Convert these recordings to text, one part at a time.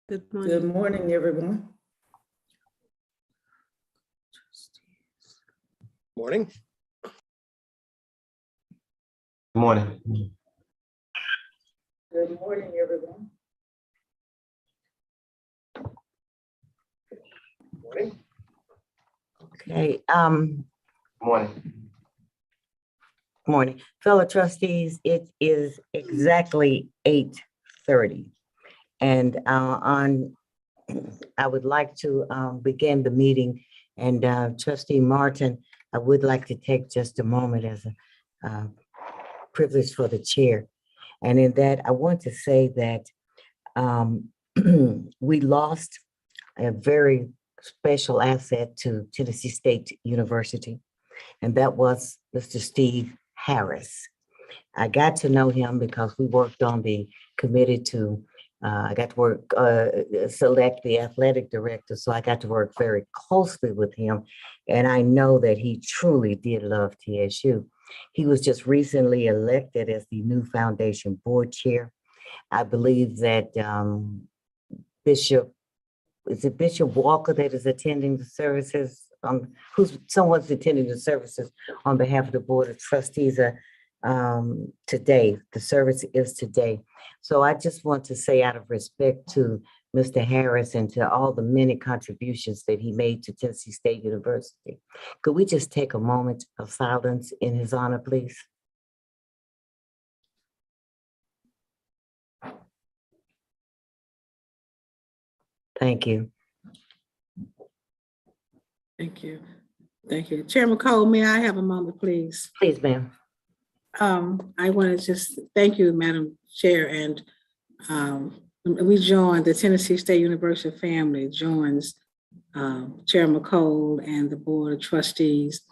Good morning. Good morning, everyone. Morning. Good morning. Good morning, everyone. Morning. Okay, Morning. morning. Fellow trustees, it is exactly 8:30. And I would like to begin the meeting. And Trustee Martin, I would like to take just a moment as a privilege for the chair. And in that, I want to say that we lost a very special asset to Tennessee State University, and that was Mr. Steve Harris. I got to know him because we worked on the committee to, I got to work, select the athletic director, so I got to work very closely with him, and I know that he truly did love TSU. He was just recently elected as the new foundation board chair. I believe that Bishop Walker that is attending the services? Someone's attending the services on behalf of the Board of Trustees today. The service is today. So I just want to say, out of respect to Mr. Harris and to all the many contributions that he made to Tennessee State University, could we just take a moment of silence in his honor, please? Thank you. Thank you. Thank you. Chairman Cole, may I have a moment, please? Please, ma'am. I want to just thank you, Madam Chair, and we joined the Tennessee State University family, joins Chairman Cole and the Board of Trustees,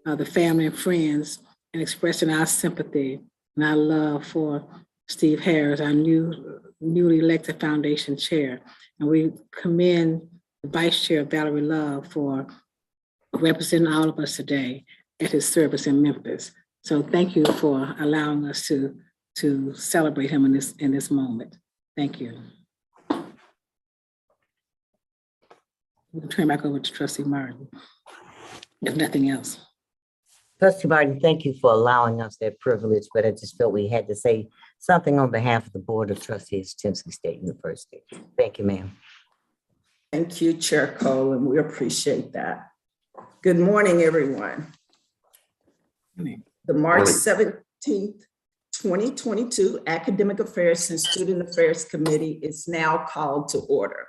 the family and friends, in expressing our sympathy and our love for Steve Harris, our newly elected foundation chair. And we commend the Vice Chair, Valerie Love, for representing all of us today at his service in Memphis. So thank you for allowing us to celebrate him in this moment. Thank you. We'll turn back over to Trustee Martin, if nothing else. Trustee Martin, thank you for allowing us that privilege, but I just felt we had to say something on behalf of the Board of Trustees, Tennessee State University. Thank you, ma'am. Thank you, Chair Cole, and we appreciate that. Good morning, everyone. The March 17th, 2022 Academic Affairs and Student Affairs Committee is now called to order.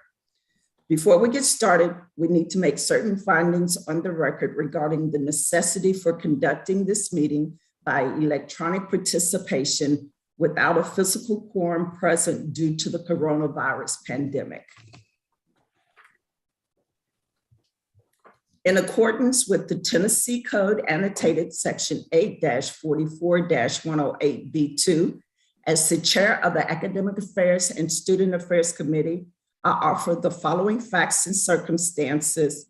Before we get started, we need to make certain findings on the record regarding the necessity for conducting this meeting by electronic participation without a physical quorum present due to the coronavirus pandemic. In accordance with the Tennessee Code annotated section 8-44-108B2, as the chair of the Academic Affairs and Student Affairs Committee, I offer the following facts and circumstances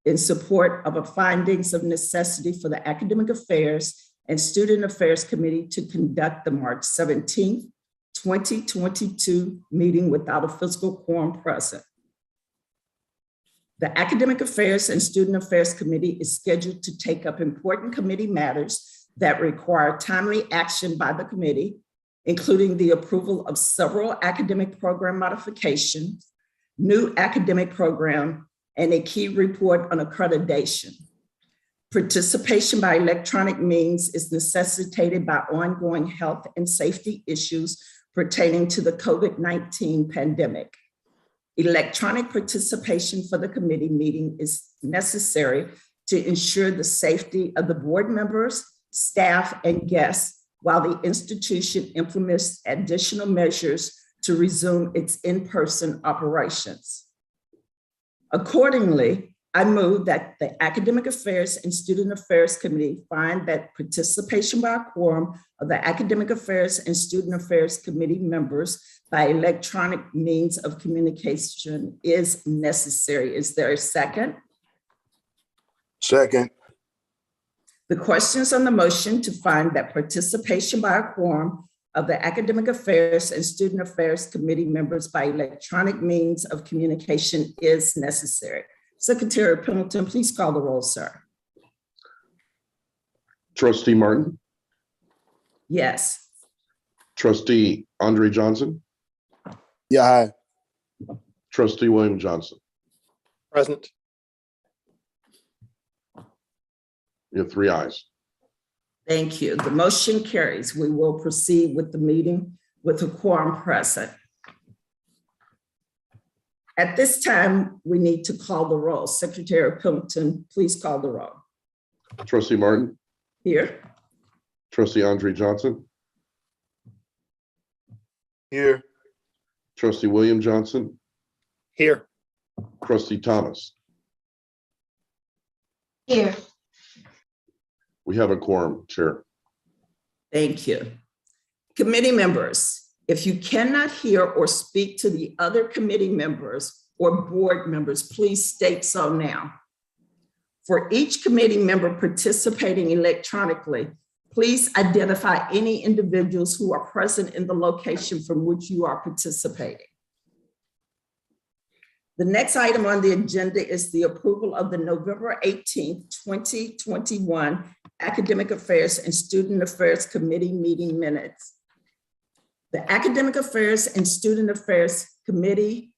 in support of the findings of necessity for the Academic Affairs and Student Affairs Committee to conduct the March 17th, 2022 meeting without a physical quorum present. The Academic Affairs and Student Affairs Committee is scheduled to take up important committee matters that require timely action by the committee, including the approval of several academic program modifications, new academic program, and a key report on accreditation. Participation by electronic means is necessitated by ongoing health and safety issues pertaining to the COVID-19 pandemic. Electronic participation for the committee meeting is necessary to ensure the safety of the board members, staff, and guests while the institution implements additional measures to resume its in-person operations. Accordingly, I move that the Academic Affairs and Student Affairs Committee find that participation by a quorum of the Academic Affairs and Student Affairs Committee members by electronic means of communication is necessary. Is there a second? Second. The questions on the motion to find that participation by a quorum of the Academic Affairs and Student Affairs Committee members by electronic means of communication is necessary. Secretary Pendleton, please call the roll, sir. Trustee Martin, Yes. Trustee Andre Johnson, Yeah, aye. Trustee William Johnson. Present. You have 3 ayes. Thank you. The motion carries. We will proceed with the meeting with a quorum present. At this time, we need to call the roll. Secretary Pendleton, please call the roll. Trustee Martin, Here. Trustee Andre Johnson, Here. Trustee William Johnson, Here. Trustee Thomas. Here. We have a quorum, Chair. Thank you. Committee members, if you cannot hear or speak to the other committee members or board members, please state so now. For each committee member participating electronically, please identify any individuals who are present in the location from which you are participating. The next item on the agenda is the approval of the November 18th, 2021 Academic Affairs and Student Affairs Committee meeting minutes. The Academic Affairs and Student Affairs Committee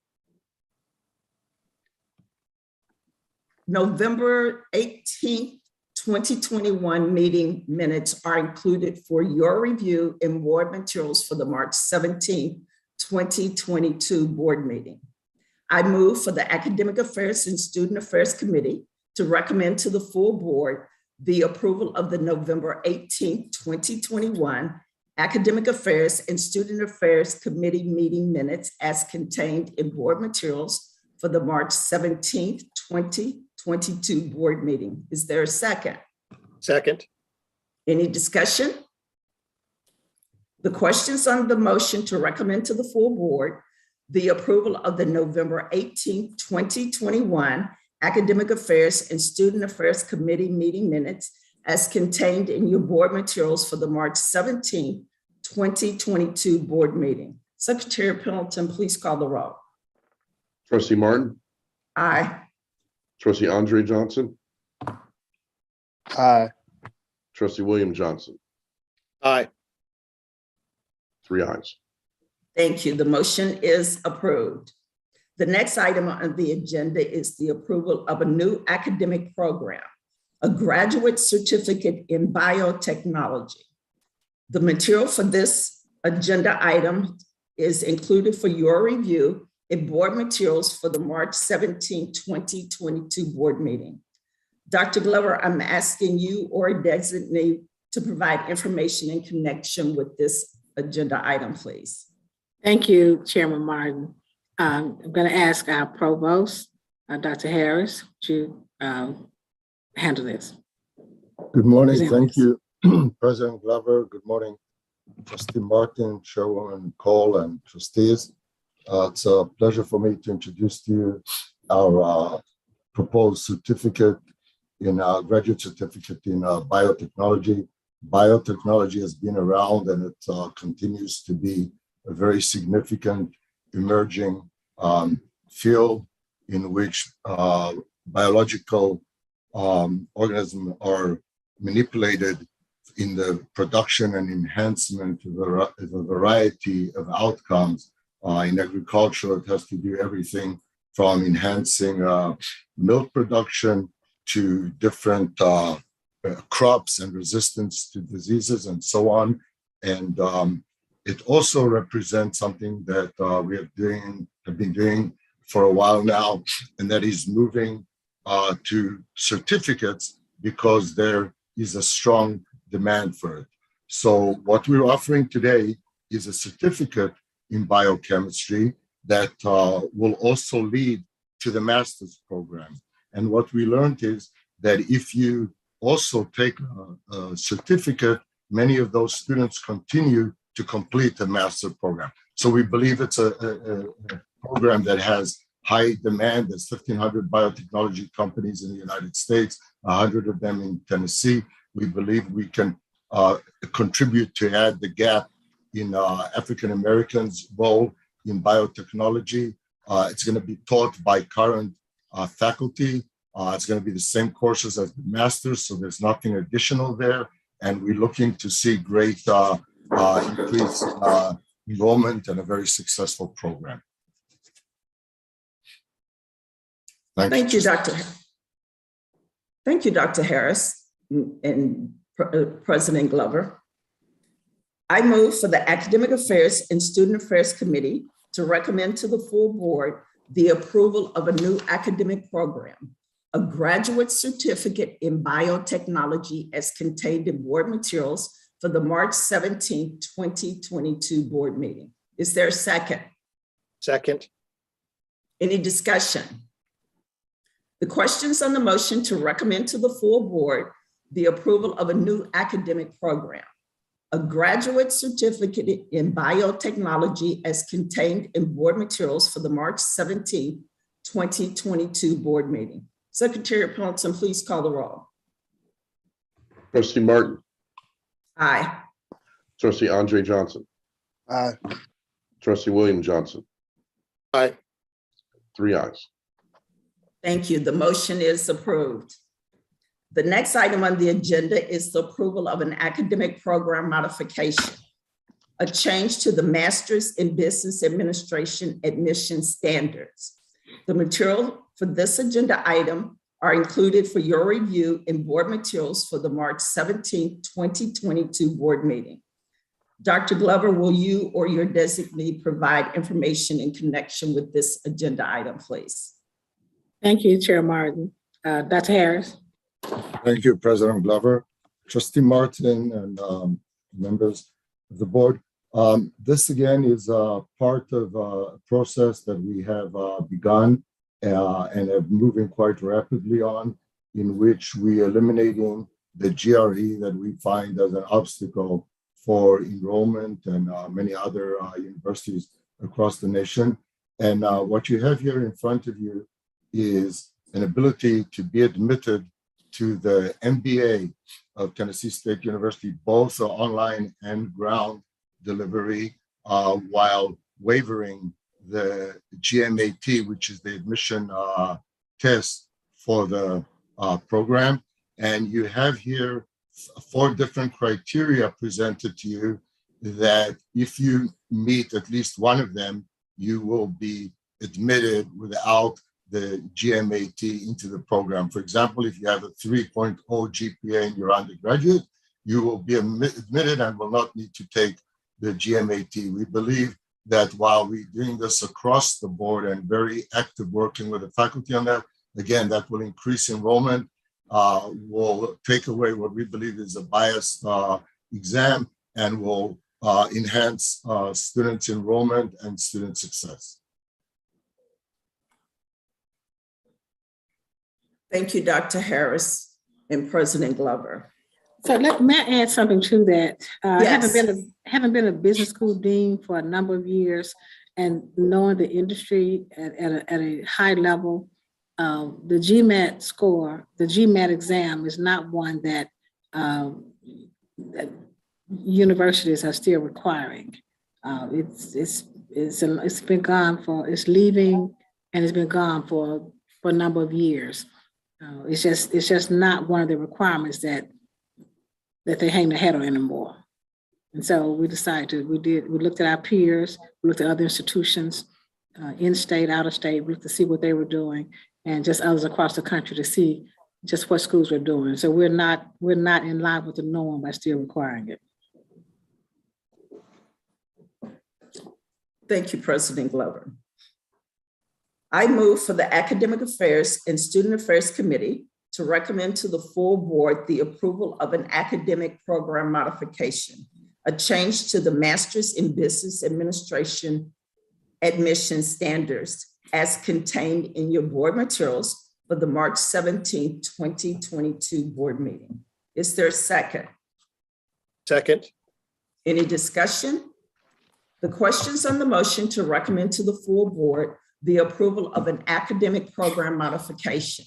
November 18th, 2021 meeting minutes are included for your review in board materials for the March 17th, 2022 board meeting. I move for the Academic Affairs and Student Affairs Committee to recommend to the full board the approval of the November 18th, 2021 Academic Affairs and Student Affairs Committee meeting minutes as contained in board materials for the March 17th, 2022 board meeting. Is there a second? Second. Any discussion? The questions on the motion to recommend to the full board the approval of the November 18th, 2021 Academic Affairs and Student Affairs Committee meeting minutes as contained in your board materials for the March 17th, 2022 board meeting. Secretary Pendleton, please call the roll. Trustee Martin, Aye. Trustee Andre Johnson, Aye. Trustee William Johnson. Aye. 3 ayes. Thank you. The motion is approved. The next item on the agenda is the approval of a new academic program, a graduate certificate in biotechnology. The material for this agenda item is included for your review in board materials for the March 17, 2022 board meeting. Dr. Glover, I'm asking you or a designate to provide information in connection with this agenda item, please. Thank you, Chairman Martin. I'm going to ask our provost, Dr. Harris, to handle this. Good morning. Present Thank this. you, President Glover. Good morning, Trustee Martin, Chairwoman Cole, and trustees. It's a pleasure for me to introduce to you our proposed certificate in our graduate certificate in biotechnology. Biotechnology has been around and it continues to be a very significant emerging field in which biological organisms are manipulated in the production and enhancement of a variety of outcomes. In agriculture, it has to do everything from enhancing milk production to different crops and resistance to diseases and so on. And it also represents something that we have been doing for a while now, and that is moving to certificates because there is a strong demand for it. So what we're offering today is a certificate in biochemistry that will also lead to the master's program. And what we learned is that if you also take a certificate, many of those students continue to complete the master program. So we believe it's a program that has high demand. There's 1,500 biotechnology companies in the United States, 100 of them in Tennessee. We believe we can contribute to add the gap in African Americans' role in biotechnology. It's going to be taught by current faculty. It's going to be the same courses as the master's, so there's nothing additional there. And we're looking to see great increase in enrollment and a very successful program. Thank you, Dr. Thank you, Dr. Harris and President Glover. I move for the Academic Affairs and Student Affairs Committee to recommend to the full board the approval of a new academic program, a graduate certificate in biotechnology as contained in board materials for the March 17, 2022 board meeting. Is there a second? Second. Any discussion? The questions on the motion to recommend to the full board the approval of a new academic program, a graduate certificate in biotechnology as contained in board materials for the March 17, 2022 board meeting. Secretary Pendleton, please call the roll. Trustee Martin, Aye. trustee Andre Johnson, Aye. trustee William Johnson, Aye. 3 ayes. Thank you. The motion is approved. The next item on the agenda is the approval of an academic program modification, a change to the Master's in Business Administration admission standards. The material for this agenda item are included for your review in board materials for the March 17, 2022 board meeting. Dr. Glover, will you or your designee provide information in connection with this agenda item, please? Thank you, Chair Martin. Dr. Harris. Thank you, President Glover, Trustee Martin, and members of the board. This again is part of a process that we have begun and are moving quite rapidly on, in which we are eliminating the GRE that we find as an obstacle for enrollment and many other universities across the nation. And what you have here in front of you is an ability to be admitted to the MBA of Tennessee State University, both online and ground delivery, while waiving the GMAT, which is the admission test for the program. And you have here 4 different criteria presented to you that if you meet at least one of them, you will be admitted without the GMAT into the program. For example, if you have a 3.0 GPA in your undergraduate, you will be admitted and will not need to take the GMAT. We believe that while we're doing this across the board and very active working with the faculty on that, again, that will increase enrollment, will take away what we believe is a biased exam, and will enhance students' enrollment and student success. Thank you, Dr. Harris and President Glover. So may I add something to that? Yes. Having been a business school dean for a number of years and knowing the industry at a high level, the GMAT score, the GMAT exam is not one that universities are still requiring. It's been gone for, it's leaving, and it's been gone for a number of years. It's just not one of the requirements that they hang their head on anymore. And so we decided we looked at our peers, we looked at other institutions, in-state, out-of-state, we looked to see what they were doing, and just others across the country to see just what schools were doing. So we're not in line with the norm by still requiring it. Thank you, President Glover. I move for the Academic Affairs and Student Affairs Committee to recommend to the full board the approval of an academic program modification, a change to the Master's in Business Administration admission standards as contained in your board materials for the March 17, 2022 board meeting. Is there a second? Second. Any discussion? The questions on the motion to recommend to the full board the approval of an academic program modification,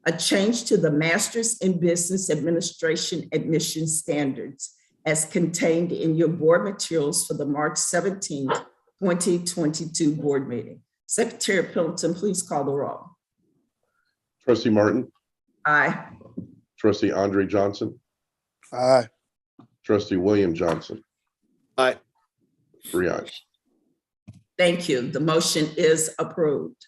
a change to the Master's in Business Administration admission standards as contained in your board materials for the March 17th, 2022 board meeting. Secretary Pendleton, please call the roll. Trustee Martin, Aye. trustee Andre Johnson, Aye. trustee William Johnson. Aye. 3 ayes. Thank you. The motion is approved.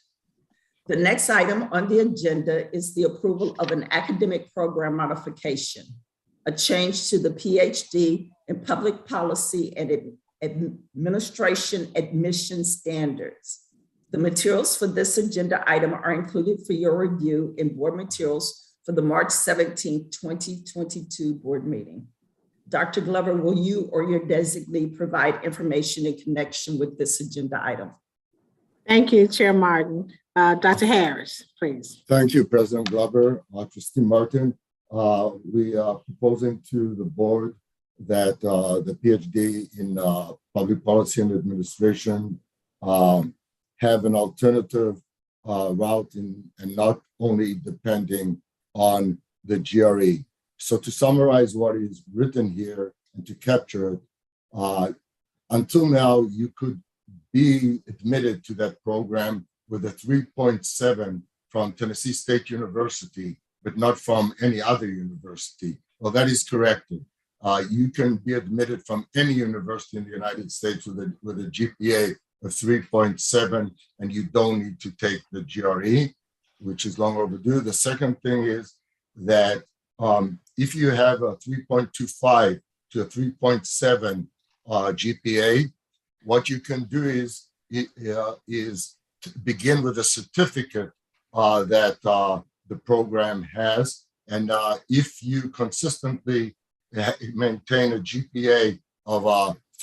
The next item on the agenda is the approval of an academic program modification, a change to the PhD in Public Policy and Administration admission standards. The materials for this agenda item are included for your review in board materials for the March 17, 2022 board meeting. Dr. Glover, will you or your designee provide information in connection with this agenda item? Thank you, Chair Martin. Dr. Harris, please. Thank you, President Glover. Trustee Martin, we are proposing to the board that the PhD in Public Policy and Administration have an alternative route and not only depending on the GRE. So to summarize what is written here and to capture it, until now, you could be admitted to that program with a 3.7 from Tennessee State University, but not from any other university. Well, that is corrected. You can be admitted from any university in the United States with a GPA of 3.7, and you don't need to take the GRE, which is long overdue. The second thing is that if you have a 3.25 to a 3.7 GPA, what you can do is begin with a certificate that the program has. And if you consistently maintain a GPA of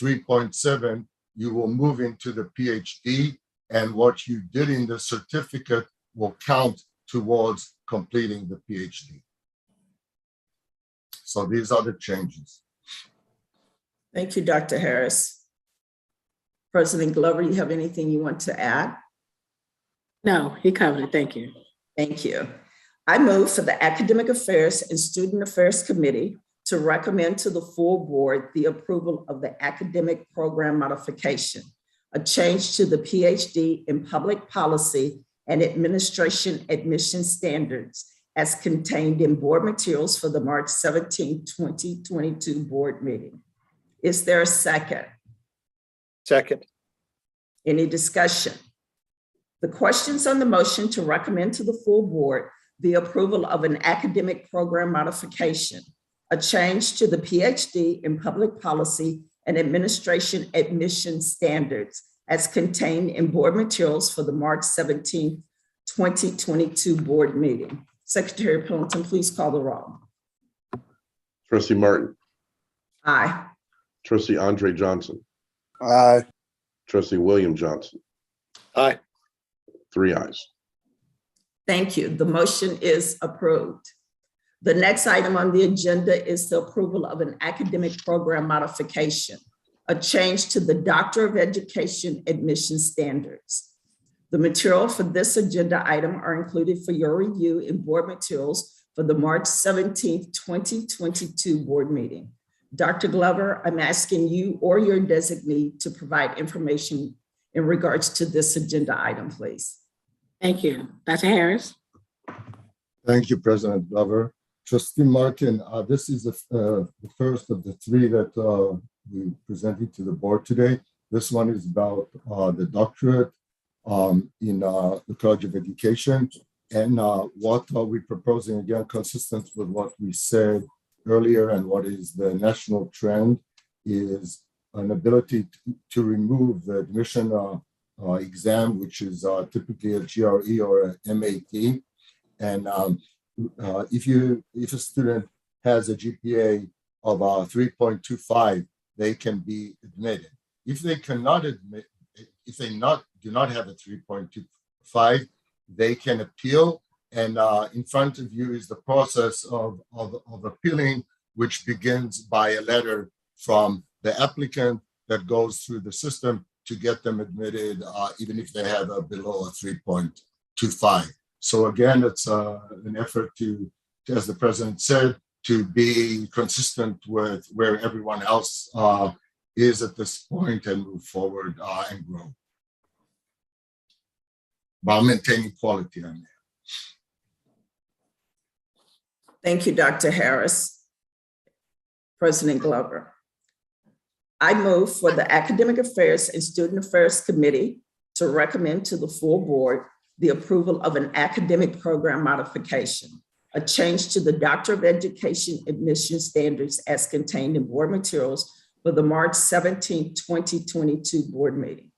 3.7, you will move into the PhD, and what you did in the certificate will count towards completing the PhD. So these are the changes. Thank you, Dr. Harris. President Glover, you have anything you want to add? No, he covered it. Thank you. Thank you. I move for the Academic Affairs and Student Affairs Committee to recommend to the full board the approval of the academic program modification, a change to the PhD in Public Policy and Administration admission standards as contained in board materials for the March 17, 2022 board meeting. Is there a second? Second. Any discussion? The questions on the motion to recommend to the full board the approval of an academic program modification, a change to the PhD in Public Policy and Administration admission standards as contained in board materials for the March 17, 2022 board meeting. Secretary Pendleton, please call the roll. Trustee Martin, Aye. trustee Andre Johnson, Aye. trustee William Johnson. Aye. 3 ayes. Thank you. The motion is approved. The next item on the agenda is the approval of an academic program modification, a change to the Doctor of Education admission standards. The material for this agenda item are included for your review in board materials for the March 17th, 2022 board meeting. Dr. Glover, I'm asking you or your designee to provide information in regards to this agenda item, please. Thank you. Dr. Harris? Thank you, President Glover. Trustee Martin, this is the first of the 3 that we presented to the board today. This one is about the doctorate in the College of Education. And what are we proposing, again, consistent with what we said earlier and what is the national trend, is an ability to remove the admission exam, which is typically a GRE or a MAT. And if a student has a GPA of 3.25, they can be admitted. If they cannot admit, if they do not have a 3.25, they can appeal. And in front of you is the process of appealing, which begins by a letter from the applicant that goes through the system to get them admitted, even if they have a below a 3.25. So again, it's an effort to, as the president said, to be consistent with where everyone else is at this point and move forward and grow while maintaining quality. Thank you, Dr. Harris. President Glover. I move for the Academic Affairs and Student Affairs Committee to recommend to the full board the approval of an academic program modification, a change to the Doctor of Education admission standards as contained in board materials for the March 17, 2022 board meeting.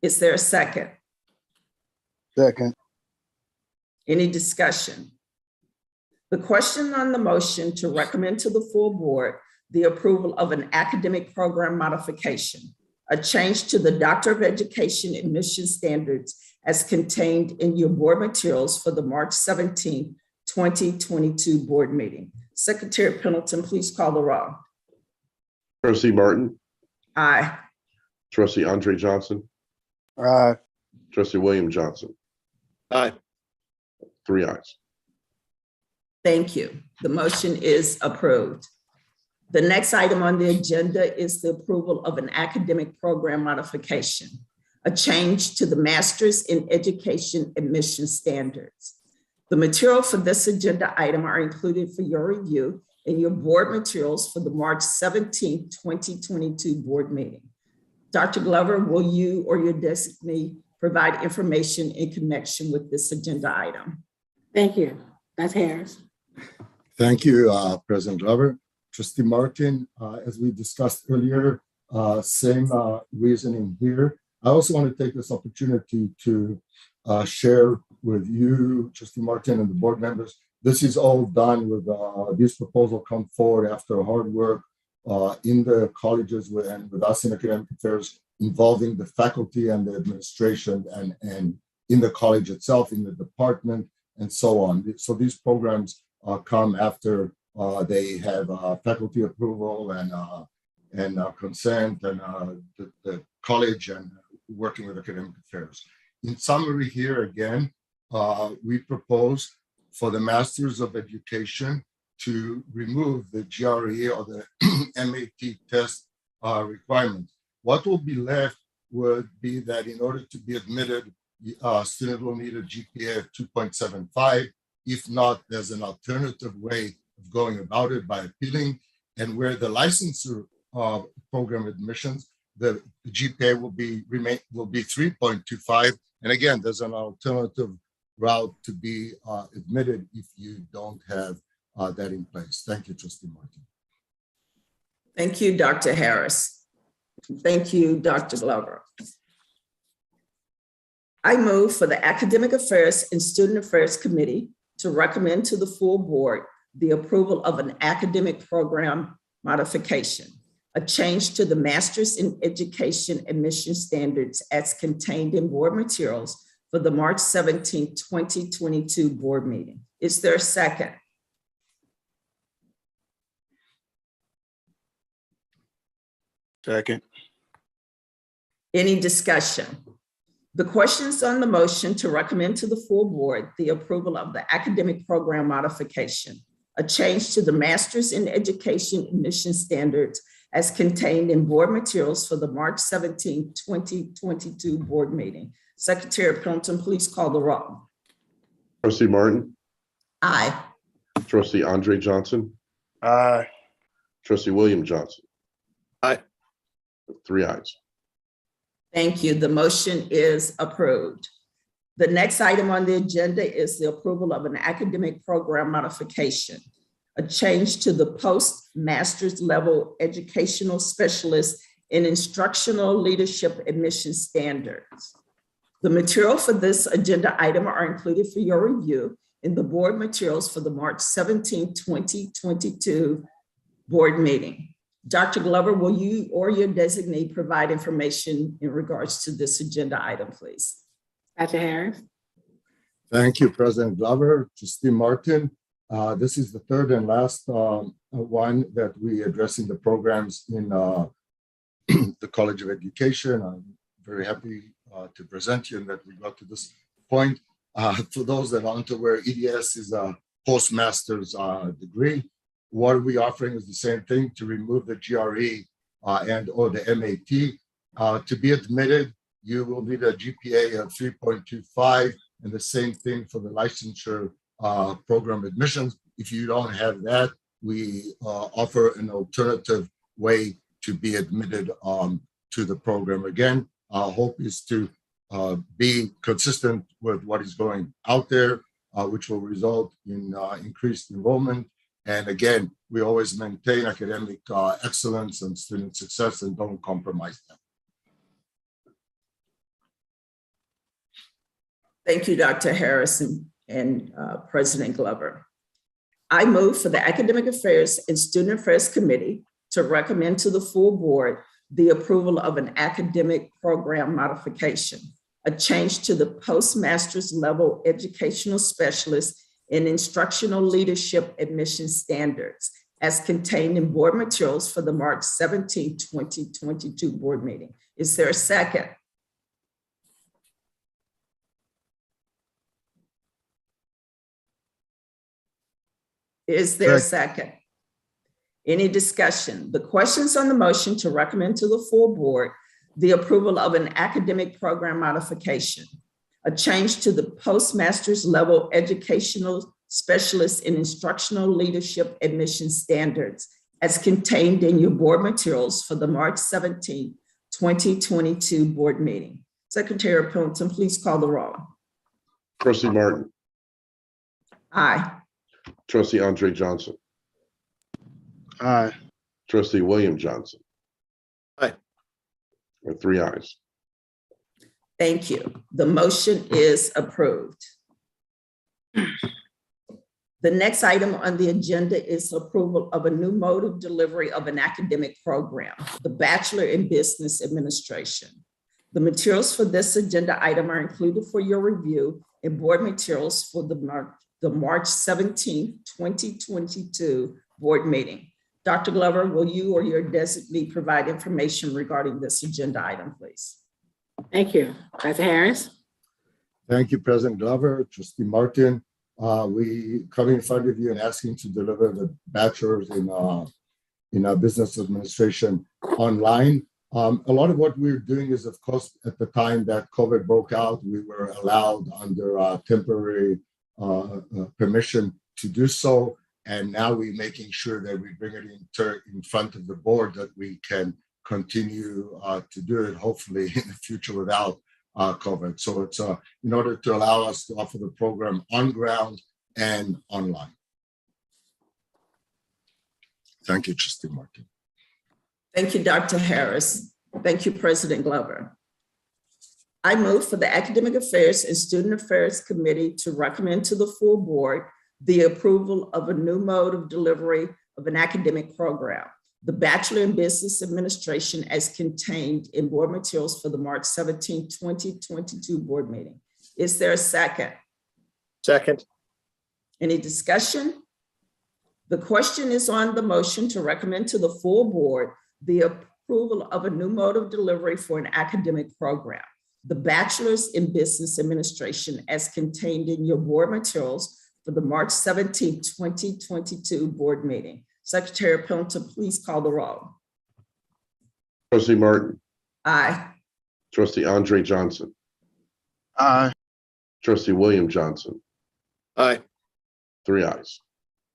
Is there a second? Second. Any discussion? The question on the motion to recommend to the full board the approval of an academic program modification, a change to the Doctor of Education admission standards as contained in your board materials for the March 17, 2022 board meeting. Secretary Pendleton, please call the roll. Trustee Martin, Aye. trustee Andre Johnson, Aye. trustee William Johnson, Aye. 3 ayes. Thank you. The motion is approved. The next item on the agenda is the approval of an academic program modification, a change to the Masters in Education admission standards. The material for this agenda item are included for your review in your board materials for the March 17, 2022 board meeting. Dr. Glover, will you or your designee provide information in connection with this agenda item? Thank you. Dr. Harris. Thank you, President Glover. Trustee Martin, as we discussed earlier, same reasoning here. I also want to take this opportunity to share with you, Trustee Martin, and the board members. This is all done with this proposal come forward after hard work in the colleges and with us in academic affairs, involving the faculty and the administration and in the college itself, in the department, and so on. So these programs come after they have faculty approval and consent and the college and working with academic affairs. In summary here again, we propose for the Masters of Education to remove the GRE or the MAT test requirement. What will be left would be that in order to be admitted, student will need a GPA of 2.75. If not, there's an alternative way of going about it by appealing. And where the licensure program admissions, the GPA will be 3.25. And again, there's an alternative route to be admitted if you don't have that in place. Thank you, Trustee Martin. Thank you, Dr. Harris. Thank you, Dr. Glover. I move for the Academic Affairs and Student Affairs Committee to recommend to the full board the approval of an academic program modification, a change to the Masters in Education admission standards as contained in board materials for the March 17, 2022 board meeting. Is there a second? Second. Any discussion? The questions on the motion to recommend to the full board the approval of the academic program modification, a change to the Masters in Education admission standards as contained in board materials for the March 17, 2022 board meeting. Secretary Pendleton, please call the roll. Trustee Martin, Aye. trustee Andre Johnson, Aye. trustee William Johnson. Aye. 3 ayes. Thank you. The motion is approved. The next item on the agenda is the approval of an academic program modification, a change to the post-master's level educational specialist in instructional leadership admission standards. The material for this agenda item are included for your review in the board materials for the March 17, 2022 board meeting. Dr. Glover, will you or your designee provide information in regards to this agenda item, please? Dr. Harris. Thank you, President Glover. Trustee Martin, this is the third and last one that we address in the programs in the College of Education. I'm very happy to present you and that we got to this point. For those that aren't aware, EDS is a postmaster's degree. what we're offering is the same thing, to remove the GRE and or the MAT. To be admitted, you will need a GPA of 3.25, and the same thing for the licensure program admissions. If you don't have that, we offer an alternative way to be admitted to the program. Again, our hope is to be consistent with what is going out there, which will result in increased enrollment. And again, we always maintain academic excellence and student success and don't compromise that. Thank you, Dr. Harrison and President Glover. I move for the Academic Affairs and Student Affairs Committee to recommend to the full board the approval of an academic program modification, a change to the postmaster's level educational specialist in instructional leadership admission standards as contained in board materials for the March 17, 2022 board meeting. Is there a second? Is there a second? Any discussion? The questions on the motion to recommend to the full board the approval of an academic program modification, a change to the postmaster's level educational specialist in instructional leadership admission standards as contained in your board materials for the March 17, 2022 board meeting. Secretary Pendleton, please call the roll. Trustee Martin, Aye. trustee Andre Johnson, Aye. trustee William Johnson. Aye. With 3 ayes. Thank you. The motion is approved. The next item on the agenda is approval of a new mode of delivery of an academic program, the Bachelor in Business Administration. The materials for this agenda item are included for your review in board materials for the March 17, 2022 board meeting. Dr. Glover, will you or your designee provide information regarding this agenda item, please? Thank you. Dr. Harris? Thank you, President Glover, Trustee Martin. We come in front of you and asking to deliver the bachelor's in business administration online. A lot of what we're doing is, of course, at the time that COVID broke out, we were allowed under temporary permission to do so. And now we're making sure that we bring it in front of the board that we can continue to do it, hopefully in the future without COVID. So it's in order to allow us to offer the program on ground and online. Thank you, Trustee Martin. Thank you, Dr. Harris. Thank you, President Glover. I move for the Academic Affairs and Student Affairs Committee to recommend to the full board the approval of a new mode of delivery of an academic program, the Bachelor in Business Administration as contained in board materials for the March 17, 2022 board meeting. Is there a second? Second. Any discussion? The question is on the motion to recommend to the full board the approval of a new mode of delivery for an academic program, the Bachelor's in Business Administration as contained in your board materials for the March 17, 2022 board meeting. Secretary Pendleton, please call the roll. Trustee Martin, Aye. trustee Andre Johnson, Aye. trustee William Johnson. Aye. 3 ayes.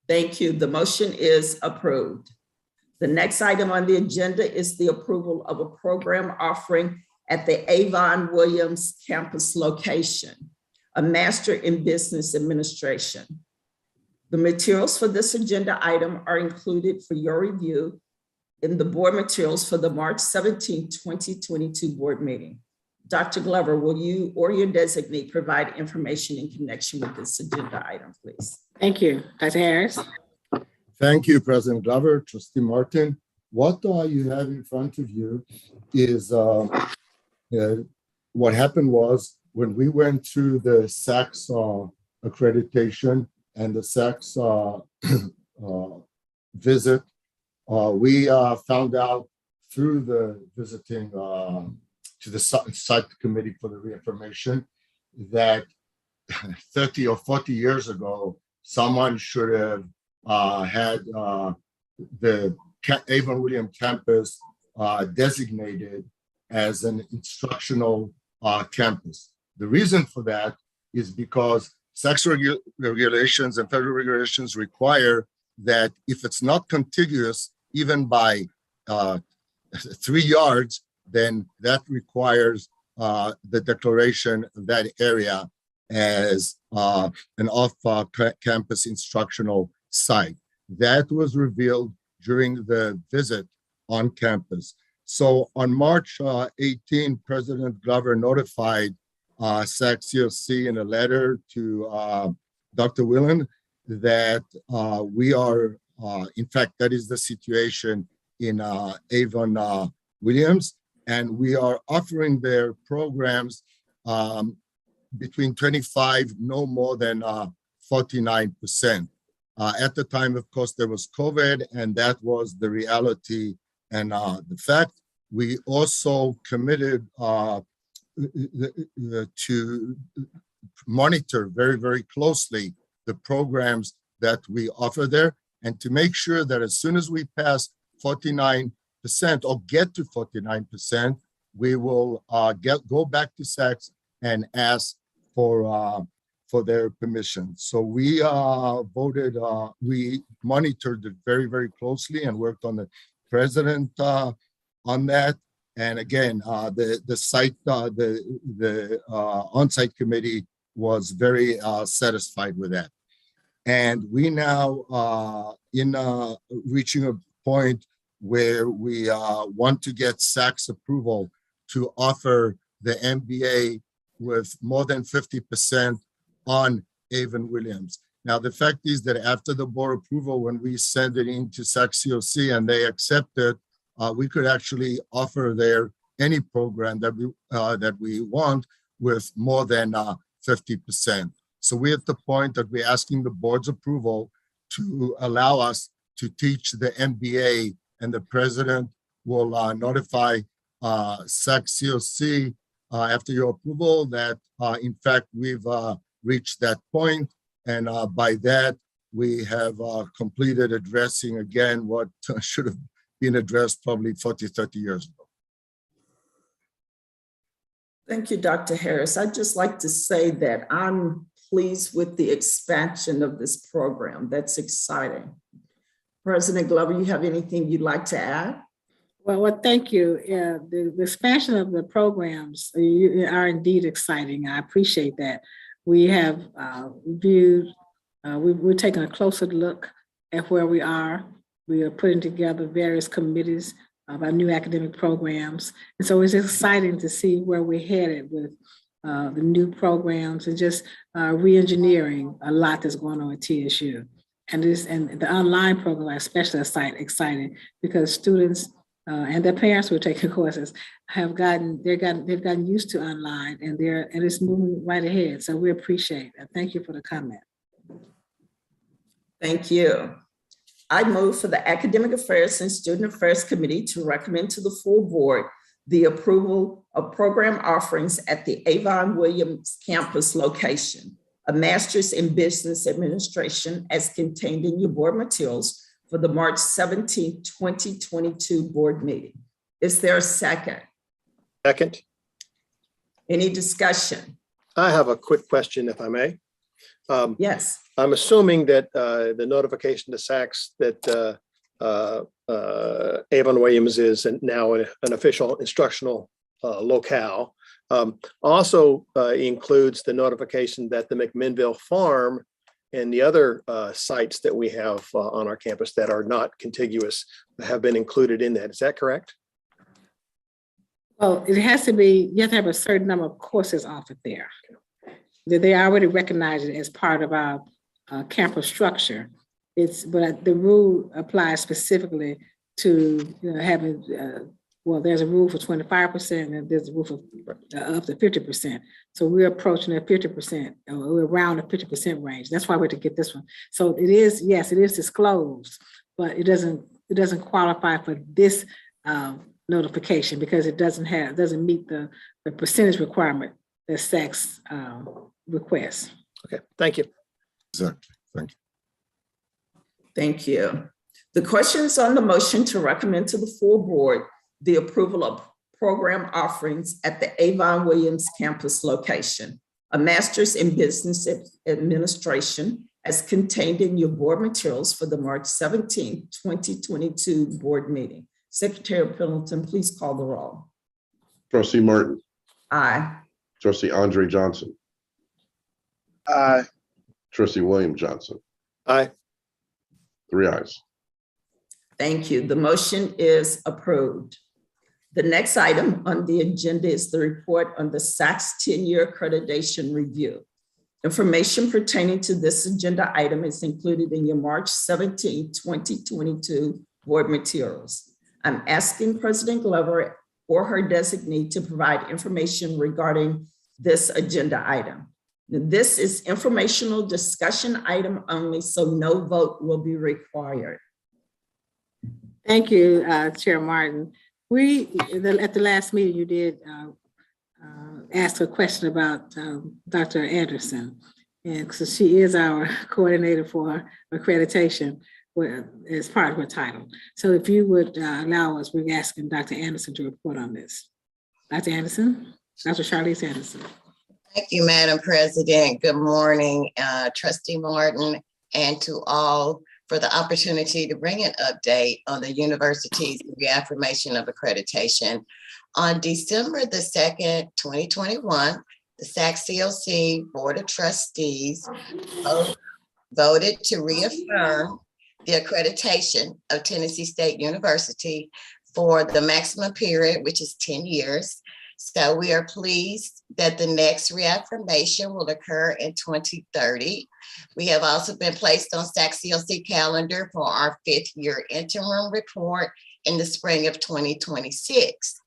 Thank you. The motion is approved. The next item on the agenda is the approval of a program offering at the Avon Williams campus location, a Master in Business Administration. The materials for this agenda item are included for your review in the board materials for the March 17, 2022 board meeting. Dr. Glover, will you or your designee provide information in connection with this agenda item, please? Thank you. Dr. Harris? Thank you, President Glover, Trustee Martin. What you have in front of you is what happened was when we went through the SACS accreditation and the SACS visit, we found out through the visiting to the site committee for the reaffirmation that 30 or 40 years ago, someone should have had the Avon Williams campus designated as an instructional campus. The reason for that is because SACS regulations and federal regulations require that if it's not contiguous, even by 3 yards, then that requires the declaration of that area as an off-campus instructional site. That was revealed during the visit on campus. So on March 18, President Glover notified SACS COC in a letter to Dr. Willen that we are, in fact, that is the situation in Avon Williams, and we are offering their programs between 25, no more than 49%. At the time, of course, there was COVID, and that was the reality and the fact. We also committed to monitor very, very closely the programs that we offer there, and to make sure that as soon as we pass 49% or get to 49%, we will go back to SACS and ask for their permission. So we we monitored it very, very closely and worked on the president on that. And again, the site, the on-site committee was very satisfied with that. And we now in reaching a point where we want to get SACS approval to offer the MBA with more than 50% on Avon Williams. Now, the fact is that after the board approval, when we send it into SACS COC and they accept it, we could actually offer there any program that we want with more than 50%. So we're at the point that we're asking the board's approval to allow us to teach the MBA, and the president will notify SACS COC after your approval that in fact we've reached that point, and by that we have completed addressing again what should have been addressed probably 40, 30 years ago. Thank you, Dr. Harris. I'd just like to say that I'm pleased with the expansion of this program. That's exciting. President Glover, you have anything you'd like to add? Well, thank you. The expansion of the programs are indeed exciting. I appreciate that. We have reviewed, we're taking a closer look at where we are. We are putting together various committees of our new academic programs. And so it's exciting to see where we're headed with the new programs and just re-engineering a lot that's going on at TSU. And the online program are especially exciting because students and their parents who are taking courses they've gotten used to online, and it's moving right ahead. So we appreciate it. Thank you for the comment. Thank you. I move for the Academic Affairs and Student Affairs Committee to recommend to the full board the approval of program offerings at the Avon Williams campus location, a master's in business administration as contained in your board materials for the March 17, 2022 board meeting. Is there a second? Second. Any discussion? I have a quick question, if I may. Yes. I'm assuming that the notification to SACS that Avon Williams is now an official instructional locale also includes the notification that the McMinnville Farm and the other sites that we have on our campus that are not contiguous have been included in that. Is that correct? Well, it has to be, you have to have a certain number of courses offered there. They already recognize it as part of our campus structure. But the rule applies specifically to having, there's a rule for 25% and there's a rule for up to 50%. So we're approaching a 50%, we're around the 50% range. That's why we're to get this one. So it is, yes, it is disclosed, but it doesn't qualify for this notification because it doesn't meet the percentage requirement that SACS requests. Okay, thank you. Exactly. Thank you. Thank you. The question is on the motion to recommend to the full board the approval of program offerings at the Avon Williams campus location, a master's in business administration as contained in your board materials for the March 17, 2022 board meeting. Secretary Pendleton, please call the roll. Trustee Martin, Aye. trustee Andre Johnson, Aye. trustee William Johnson, Aye. 3 ayes. Thank you. The motion is approved. The next item on the agenda is the report on the SACS 10-year accreditation review. Information pertaining to this agenda item is included in your March 17, 2022 board materials. I'm asking President Glover or her designee to provide information regarding this agenda item. This is informational discussion item only, so no vote will be required. Thank you, Chair Martin. At the last meeting, you did ask a question about Dr. Anderson. And so she is our coordinator for accreditation as part of her title. So if you would allow us, we're asking Dr. Anderson to report on this. Dr. Anderson, Dr. Charlize Anderson. Thank you, Madam President. Good morning, Trustee Martin, and to all for the opportunity to bring an update on the university's reaffirmation of accreditation. On December the 2nd, 2021, the SACS CLC Board of Trustees voted to reaffirm the accreditation of Tennessee State University for the maximum period, which is 10 years. So we are pleased that the next reaffirmation will occur in 2030. We have also been placed on SACS CLC calendar for our 5th year interim report in the spring of 2026.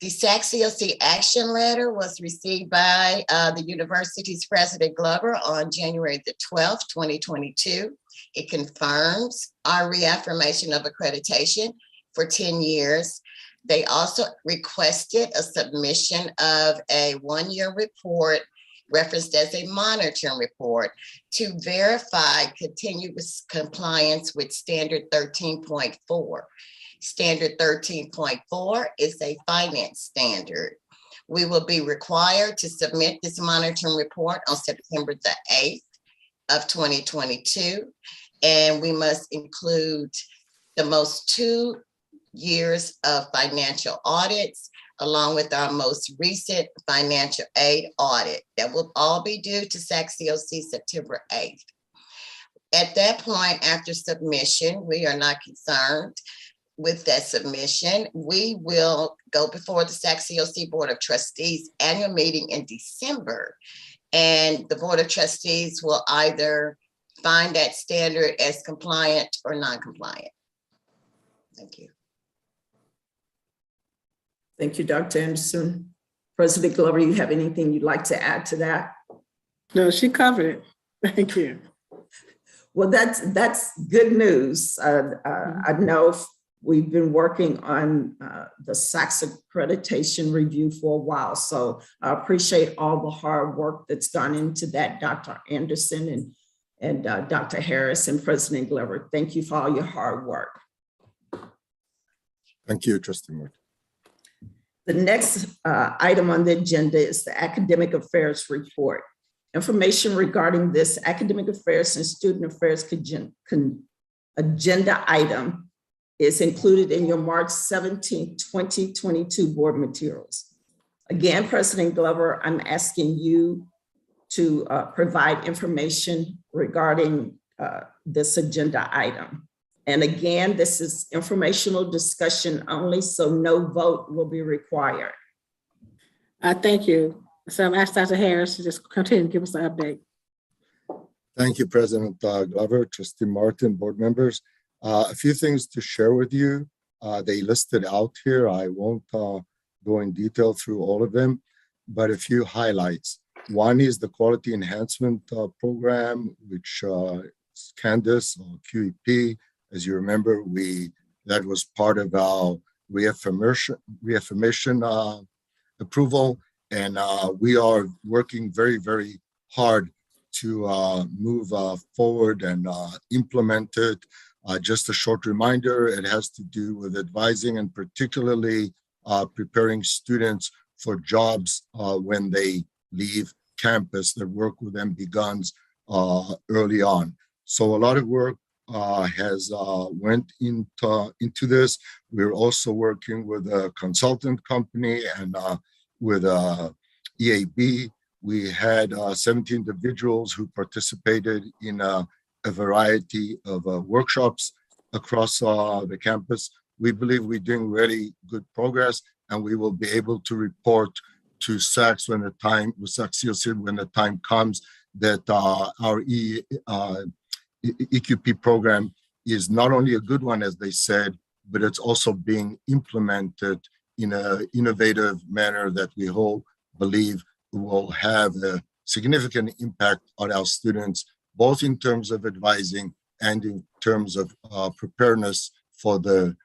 The SACS CLC action letter was received by the university's President Glover on January the 12th, 2022. It confirms our reaffirmation of accreditation for 10 years. They also requested a submission of a 1-year report referenced as a monitoring report to verify continuous compliance with standard 13.4. Standard 13.4 is a finance standard. We will be required to submit this monitoring report on September the 8th of 2022, and we must include the most 2 years of financial audits, along with our most recent financial aid audit. That will all be due to SACS CLC September 8th. At that point, after submission, we are not concerned with that submission. We will go before the SACS CLC Board of Trustees annual meeting in December, and the Board of Trustees will either find that standard as compliant or non-compliant. Thank you. Thank you, Dr. Anderson. President Glover, you have anything you'd like to add to that? No, she covered it. Thank you. Well, that's good news. I know we've been working on the SACS accreditation review for a while, so I appreciate all the hard work that's gone into that, Dr. Anderson and Dr. Harris and President Glover. Thank you for all your hard work. Thank you, Trustee Martin. The next item on the agenda is the Academic Affairs Report. Information regarding this Academic Affairs and Student Affairs agenda item is included in your March 17, 2022 board materials. Again, President Glover, I'm asking you to provide information regarding this agenda item. And again, this is informational discussion only, so no vote will be required. Thank you. So I'm asking Dr. Harris to just continue to give us an update. Thank you, President Glover, Trustee Martin, board members. A few things to share with you. They listed out here. I won't go in detail through all of them, but a few highlights. One is the Quality Enhancement Program, which is Candace or QEP. As you remember, that was part of our reaffirmation approval, and we are working very, very hard to move forward and implement it. Just a short reminder, it has to do with advising and particularly preparing students for jobs when they leave campus. The work with them begins early on. So a lot of work has went into this. We're also working with a consultant company and with EAB. We had 17 individuals who participated in a variety of workshops across the campus. We believe we're doing really good progress, and we will be able to report to SACS when the time comes that our EQP program is not only a good one, as they said, but it's also being implemented in an innovative manner that we all believe will have a significant impact on our students, both in terms of advising and in terms of preparedness for the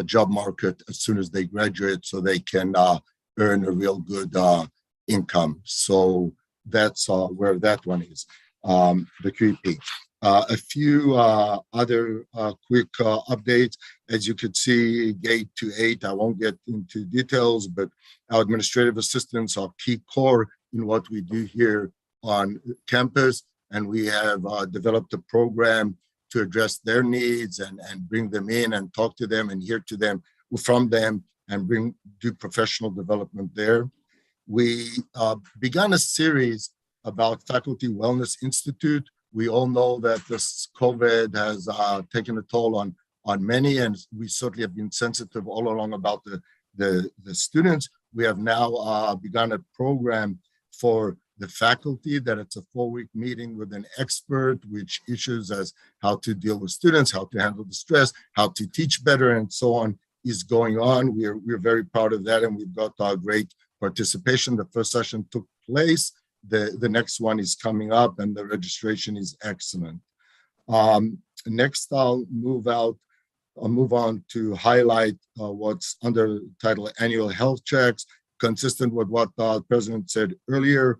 job market as soon as they graduate, so they can earn a real good income. So that's where that one is, the QEP. A few other quick updates. As you could see, Gate to 8, I won't get into details, but our administrative assistants are key core in what we do here on campus. And we have developed a program to address their needs and bring them in and talk to them and hear to them from them and do professional development there. We began a series about Faculty Wellness Institute. We all know that this COVID has taken a toll on many, and we certainly have been sensitive all along about the students. We have now begun a program for the faculty that it's a 4-week meeting with an expert, which issues as how to deal with students, how to handle the stress, how to teach better, and so on is going on. We're very proud of that, and we've got great participation. The first session took place. The next one is coming up, and the registration is excellent. Next, I'll move on to highlight what's under the title Annual Health Checks, consistent with what the President said earlier.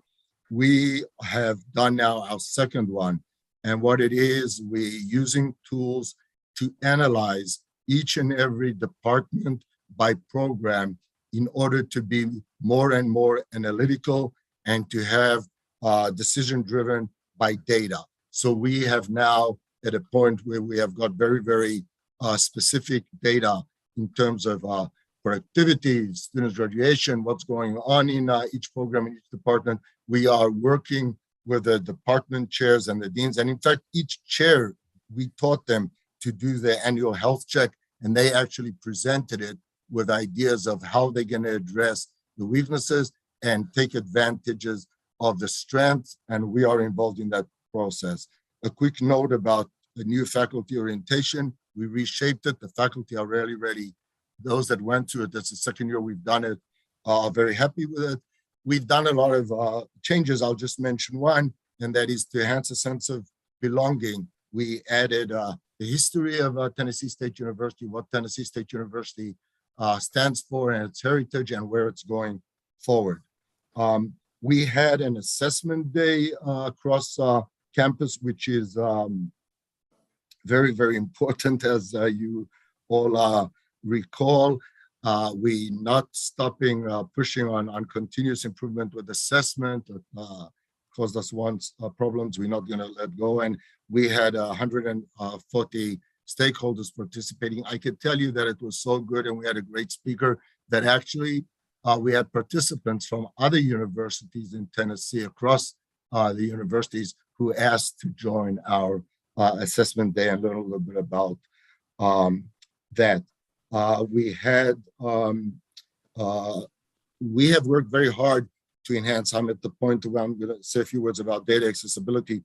We have done now our second one, and what it is, we're using tools to analyze each and every department by program in order to be more and more analytical and to have decision driven by data. So we have now at a point where we have got very, very specific data in terms of productivity, students' graduation, what's going on in each program, in each department. We are working with the department chairs and the deans. And in fact, each chair, we taught them to do the annual health check, and they actually presented it with ideas of how they're going to address the weaknesses and take advantages of the strengths, and we are involved in that process. A quick note about the new faculty orientation. We reshaped it. The faculty are really ready. Those that went through it, that's the second year we've done it, are very happy with it. We've done a lot of changes. I'll just mention one, and that is to enhance a sense of belonging. We added the history of Tennessee State University, what Tennessee State University stands for and its heritage and where it's going forward. We had an assessment day across campus, which is very, very important, as you all recall. We not stopping pushing on continuous improvement with assessment. Caused us once problems we're not going to let go. And we had 140 stakeholders participating. I could tell you that it was so good, and we had a great speaker that actually we had participants from other universities in Tennessee across the universities who asked to join our assessment day and learn a little bit about that. We have worked very hard to enhance. I'm at the point where I'm going to say a few words about data accessibility.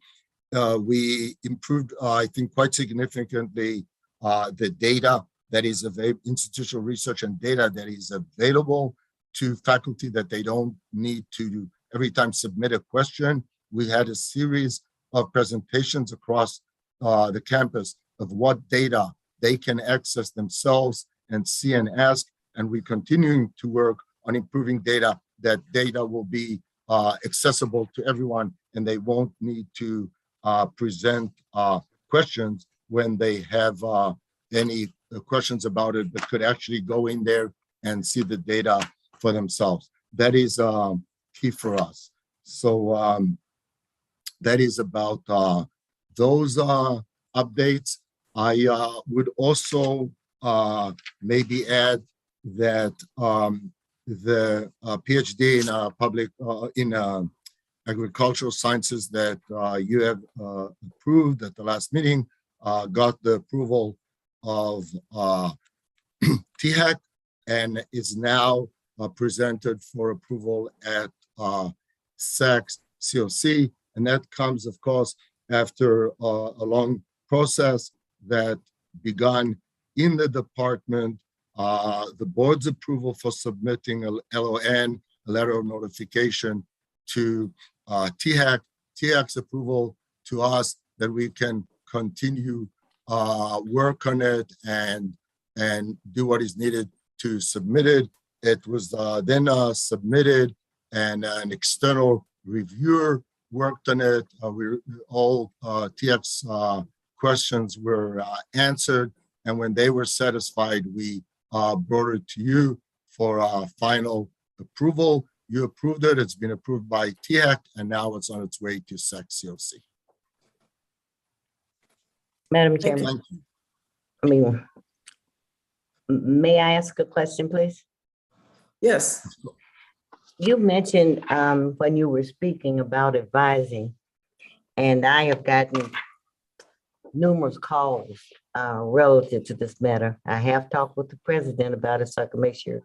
We improved, I think, quite significantly the data that is available, institutional research and data that is available to faculty, that they don't need to every time submit a question. We had a series of presentations across the campus of what data they can access themselves and see and ask, and we're continuing to work on improving data, that data will be accessible to everyone and they won't need to present questions when they have any questions about it, but could actually go in there and see the data for themselves. That is key for us. So that is about those updates. I would also maybe add that the PhD in public in agricultural sciences that you have approved at the last meeting got the approval of THAC and is now presented for approval at SACS COC. And that comes, of course, after a long process that began in the department, the board's approval for submitting a LON, a letter of notification, to THAC, THAC's approval to us that we can continue work on it and do what is needed to submit it. It was then submitted and an external reviewer worked on it. All THAC's questions were answered. And when they were satisfied, we brought it to you for final approval. You approved it. It's been approved by THAC, and now it's on its way to SACS COC. Madam Chairman, I mean, may I ask a question, please? Yes. You mentioned when you were speaking about advising, and I have gotten numerous calls relative to this matter. I have talked with the president about it so I can make sure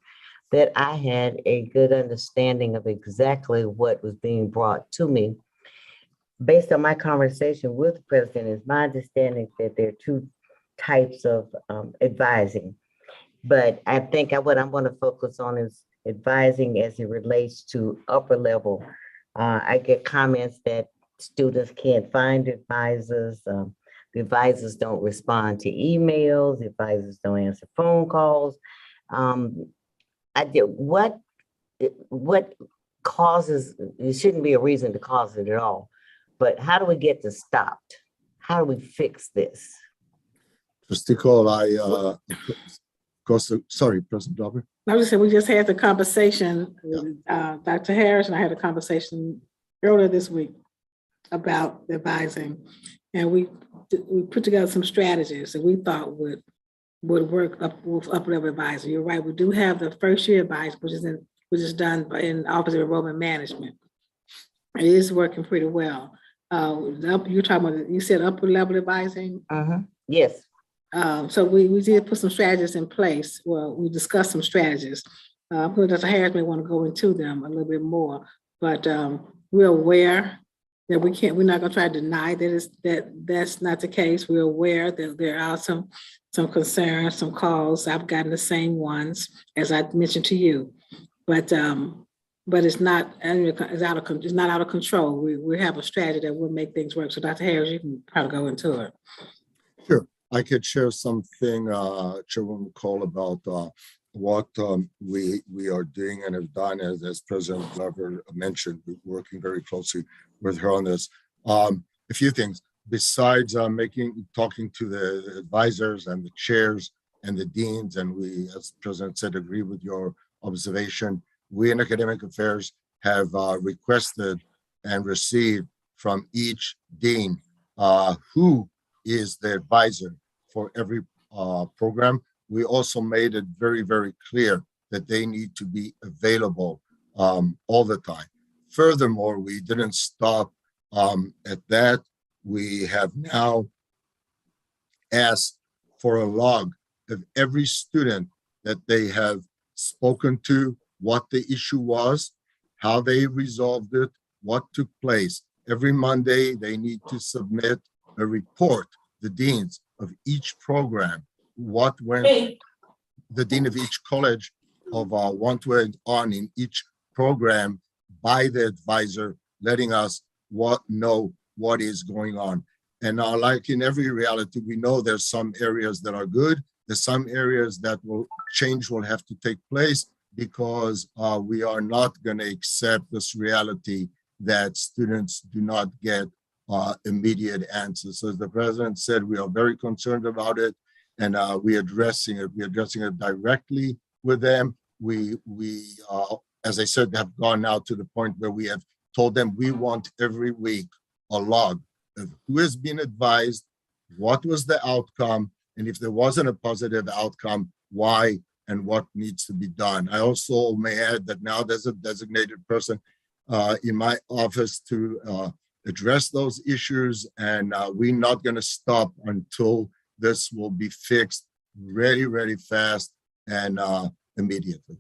that I had a good understanding of exactly what was being brought to me. Based on my conversation with the president, it's my understanding that there are two types of advising. But I think what I'm going to focus on is advising as it relates to upper level. I get comments that students can't find advisors. The advisors don't respond to emails. The advisors don't answer phone calls. What causes, it shouldn't be a reason to cause it at all, but how do we get this stopped? How do we fix this? Trustee Cole, sorry, President Dauber. I was just saying, we just had the conversation, Dr. Harris and I had a conversation earlier this week about advising, and we put together some strategies that we thought would work up with upper level advisor. You're right, we do have the first year advisor, which is done in Office of Enrollment Management. It is working pretty well. You're talking about, you said upper level advising? Yes. So we did put some strategies in place. Well, we discussed some strategies. Dr. Harris may want to go into them a little bit more, but we're aware that we're not going to try to deny that's not the case. We're aware that there are some concerns, some calls. I've gotten the same ones as I mentioned to you, but it's not out of control. We have a strategy that will make things work. So Dr. Harris, you can probably go into it. Sure. I could share something, Chairwoman Cole, about what we are doing and have done, as President Glover mentioned. We're working very closely with her on this. A few things besides talking to the advisors and the chairs and the deans, and we, as the President said, agree with your observation. We in Academic Affairs have requested and received from each dean who is the advisor for every program. We also made it very, very clear that they need to be available all the time. Furthermore, we didn't stop at that. We have now asked for a log of every student that they have spoken to, what the issue was, how they resolved it, what took place. Every Monday, they need to submit a report, the deans of each program, what went, the dean of each college of what went on in each program by the advisor, letting us know what is going on. And like in every reality, we know there's some areas that are good. There's some areas that will have to take place because we are not going to accept this reality that students do not get immediate answers. So as the president said, we are very concerned about it, and we're addressing it. We're addressing it directly with them. We as I said, have gone now to the point where we have told them we want every week a log of who has been advised, what was the outcome, and if there wasn't a positive outcome, why and what needs to be done. I also may add that now there's a designated person in my office to address those issues, and we're not going to stop until this will be fixed really fast and immediately.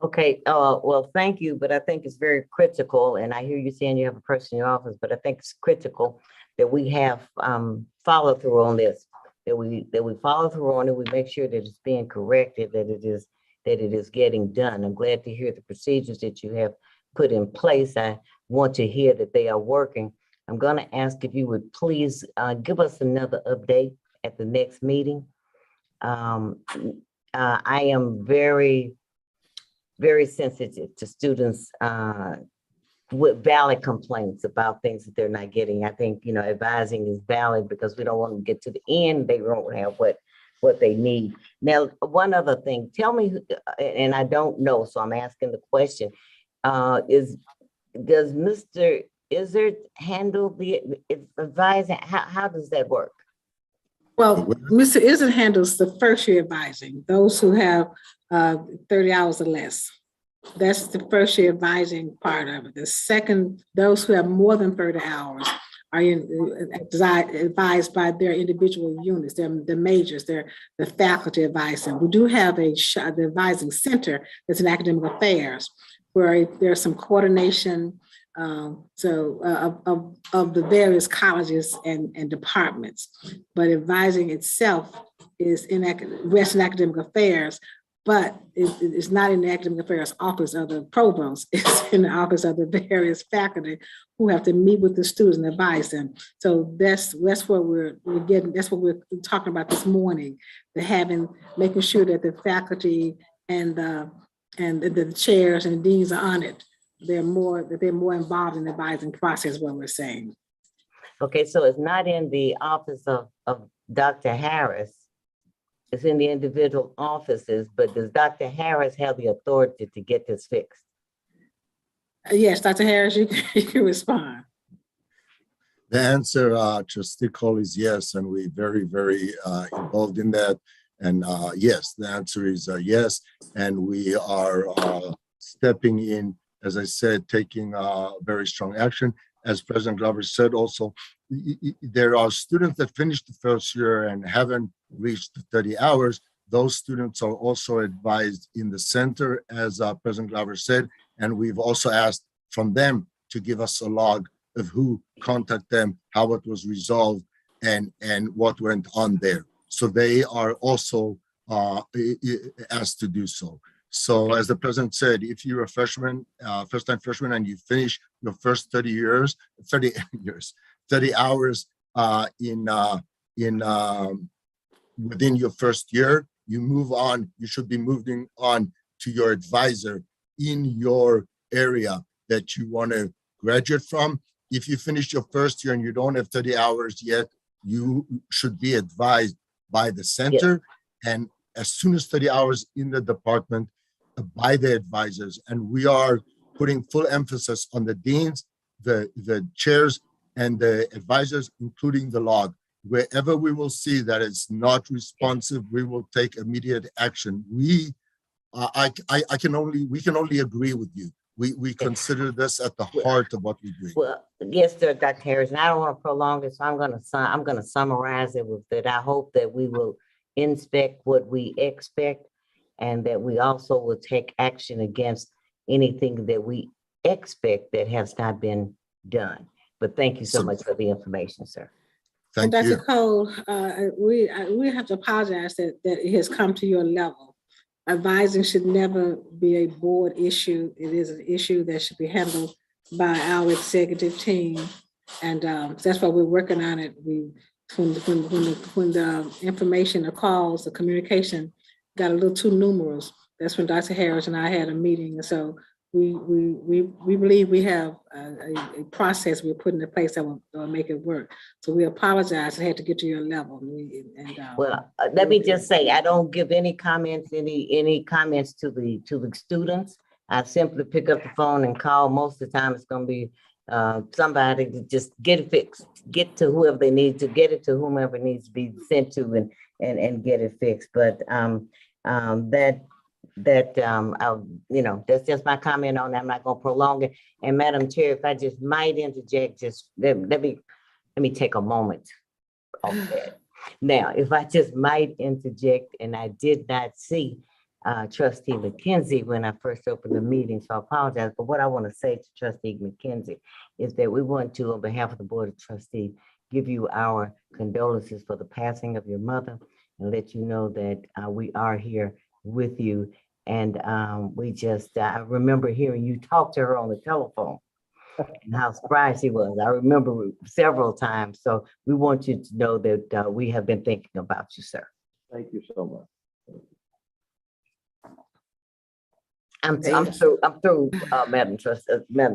Okay, well, thank you, but I think it's very critical, and I hear you saying you have a person in your office, but I think it's critical that we have follow through on this, that we follow through on it, we make sure that it's being corrected, that it is getting done. I'm glad to hear the procedures that you have put in place. I want to hear that they are working. I'm going to ask if you would please give us another update at the next meeting. I am very sensitive to students with valid complaints about things that they're not getting. I think, advising is valid because we don't want them to get to the end. They won't have what they need. Now, one other thing, tell me, and I don't know, so I'm asking the question, does Mr. Izzard handle the advising? How does that work? Well, Mr. Izzard handles the first year advising, those who have 30 hours or less. That's the first year advising part of it. The second, those who have more than 30 hours are advised by their individual units, the majors, the faculty advising. We do have the advising center that's in academic affairs, where there's some coordination of the various colleges and departments. But advising itself is rests in academic affairs, but it's not in the academic affairs office of the provost. It's in the office of the various faculty who have to meet with the students and advise them. So that's what we're getting. That's what we're talking about this morning. Making sure that the faculty and the chairs and the deans are on it. They're more involved in the advising process. What we're saying. Okay, so it's not in the office of Dr. Harris. It's in the individual offices, but does Dr. Harris have the authority to get this fixed? Yes, Dr. Harris, you can respond. The answer, Trustee Cole, is yes, and we're very involved in that. And yes, the answer is yes, and we are stepping in, as I said, taking very strong action. As President Glover said also, there are students that finished the first year and haven't reached the 30 hours. Those students are also advised in the center, as President Glover said, and we've also asked from them to give us a log of who contacted them, how it was resolved, and what went on there. So they are also asked to do so. So as the president said, if you're a freshman, first-time freshman, and you finish your first 30 hours within your first year, you move on. You should be moving on to your advisor in your area that you want to graduate from. If you finish your first year and you don't have 30 hours yet, you should be advised by the center. Yes. And as soon as 30 hours in the department, by the advisors. And we are putting full emphasis on the deans, the chairs, and the advisors, including the log. Wherever we will see that it's not responsive, we will take immediate action. We can only agree with you. We consider this at the heart of what we do. Well, yes, sir, Dr. Harris, and I don't want to prolong this, so I'm going to summarize it with that. I hope that we will inspect what we expect, and that we also will take action against anything that we expect that has not been done. But thank you so much for the information, sir. Thank you. Dr. Cole, we have to apologize that it has come to your level. Advising should never be a board issue. It is an issue that should be handled by our executive team. And that's why we're working on it. When the information, the calls, the communication got a little too numerous, that's when Dr. Harris and I had a meeting. And so we believe we have a process we're putting in place that will make it work. So we apologize. I had to get to your level. Well, let me just say, I don't give any comments to the students. I simply pick up the phone and call. Most of the time, it's going to be somebody to just get it fixed, get to whoever they need to, get it to whomever needs to be sent to, and get it fixed. But that's just my comment on that. I'm not going to prolong it. And Madam Chair, if I just might interject, just let me take a moment on that. Now, if I just might interject, and I did not see Trustee McKenzie when I first opened the meeting, so I apologize. But what I want to say to Trustee McKenzie is that we want to, on behalf of the Board of Trustees, give you our condolences for the passing of your mother, and let you know that we are here with you. And I remember hearing you talk to her on the telephone and how surprised she was. I remember several times. So we want you to know that we have been thinking about you, sir. Thank you so much. I'm through, Madam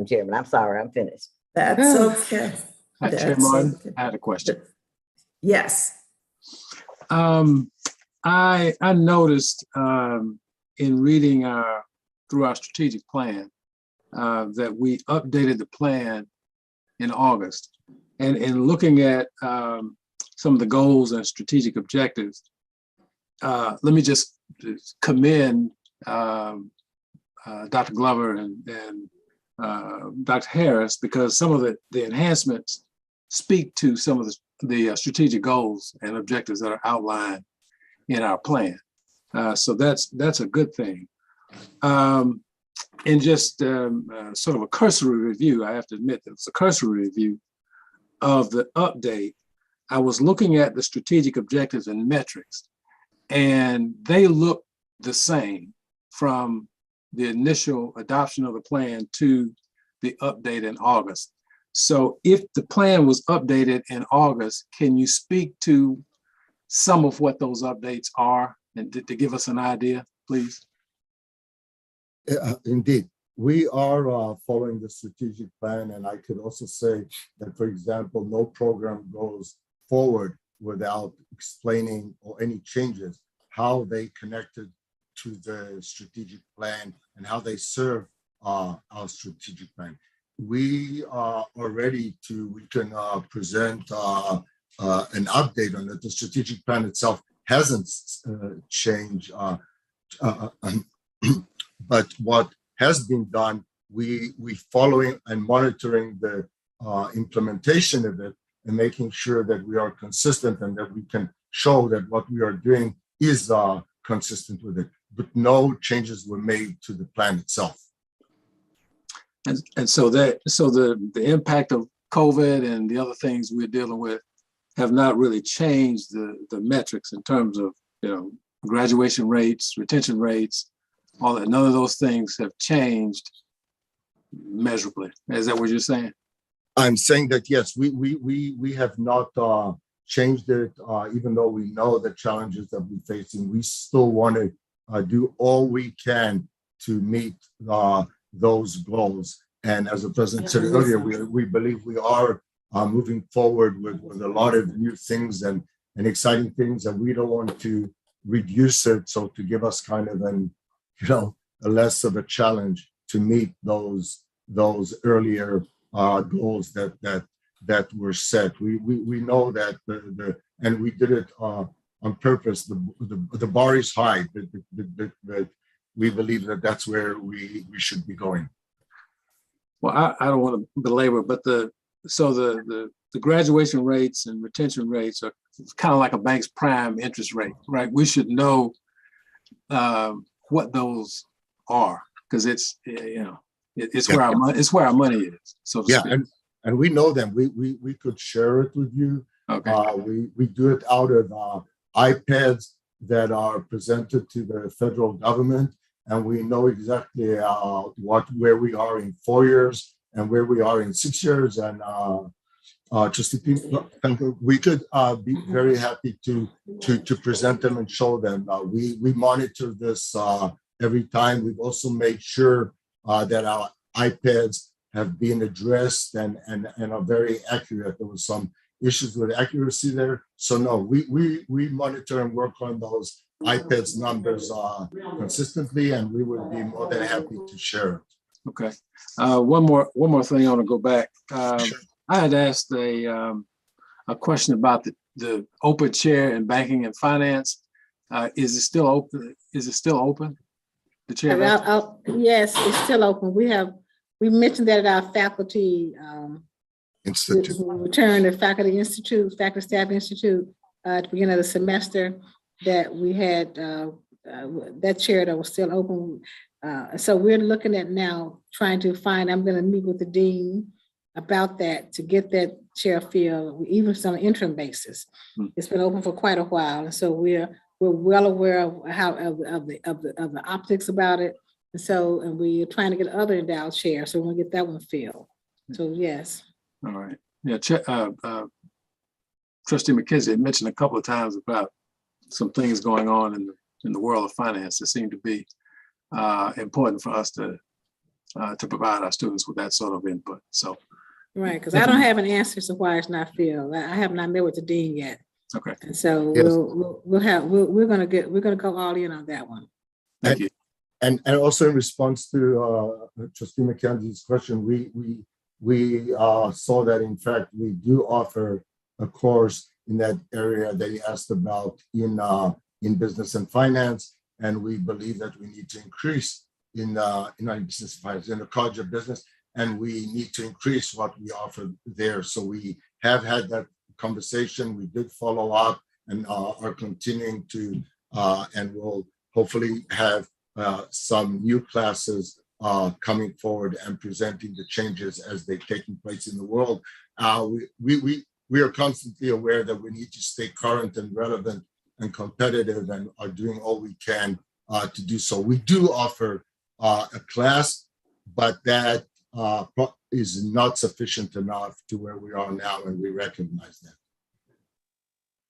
Chairman. I'm sorry, I'm finished. That's okay. Chair Martin, I had a question. Yes. I noticed in reading through our strategic plan that we updated the plan in August, and in looking at some of the goals and strategic objectives. Let me just commend Dr. Glover and Dr. Harris, because some of the enhancements speak to some of the strategic goals and objectives that are outlined in our plan. So that's a good thing. And just sort of a cursory review, I have to admit that it's a cursory review of the update. I was looking at the strategic objectives and metrics, and they look the same from the initial adoption of the plan to the update in August. So if the plan was updated in August, can you speak to some of what those updates are and to give us an idea, please? Indeed, we are following the strategic plan, and I could also say that, for example, no program goes forward without explaining or any changes, how they connected to the strategic plan and how they serve our strategic plan. We are ready we can present an update on it. The strategic plan itself hasn't changed, but what has been done, we following and monitoring the implementation of it and making sure that we are consistent and that we can show that what we are doing is consistent with it. But no changes were made to the plan itself. And so the impact of COVID and the other things we're dealing with have not really changed the metrics in terms of, graduation rates, retention rates, all that. None of those things have changed measurably. Is that what you're saying? I'm saying that yes, we have not changed it, even though we know the challenges that we're facing. We still want to do all we can to meet those goals. And as the president said earlier, we believe we are moving forward with a lot of new things and exciting things, and we don't want to reduce it. So to give us kind of a less of a challenge to meet those earlier goals that were set. We know that and we did it on purpose. The bar is high, but we believe that that's where we should be going. Well, I don't want to belabor, but the graduation rates and retention rates are kind of like a bank's prime interest rate, right? We should know what those are, because it's where our money is. So to speak. And we know them. We could share it with you. Okay. We do it out of iPads that are presented to the federal government, and we know exactly where we are in 4 years and where we are in 6 years. And we could be very happy to present them and show them. We monitor this every time. We've also made sure that our iPads have been addressed and are very accurate. There was some issues with accuracy there. So no, we monitor and work on those iPads numbers consistently, and we would be more than happy to share it. Okay. One more thing. I want to go back. Sure. I had asked a question about the open chair in banking and finance. Is it still open? Is it still open? The chair? Yes, it's still open. We mentioned that at our faculty Institute. we returned to Faculty Staff Institute at the beginning of the semester, that we had that chair that was still open. So we're looking at now trying to find, I'm going to meet with the dean about that to get that chair filled, even on an interim basis. It's been open for quite a while, and so we're well aware of how of the optics about it. And so, and we're trying to get other endowed chairs, so we're gonna get that one filled. So yes. All right. Yeah. Trustee McKenzie had mentioned a couple of times about some things going on in the world of finance that seem to be important for us to provide our students with that sort of input. So. Right, because I don't have an answer to why it's not filled. I have not met with the dean yet. Okay. And so Yes. we're gonna go all in on that one. Thank you. And also in response to Trustee McKenzie's question, we saw that in fact we do offer a course in that area that he asked about in business and finance, and we believe that we need to increase in our business and finance in the College of Business, and we need to increase what we offer there. So we have had that conversation. We did follow up and are continuing to, and we'll hopefully have some new classes coming forward and presenting the changes as they're taking place in the world. We are constantly aware that we need to stay current and relevant and competitive, and are doing all we can to do so. We do offer a class, but that is not sufficient enough to where we are now, and we recognize that.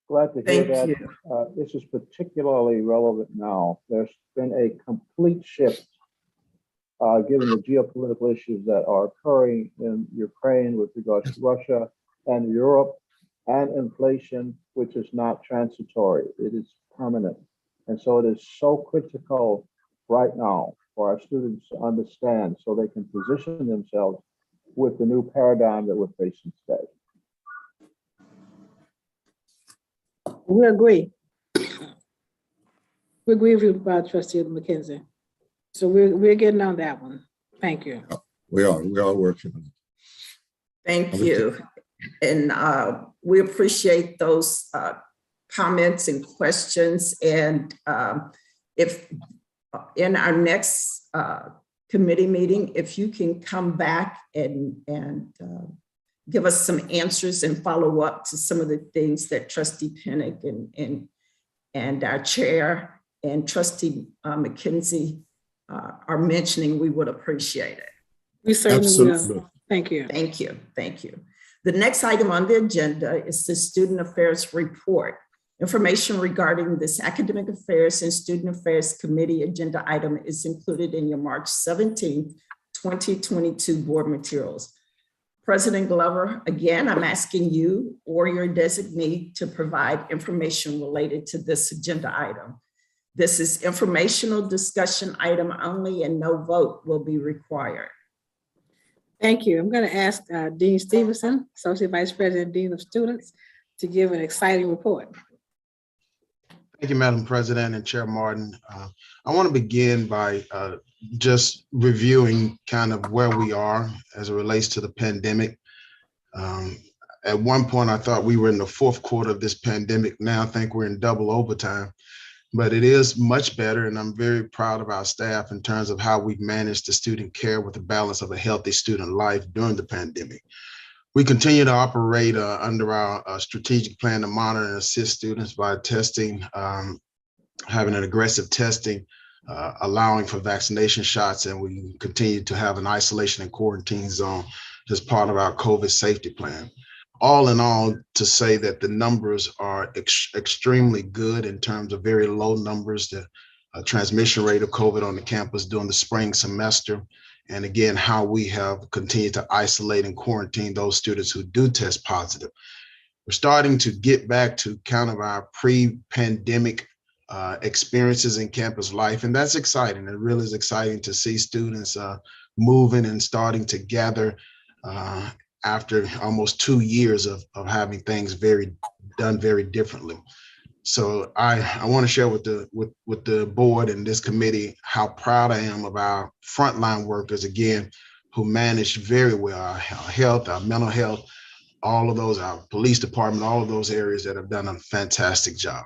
Glad to hear Thank that. you. This is particularly relevant now. There's been a complete shift given the geopolitical issues that are occurring in Ukraine with regards to Russia and Europe, and inflation, which is not transitory, it is permanent. And so it is so critical right now for our students to understand so they can position themselves with the new paradigm that we're facing today. We agree. We agree with you about Trustee McKenzie. So we're getting on that one. Thank you. We are working on it. Thank you. And we appreciate those comments and questions. And if in our next committee meeting, if you can come back and give us some answers and follow up to some of the things that Trustee Pinnock and our chair and Trustee McKenzie are mentioning, we would appreciate it. We certainly Absolutely. will. Thank you. Thank you. Thank you. The next item on the agenda is the Student Affairs Report. Information regarding this Academic Affairs and Student Affairs Committee agenda item is included in your March 17th, 2022 board materials. President Glover, again, I'm asking you or your designee to provide information related to this agenda item. This is informational discussion item only, and no vote will be required. Thank you. I'm going to ask Dean Stevenson, Associate Vice President, Dean of Students, to give an exciting report. Thank you, Madam President and Chair Martin. I want to begin by just reviewing kind of where we are as it relates to the pandemic. At one point, I thought we were in the fourth quarter of this pandemic. Now I think we're in double overtime, but it is much better. And I'm very proud of our staff in terms of how we've managed the student care with the balance of a healthy student life during the pandemic. We continue to operate under our strategic plan to monitor and assist students by testing, having an aggressive testing, allowing for vaccination shots, and we continue to have an isolation and quarantine zone as part of our COVID safety plan. All in all, to say that the numbers are extremely good in terms of very low numbers, the transmission rate of COVID on the campus during the spring semester, And again, how we have continued to isolate and quarantine those students who do test positive. We're starting to get back to kind of our pre-pandemic experiences in campus life. And that's exciting. It really is exciting to see students moving and starting to gather after almost 2 years of having things done very differently. So I want to share with the board and this committee how proud I am of our frontline workers, again, who managed very well our health, our mental health, all of those, our police department, all of those areas that have done a fantastic job.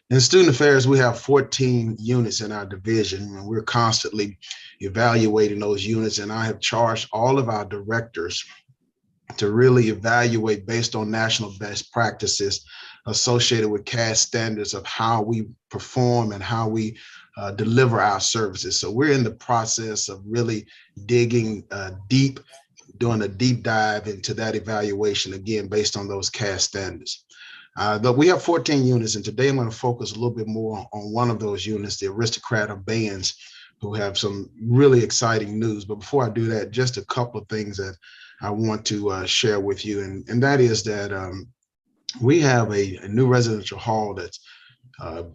In student affairs, we have 14 units in our division, and we're constantly evaluating those units. And I have charged all of our directors to really evaluate based on national best practices associated with CAS standards of how we perform and how we deliver our services. So we're in the process of really digging deep, doing a deep dive into that evaluation, again, based on those CAS standards. But we have 14 units, and today I'm going to focus a little bit more on one of those units, the Aristocrat of Bands, who have some really exciting news. But before I do that, just a couple of things that I want to share with you, and that is that we have a new residential hall that's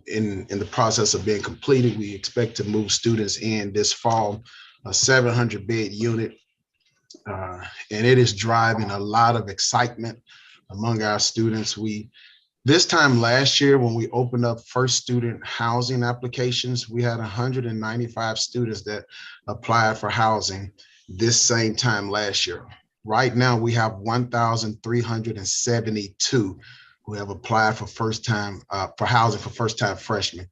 in the process of being completed. We expect to move students in this fall, a 700-bed unit, and it is driving a lot of excitement among our students. This time last year, when we opened up first student housing applications, we had 195 students that applied for housing this same time last year. Right now, we have 1,372 who have applied for housing for first-time freshmen.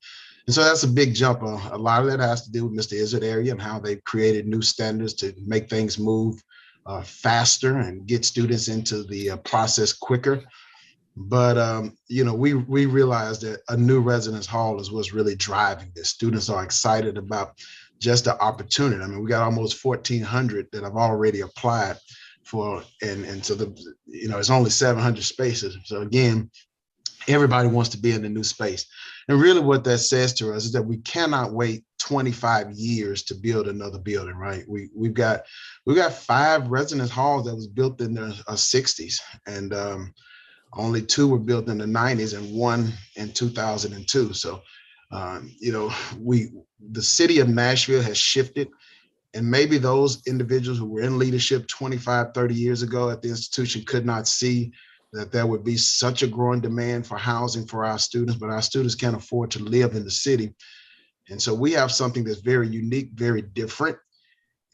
And so that's a big jump. A lot of that has to do with Mr. Izzard area and how they've created new standards to make things move faster and get students into the process quicker. But we realized that a new residence hall is what's really driving this. Students are excited about just the opportunity. I mean, we got almost 1,400 that have already applied for, and so it's only 700 spaces. So again, everybody wants to be in the new space. And really what that says to us is that we cannot wait 25 years to build another building, right? We've got 5 residence halls that was built in the 60s, and only 2 were built in the 90s and 1 in 2002. So, the city of Nashville has shifted, and maybe those individuals who were in leadership 25, 30 years ago at the institution could not see that there would be such a growing demand for housing for our students, but our students can't afford to live in the city. And so we have something that's very unique, very different,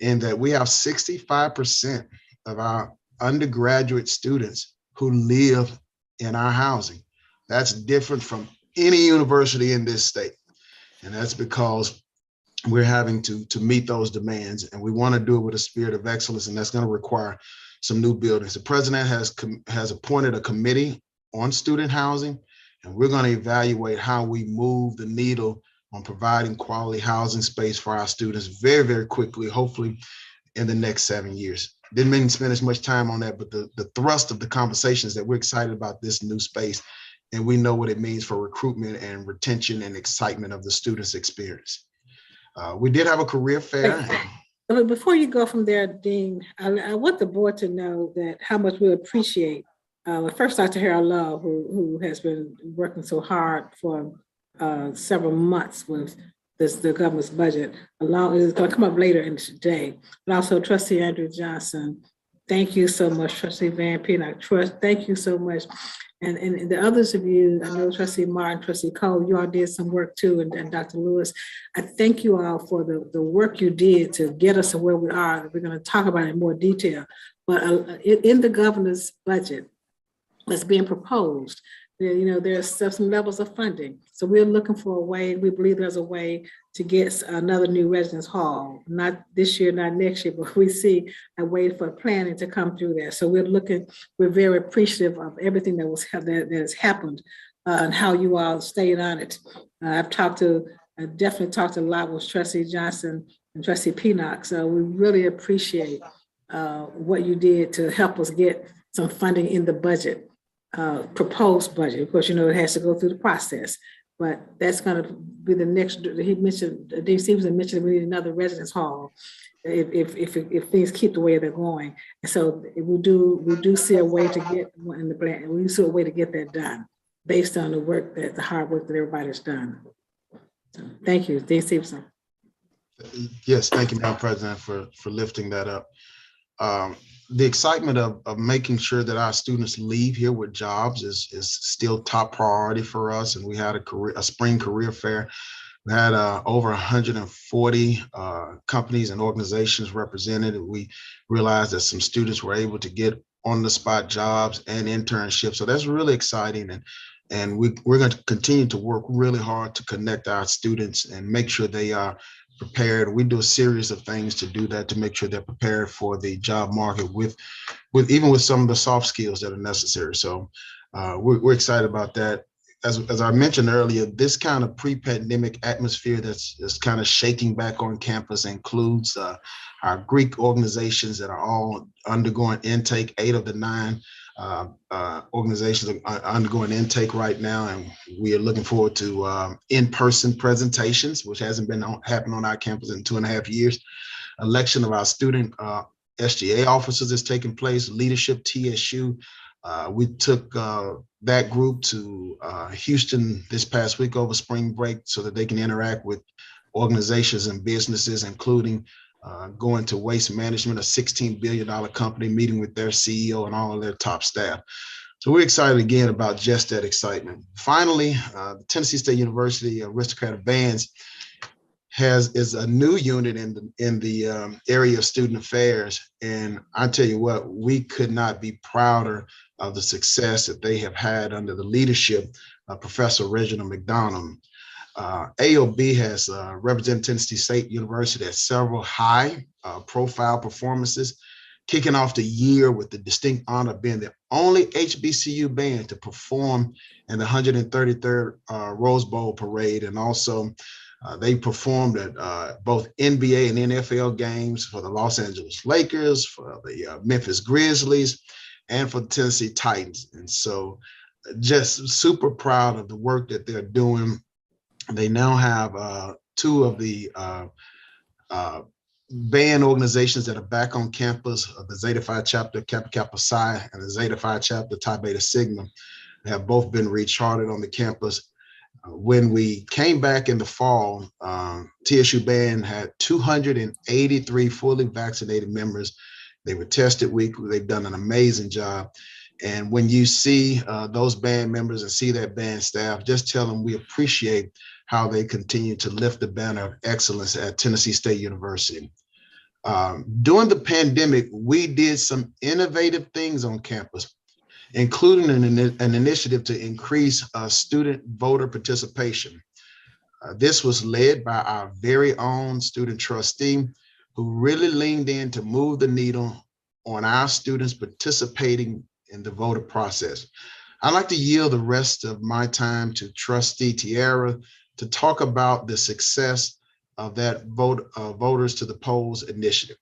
in that we have 65% of our undergraduate students who live in our housing. That's different from any university in this state. And that's because we're having to meet those demands, and we want to do it with a spirit of excellence, and that's going to require some new buildings. The president has appointed a committee on student housing, and we're going to evaluate how we move the needle on providing quality housing space for our students very, very quickly, hopefully in the next 7 years. Didn't mean to spend as much time on that, but the thrust of the conversation is that we're excited about this new space, and we know what it means for recruitment and retention and excitement of the students' experience. We did have a career fair. But before you go from there, Dean, I want the board to know that how much we appreciate first Dr. Harold Love, who has been working so hard for several months with the government's budget. It's going to come up later in today. But also Trustee Andrew Johnson, thank you so much. Trustee Van Peenock, thank you so much. And the others of you, I know Trustee Martin, Trustee Cole, you all did some work too, and Dr. Lewis. I thank you all for the work you did to get us to where we are. We're going to talk about it in more detail. But in the governor's budget that's being proposed, there's some levels of funding. So we're looking for a way, we believe there's a way to get another new residence hall, not this year, not next year, but we see a way for planning to come through there. So we're very appreciative of everything that has happened and how you all stayed on it. I definitely talked a lot with Trustee Johnson and Trustee Peenock. So we really appreciate what you did to help us get some funding in the budget. Proposed budget. Of course, it has to go through the process, but that's going to be the next. He mentioned, Dave Stevenson mentioned we need another residence hall if things keep the way they're going. And so we do see a way to get in the plan. We see a way to get that done based on the hard work that everybody's done. So, thank you, Dave Stevenson. Yes, thank you, Madam President, for lifting that up. The excitement of making sure that our students leave here with jobs is still top priority for us. And we had a spring career fair. We had over 140 companies and organizations represented. We realized that some students were able to get on-the-spot jobs and internships. So that's really exciting. And we're going to continue to work really hard to connect our students and make sure they are prepared. We do a series of things to do that, to make sure they're prepared for the job market with even with some of the soft skills that are necessary. So we're excited about that. As I mentioned earlier, this kind of pre-pandemic atmosphere that's kind of shaking back on campus includes our Greek organizations that are all undergoing intake. 8 of the 9 organizations are undergoing intake right now, and we are looking forward to in-person presentations, which hasn't been happening on our campus in 2.5 years. Election of our student SGA officers is taking place. Leadership TSU. We took that group to Houston this past week over spring break so that they can interact with organizations and businesses, including going to Waste Management, a $16 billion company, meeting with their CEO and all of their top staff. So we're excited again about just that excitement. Finally, the Tennessee State University Aristocratic Bands is a new unit in the area of student affairs. And I tell you what, we could not be prouder of the success that they have had under the leadership of Professor Reginald McDonald. AOB has represented Tennessee State University at several high profile performances, kicking off the year with the distinct honor of being the only HBCU band to perform in the 133rd Rose Bowl parade. And also they performed at both NBA and NFL games for the Los Angeles Lakers, for the Memphis Grizzlies, and for the Tennessee Titans. And so just super proud of the work that they're doing. They now have 2 of the band organizations that are back on campus, the Zeta Phi chapter, Kappa Kappa Psi, and the Zeta Phi chapter, Phi Beta Sigma. They have both been recharted on the campus. When we came back in the fall, TSU band had 283 fully vaccinated members. They were tested weekly. They've done an amazing job. And when you see those band members and see that band staff, just tell them we appreciate how they continue to lift the banner of excellence at Tennessee State University. During the pandemic, we did some innovative things on campus, including an initiative to increase student voter participation. This was led by our very own student trustee, who really leaned in to move the needle on our students participating in the voter process. I'd like to yield the rest of my time to Trustee Tierra to talk about the success of that Voters to the Polls initiative.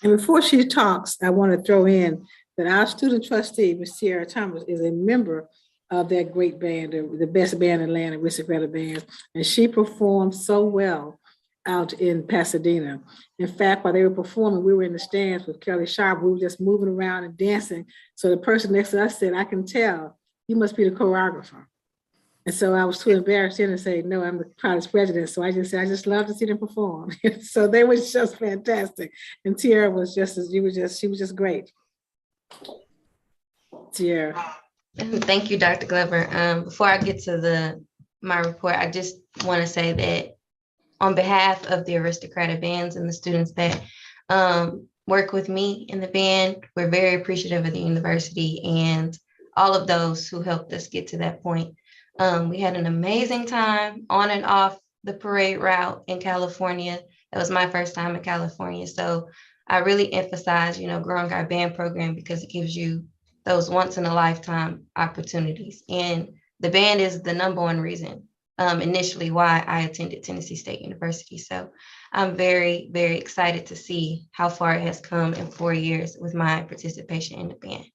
And before she talks, I want to throw in that our student trustee, Ms. Tierra Thomas, is a member of that great band, the best band in Atlanta, Aristocratic Bands, and she performed so well out in Pasadena. In fact, while they were performing, we were in the stands with Kelly Sharp. We were just moving around and dancing. So the person next to us said, "I can tell you must be the choreographer." And so I was too embarrassed to say, "No, I'm the proudest president." So I just said, "I just love to see them perform." So they were just fantastic. And Tierra was she was just great. Tierra. Thank you, Dr. Glover. Before I get to my report, I just want to say that on behalf of the Aristocratic Bands and the students that work with me in the band, we're very appreciative of the university and all of those who helped us get to that point. We had an amazing time on and off the parade route in California. That was my first time in California. So I really emphasize, growing our band program because it gives you those once in a lifetime opportunities. And the band is the #1 reason initially why I attended Tennessee State University. So I'm very, very excited to see how far it has come in 4 years with my participation in the band.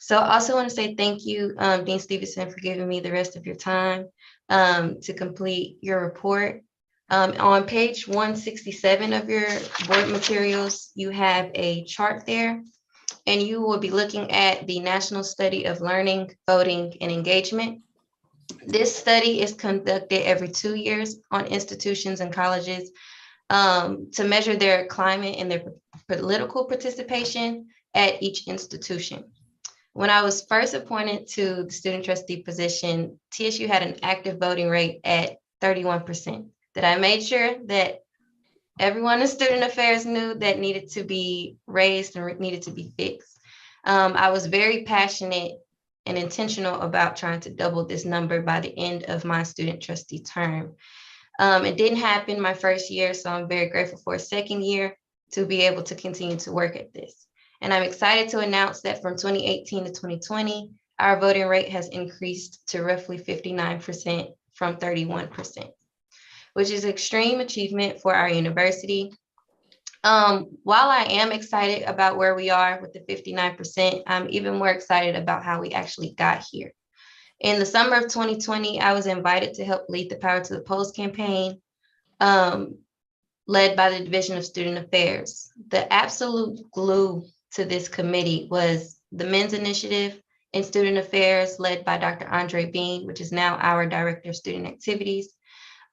So I also want to say thank you, Dean Stevenson, for giving me the rest of your time to complete your report. On page 167 of your board materials, you have a chart there, and you will be looking at the National Study of Learning, Voting, and Engagement. This study is conducted every 2 years on institutions and colleges to measure their climate and their political participation at each institution. When I was first appointed to the student trustee position, TSU had an active voting rate at 31%. That I made sure that everyone in student affairs knew that needed to be raised and needed to be fixed. I was very passionate and intentional about trying to double this number by the end of my student trustee term. It didn't happen my first year, so I'm very grateful for a second year to be able to continue to work at this. And I'm excited to announce that from 2018 to 2020, our voting rate has increased to roughly 59% from 31%, which is extreme achievement for our university. While I am excited about where we are with the 59%, I'm even more excited about how we actually got here. In the summer of 2020, I was invited to help lead the Power to the Polls campaign, led by the Division of Student Affairs. The absolute glue to this committee was the Men's Initiative in Student Affairs, led by Dr. Andre Bean, which is now our Director of Student Activities.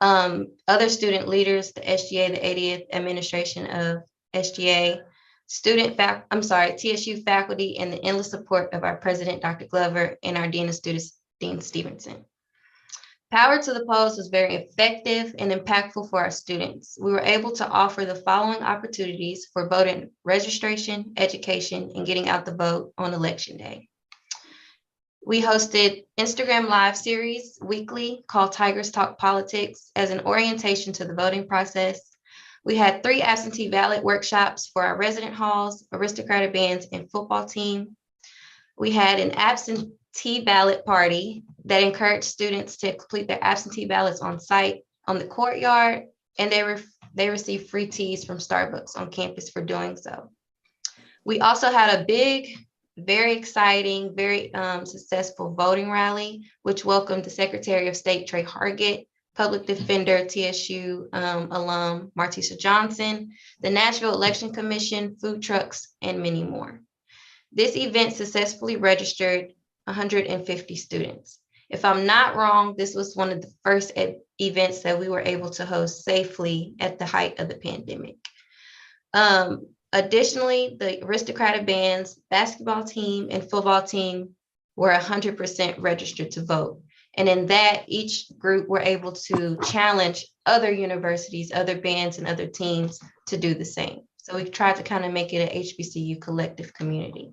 Other student leaders, the SGA, the 80th administration of SGA, TSU faculty, and the endless support of our president, Dr. Glover, and our Dean of Students, Dean Stevenson. Power to the Polls was very effective and impactful for our students. We were able to offer the following opportunities for voting registration, education, and getting out the vote on election day. We hosted Instagram Live series weekly called Tigers Talk Politics as an orientation to the voting process. We had 3 absentee ballot workshops for our resident halls, aristocratic bands, and football team. We had an absentee ballot party that encouraged students to complete their absentee ballots on site on the courtyard, and they received free teas from Starbucks on campus for doing so. We also had a big, very exciting, very successful voting rally, which welcomed the Secretary of State, Trey Hargett, Public Defender, TSU alum, Martisha Johnson, the Nashville Election Commission, food trucks, and many more. This event successfully registered 150 students. If I'm not wrong, this was one of the first events that we were able to host safely at the height of the pandemic. Additionally, the aristocratic bands, basketball team, and football team were 100% registered to vote. And in that, each group were able to challenge other universities, other bands, and other teams to do the same. So we tried to kind of make it an HBCU collective community.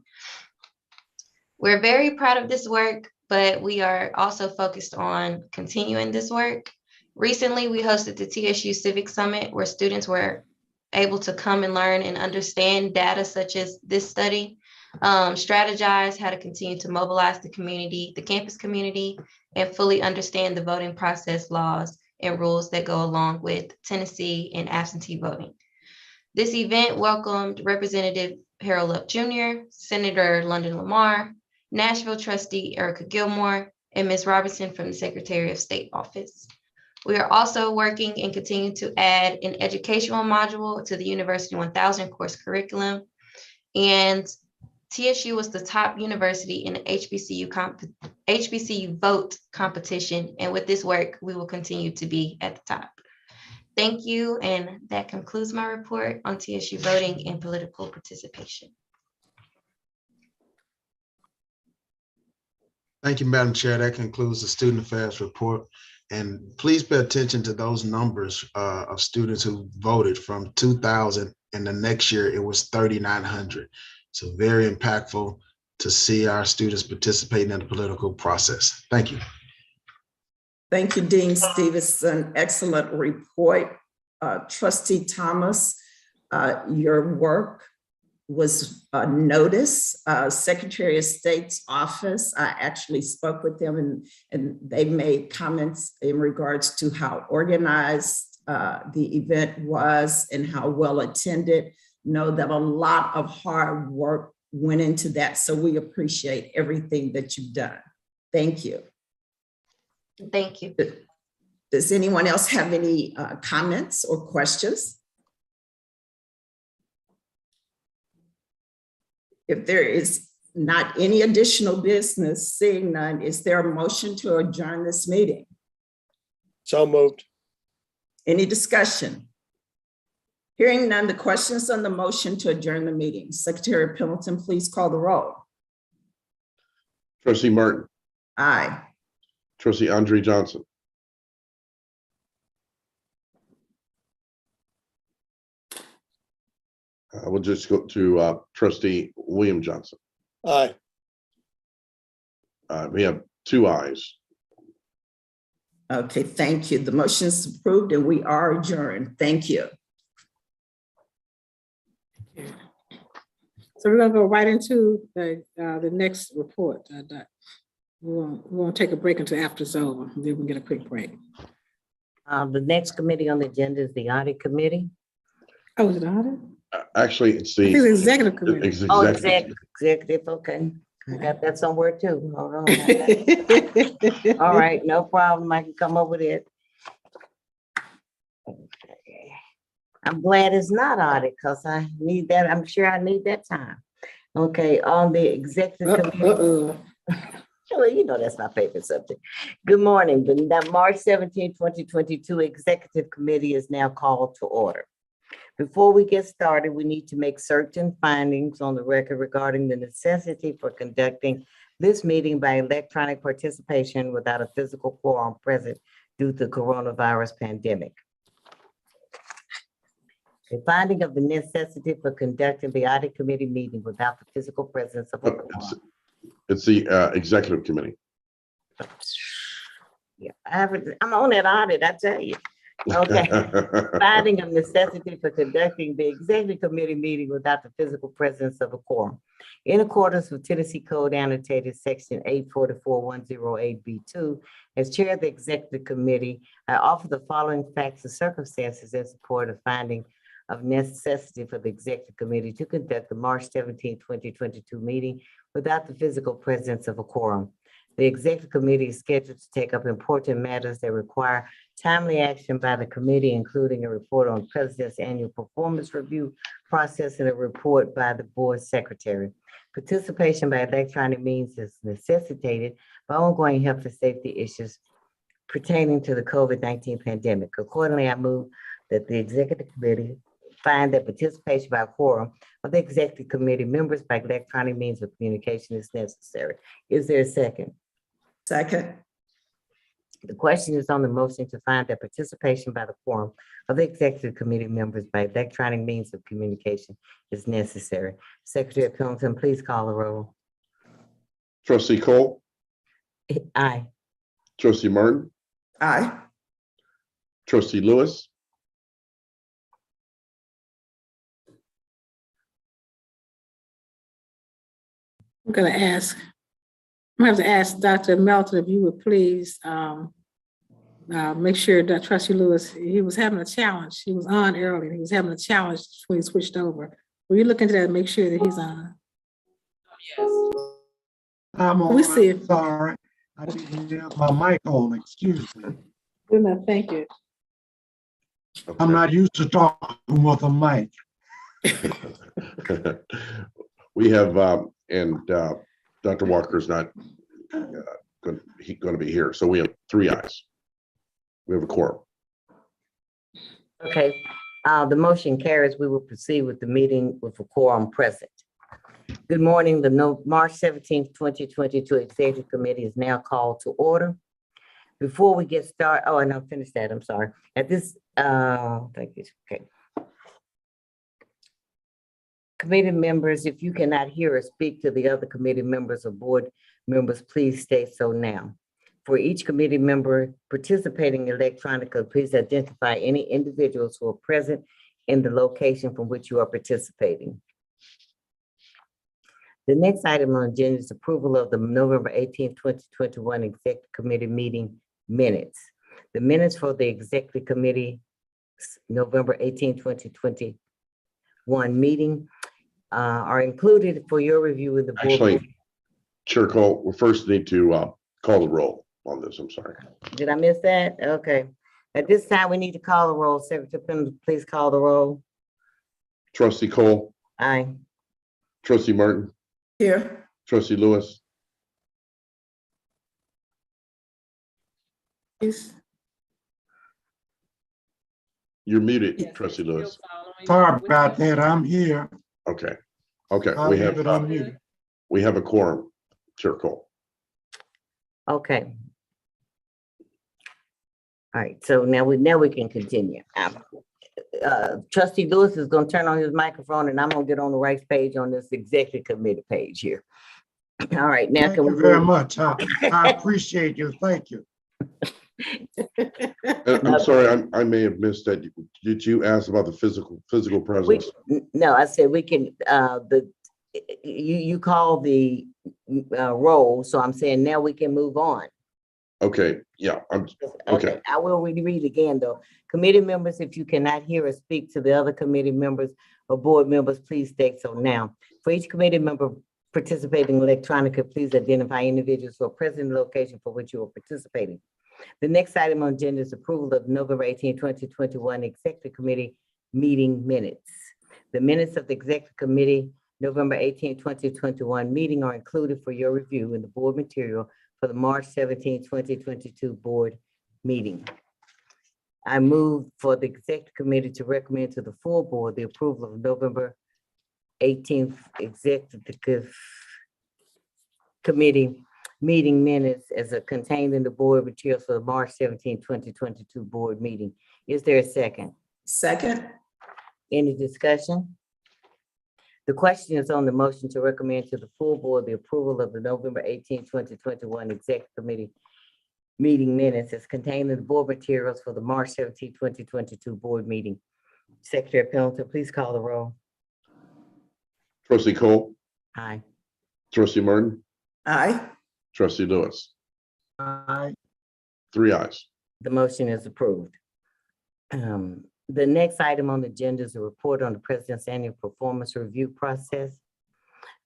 We're very proud of this work, but we are also focused on continuing this work. Recently, we hosted the TSU Civic Summit, where students were able to come and learn and understand data such as this study, strategize how to continue to mobilize the community, the campus community, and fully understand the voting process laws and rules that go along with Tennessee and absentee voting. This event welcomed Representative Harold Luck Jr., Senator London Lamar, Nashville trustee Erica Gilmore, and Ms. Robinson from the Secretary of State office. We are also working and continue to add an educational module to the University 1000 course curriculum. And TSU was the top university in the HBCU vote competition. And with this work, we will continue to be at the top. Thank you. And that concludes my report on TSU voting and political participation. Thank you, Madam Chair. That concludes the Student Affairs report. And please pay attention to those numbers of students who voted from 2000, and the next year it was 3,900. So very impactful to see our students participating in the political process. Thank you. Thank you, Dean Stevenson. Excellent report. Trustee Thomas, your work was noticed. Secretary of State's office, I actually spoke with them and they made comments in regards to how organized the event was and how well attended. Know that a lot of hard work went into that. So we appreciate everything that you've done. Thank you. Thank you. Does anyone else have any comments or questions? If there is not any additional business, seeing none, is there a motion to adjourn this meeting? So moved. Any discussion? Hearing none, the questions on the motion to adjourn the meeting. Secretary Pendleton, please call the roll. Trustee Martin, Aye. trustee Andre Johnson, we'll just go to trustee William Johnson. Aye. We have 2 ayes. Okay, thank you. The motion is approved and we are adjourned. Thank you. So we're gonna go right into the next report. We won't take a break until after it's over, then we can get a quick break. The next committee on the agenda is the audit committee. Oh, is it audit? Actually, it's I think the the executive committee. Oh, executive. executive, okay. I got that somewhere too. Hold on. All right, no problem. I can come up with it. Okay. I'm glad it's not audit because I need that. I'm sure I need that time. Okay, on the executive committee. Well, you know, that's my favorite subject. Good morning. The March 17, 2022 Executive Committee is now called to order. Before we get started, we need to make certain findings on the record regarding the necessity for conducting this meeting by electronic participation without a physical quorum present due to coronavirus pandemic. A finding of the necessity for conducting the audit committee meeting without the physical presence of a quorum. It's the executive committee. Yeah, I'm on that audit, I tell you. Okay. Finding of necessity for conducting the executive committee meeting without the physical presence of a quorum. In accordance with Tennessee Code annotated section 844-108B2, as chair of the executive committee, I offer the following facts and circumstances in support of finding of necessity for the executive committee to conduct the March 17, 2022 meeting without the physical presence of a quorum. The executive committee is scheduled to take up important matters that require timely action by the committee, including a report on president's annual performance review process and a report by the board secretary. Participation by electronic means is necessitated by ongoing health and safety issues pertaining to the COVID-19 pandemic. Accordingly, I move that the executive committee find that participation by a quorum of the executive committee members by electronic means of communication is necessary. Is there a second? Second. The question is on the motion to find that participation by the quorum of the executive committee members by electronic means of communication is necessary. Secretary Pendleton, please call the roll. Trustee Cole, Aye. trustee Martin, Aye. trustee Lewis, I'm gonna have to ask Dr. Melton if you would please make sure that trustee Lewis, he was having a challenge. He was on early. He was having a challenge when he switched over. Will you look into that and make sure that he's on? I'm on. We see it. I'm sorry. I didn't have my mic on, excuse me. Good enough, thank you. I'm not used to talking with a mic. We have, and Dr. Walker's not going to be here. So we have 3 ayes. We have a quorum. Okay, the motion carries. We will proceed with the meeting with a quorum present. Good morning. The March 17th, 2022 Executive Committee is now called to order. Before we get started, oh, and I'll finish that. I'm sorry. At this, thank you. Okay. Committee members, if you cannot hear or speak to the other committee members or board members, please state so now. For each committee member participating electronically, please identify any individuals who are present in the location from which you are participating. The next item on the agenda is approval of the November 18th, 2021 Executive Committee meeting minutes. The minutes for the Executive Committee November 18th, 2021 meeting are included for your review in the board. Actually, Chair Cole, we first need to call the roll on this. I'm sorry. Did I miss that? Okay. At this time, we need to call the roll. Secretary Pendleton, please call the roll. Trustee Cole, Aye. Trustee Martin, Here. Trustee Lewis, Please. you're muted, Yes, Trustee still Lewis. following. Sorry about that. I'm here. Okay. Okay. I'll We leave it have unmuted. we have a quorum, Chair Cole. Okay. All right, so now we can continue. Trustee Lewis is gonna turn on his microphone and I'm gonna get on the right page on this executive committee page here. All right, now Thank can we you very move- much. I appreciate you. Thank you. I'm sorry, I may have missed that. Did you ask about the physical presence? No, I said we can, you call the roll, so I'm saying now we can move on. Okay, yeah, okay. I will read again though. Committee members, if you cannot hear or speak to the other committee members or board members, please state so now. For each committee member participating electronically, please identify individuals who are present in the location for which you are participating. The next item on agenda is approval of November 18, 2021 Executive Committee meeting minutes. The minutes of the Executive Committee November 18, 2021 meeting are included for your review in the board material for the March 17, 2022 board meeting. I move for the Executive Committee to recommend to the full board the approval of November 18th Executive Committee meeting minutes as contained in the board materials for the March 17, 2022 board meeting. Is there a second? Second. Any discussion? The question is on the motion to recommend to the full board the approval of the November 18, 2021 Executive Committee meeting minutes as contained in the board materials for the March 17, 2022 board meeting. Secretary Pendleton, please call the roll. Trustee Cole, Aye. Trustee Martin, Aye. Trustee Lewis. Aye. 3 ayes. The motion is approved. The next item on the agenda is a report on the President's annual performance review process.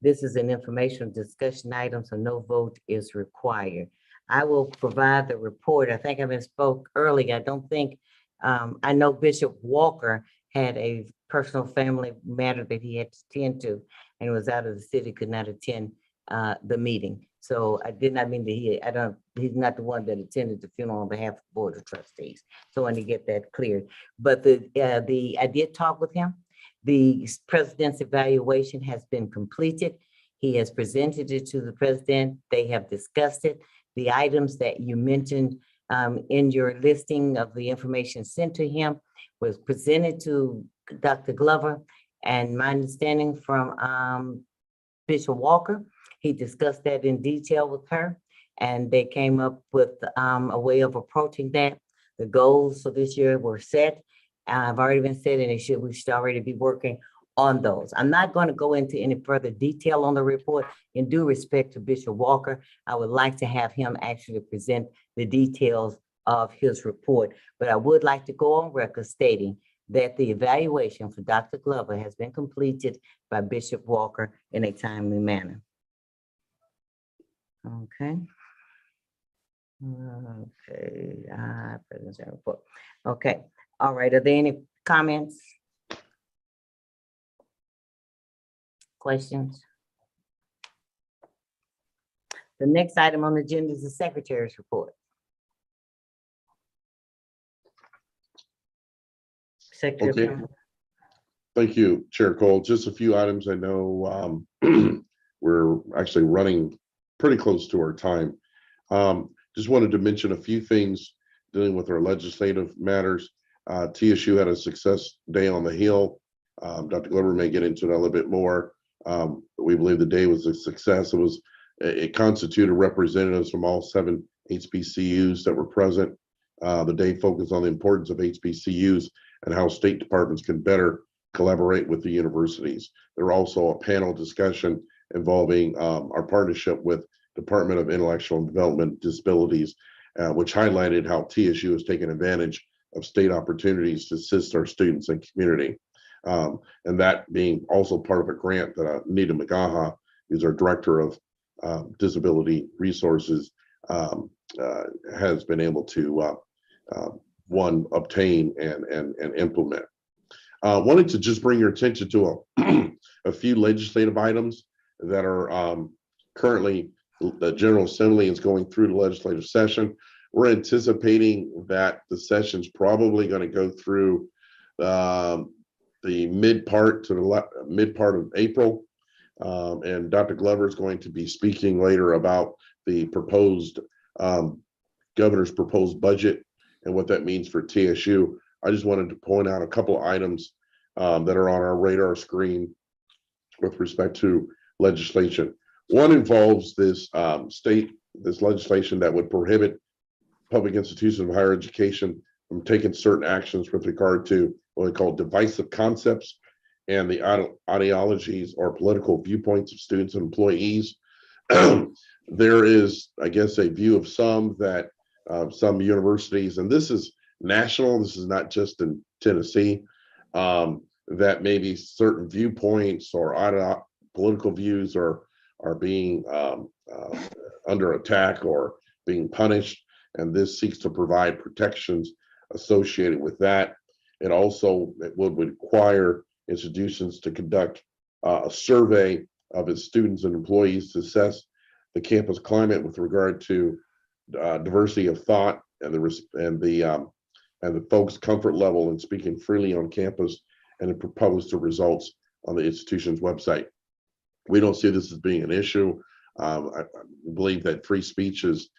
This is an informational discussion item, so no vote is required. I will provide the report. I think I misspoke earlier. I don't think, I know Bishop Walker had a personal family matter that he had to attend to and was out of the city, could not attend the meeting. So I did not mean that he's not the one that attended the funeral on behalf of the Board of Trustees. So I want to get that cleared. But I did talk with him. The president's evaluation has been completed. He has presented it to the president. They have discussed it. The items that you mentioned in your listing of the information sent to him was presented to Dr. Glover. And my understanding from Bishop Walker, he discussed that in detail with her, and they came up with a way of approaching that. The goals for this year were set. I've already been said, and we should already be working on those. I'm not going to go into any further detail on the report. In due respect to Bishop Walker, I would like to have him actually present the details of his report, but I would like to go on record stating that the evaluation for Dr. Glover has been completed by Bishop Walker in a timely manner. Okay. Okay. President's report. Okay. All right. Are there any comments? Questions? The next item on the agenda is the Secretary's report. Secretary. Okay. Pendleton. Thank you, Chair Cole. Just a few items. I know we're actually running pretty close to our time. Just wanted to mention a few things dealing with our legislative matters. TSU had a success day on the Hill. Dr. Glover may get into it a little bit more. We believe the day was a success. It constituted representatives from all 7 HBCUs that were present. The day focused on the importance of HBCUs and how state departments can better collaborate with the universities. There were also a panel discussion involving our partnership with Department of Intellectual Development Disabilities, which highlighted how TSU has taken advantage of state opportunities to assist our students and community. And that being also part of a grant that Anita Magaha, who's our director of disability resources, has been able to obtain and implement. Wanted to just bring your attention to a few legislative items that are currently the General Assembly is going through the legislative session. We're anticipating that the session's probably going to go through the mid part of April. And Dr. Glover is going to be speaking later about the proposed governor's proposed budget and what that means for TSU. I just wanted to point out a couple of items that are on our radar screen with respect to legislation. One involves this legislation that would prohibit public institutions of higher education from taking certain actions with regard to what we call divisive concepts and the ideologies or political viewpoints of students and employees. There is, I guess, a view of some that some universities, and this is national, this is not just in Tennessee, that maybe certain viewpoints or political views are being under attack or being punished, and this seeks to provide protections associated with that. It also would require institutions to conduct a survey of its students and employees to assess the campus climate with regard to diversity of thought and the folks' comfort level in speaking freely on campus, and it publish the results on the institution's website. We don't see this as being an issue. I believe that free speech is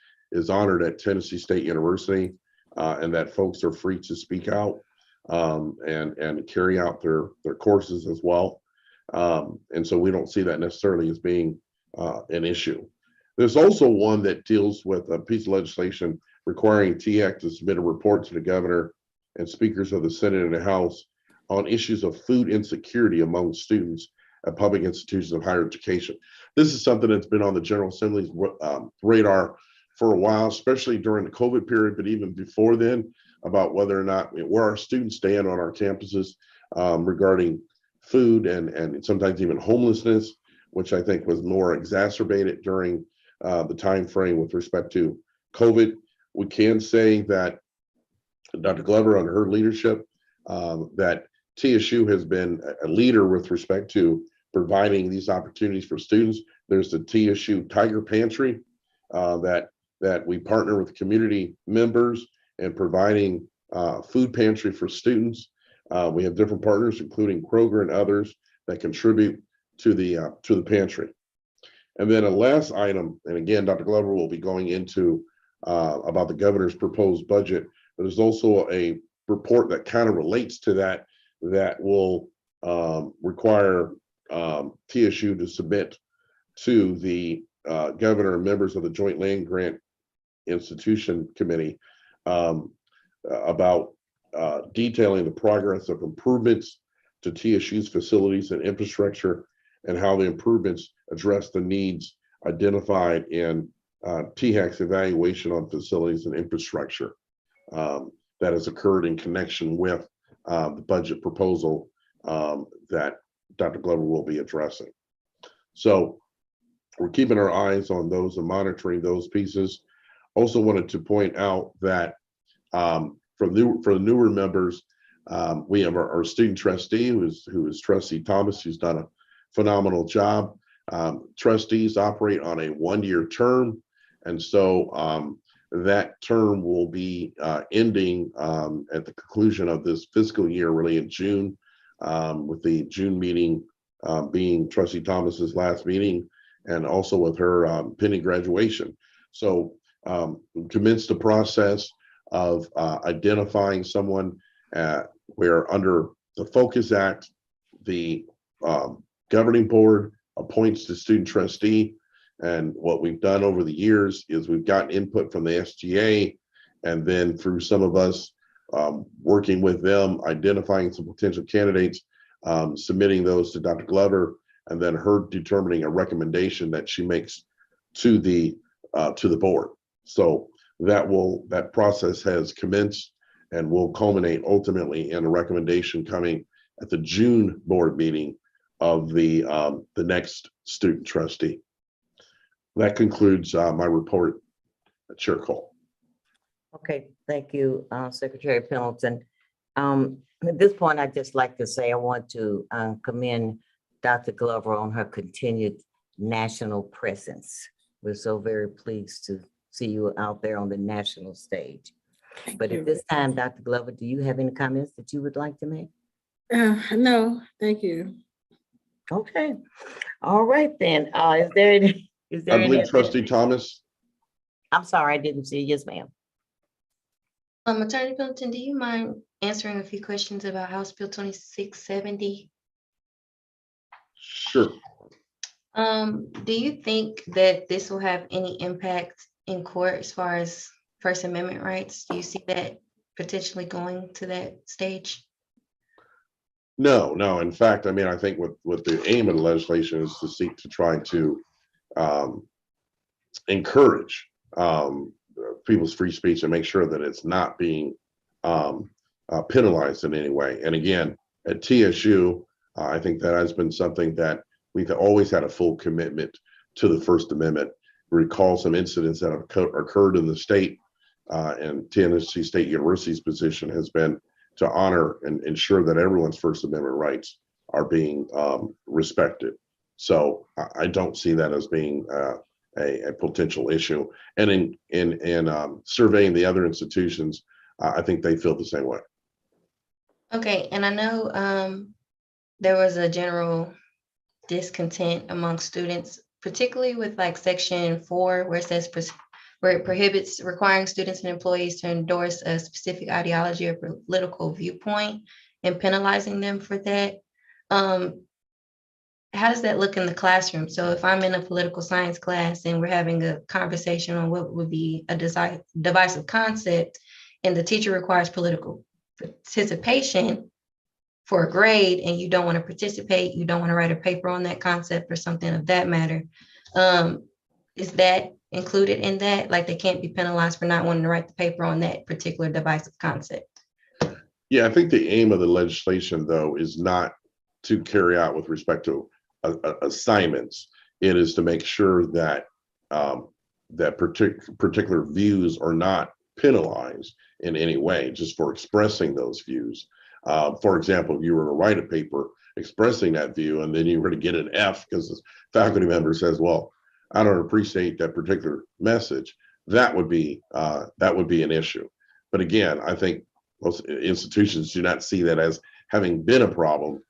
honored at Tennessee State University, and that folks are free to speak out and carry out their courses as well. And so we don't see that necessarily as being an issue. There's also one that deals with a piece of legislation requiring TX to submit a report to the governor and speakers of the Senate and the House on issues of food insecurity among students at public institutions of higher education. This is something that's been on the General Assembly's radar for a while, especially during the COVID period, but even before then, about whether or not where our students stand on our campuses regarding food and sometimes even homelessness, which I think was more exacerbated during the time frame with respect to COVID. We can say that Dr. Glover, under her leadership, that TSU has been a leader with respect to providing these opportunities for students. There's the TSU Tiger Pantry that we partner with community members and providing food pantry for students. We have different partners, including Kroger and others, that contribute to the pantry. And then a last item, and again, Dr. Glover will be going into about the governor's proposed budget, but there's also a report that kind of relates to that will require TSU to submit to the governor and members of the Joint Land Grant Institution Committee about detailing the progress of improvements to TSU's facilities and infrastructure and how the improvements address the needs identified in THAC's evaluation on facilities and infrastructure that has occurred in connection with the budget proposal that Dr. Glover will be addressing. So we're keeping our eyes on those and monitoring those pieces. Also wanted to point out that for the newer members, we have our student trustee, who is Trustee Thomas, who's done a phenomenal job. Trustees operate on a one-year term, and so that term will be ending at the conclusion of this fiscal year, really in June, with the June meeting being Trustee Thomas's last meeting, and also with her pending graduation. So we commenced the process of identifying someone where under the Focus Act, the governing board appoints the student trustee. And what we've done over the years is we've gotten input from the SGA, and then through some of us working with them, identifying some potential candidates, submitting those to Dr. Glover, and then her determining a recommendation that she makes to the board. So that process has commenced and will culminate ultimately in a recommendation coming at the June board meeting of the next student trustee. That concludes my report, Chair Cole. Okay, thank you, Secretary Pendleton. At this point, I'd just like to say I want to commend Dr. Glover on her continued national presence. We're so very pleased to see you out there on the national stage. But at this time, Dr. Glover, do you have any comments that you would like to make? No, thank you. Okay, all right then. Is there any? Is there I any? believe Trustee Thomas. I'm sorry, I didn't see. Yes, ma'am. Attorney Pendleton, do you mind answering a few questions about House Bill 2670? Sure. Do you think that this will have any impact in court as far as First Amendment rights? Do you see that potentially going to that stage? No. In fact, I mean, I think what the aim of the legislation is to seek to try to encourage people's free speech and make sure that it's not being penalized in any way. And again, at TSU, I think that has been something that we've always had a full commitment to the First Amendment. Recall some incidents that have occurred in the state, and Tennessee State University's position has been to honor and ensure that everyone's First Amendment rights are being respected. So I don't see that as being a potential issue. And in surveying the other institutions, I think they feel the same way. Okay, and I know there was a general discontent among students, particularly with like section 4, where it says where it prohibits requiring students and employees to endorse a specific ideology or political viewpoint and penalizing them for that. How does that look in the classroom? So if I'm in a political science class and we're having a conversation on what would be a divisive concept, and the teacher requires political participation for a grade, and you don't want to participate, you don't want to write a paper on that concept or something of that matter, is that included in that? Like they can't be penalized for not wanting to write the paper on that particular divisive concept? Yeah, I think the aim of the legislation, though, is not to carry out with respect to assignments. It is to make sure that that particular views are not penalized in any way just for expressing those views. For example, if you were to write a paper expressing that view and then you were to get an F because the faculty member says, well, I don't appreciate that particular message, that would be an issue. But again, I think most institutions do not see that as having been a problem.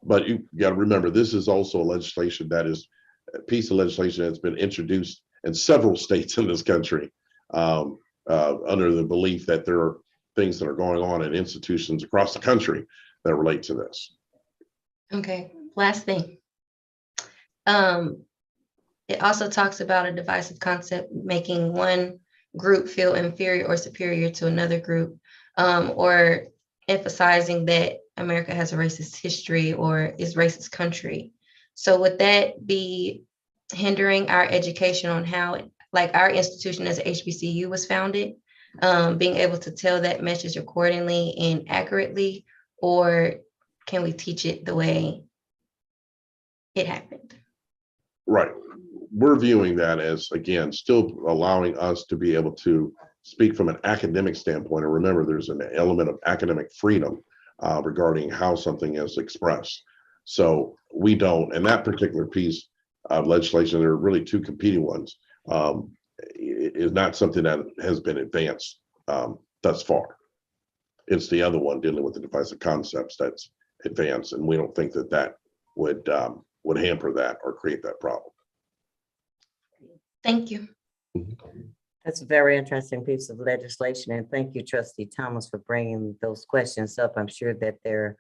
But you got to remember, this is also a legislation that is a piece of legislation that's been introduced in several states in this country under the belief that there are things that are going on in institutions across the country that relate to this. Okay, last thing. It also talks about a divisive concept making one group feel inferior or superior to another group, or emphasizing that America has a racist history or is racist country. So would that be hindering our education on how, like our institution as HBCU was founded, being able to tell that message accordingly and accurately, or can we teach it the way it happened? Right. We're viewing that as, again, still allowing us to be able to speak from an academic standpoint. And remember, there's an element of academic freedom regarding how something is expressed. So we don't, and that particular piece of legislation, there are really two competing ones, is not something that has been advanced thus far. It's the other one dealing with the divisive concepts that's advanced, and we don't think that that would hamper that or create that problem. Thank you. That's a very interesting piece of legislation, and thank you, Trustee Thomas, for bringing those questions up. I'm sure that there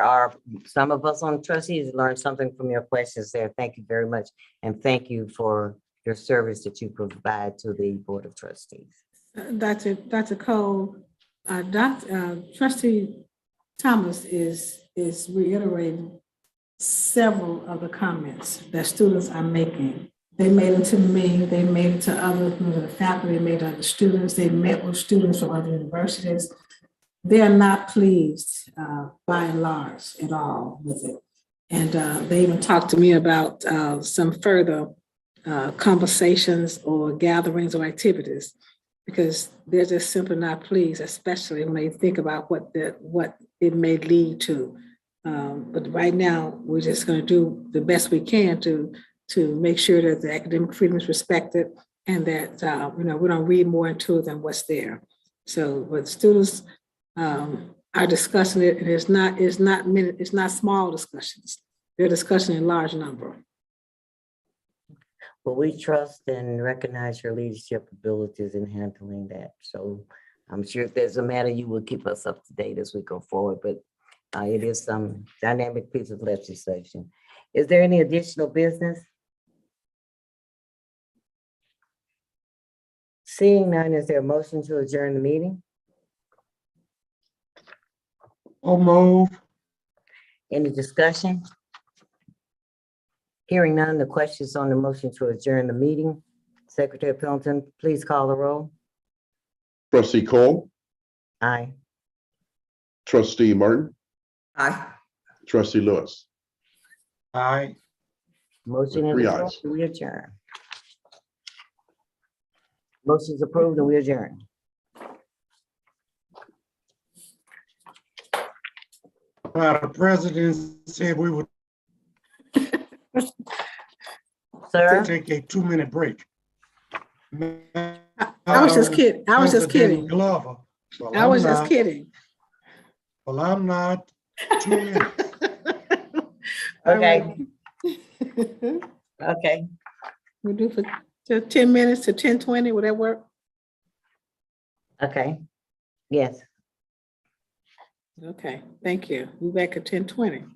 are some of us on trustees learned something from your questions there. Thank you very much, and thank you for your service that you provide to the Board of Trustees. Dr. Cole, Trustee Thomas is reiterating several of the comments that students are making. They made it to me, they made it to other members of the faculty, they made it to other students, they met with students from other universities. they are not pleased by and large at all with it. And they even talked to me about some further conversations or gatherings or activities, because they're just simply not pleased, especially when they think about what it may lead to. But right now, we're just going to do the best we can to make sure that the academic freedom is respected, and that we don't read more into it than what's there. So, but students are discussing it, and it's not small discussions. They're discussing in large number. Well, we trust and recognize your leadership abilities in handling that. So I'm sure if there's a matter, you will keep us up to date as we go forward, but it is some dynamic piece of legislation. Is there any additional business? Seeing none, is there a motion to adjourn the meeting? Oh, move. Any discussion? Hearing none, the questions on the motion to adjourn the meeting. Secretary Pendleton, please call the roll. Trustee Cole, Aye. trustee Martin, Aye. trustee Lewis. Aye. Motion Three is ayes. approved, we adjourn. Motion's approved and we adjourn. The president said we would Sir, take a 2-minute break. I was just kidding. I was just President kidding. Glover. Well, I was I'm just not. kidding. Well, I'm not. 2 minutes. okay, okay. We do for 10 minutes to 10:20. Would that work? Okay, yes. Okay, thank you. We're back at 10:20.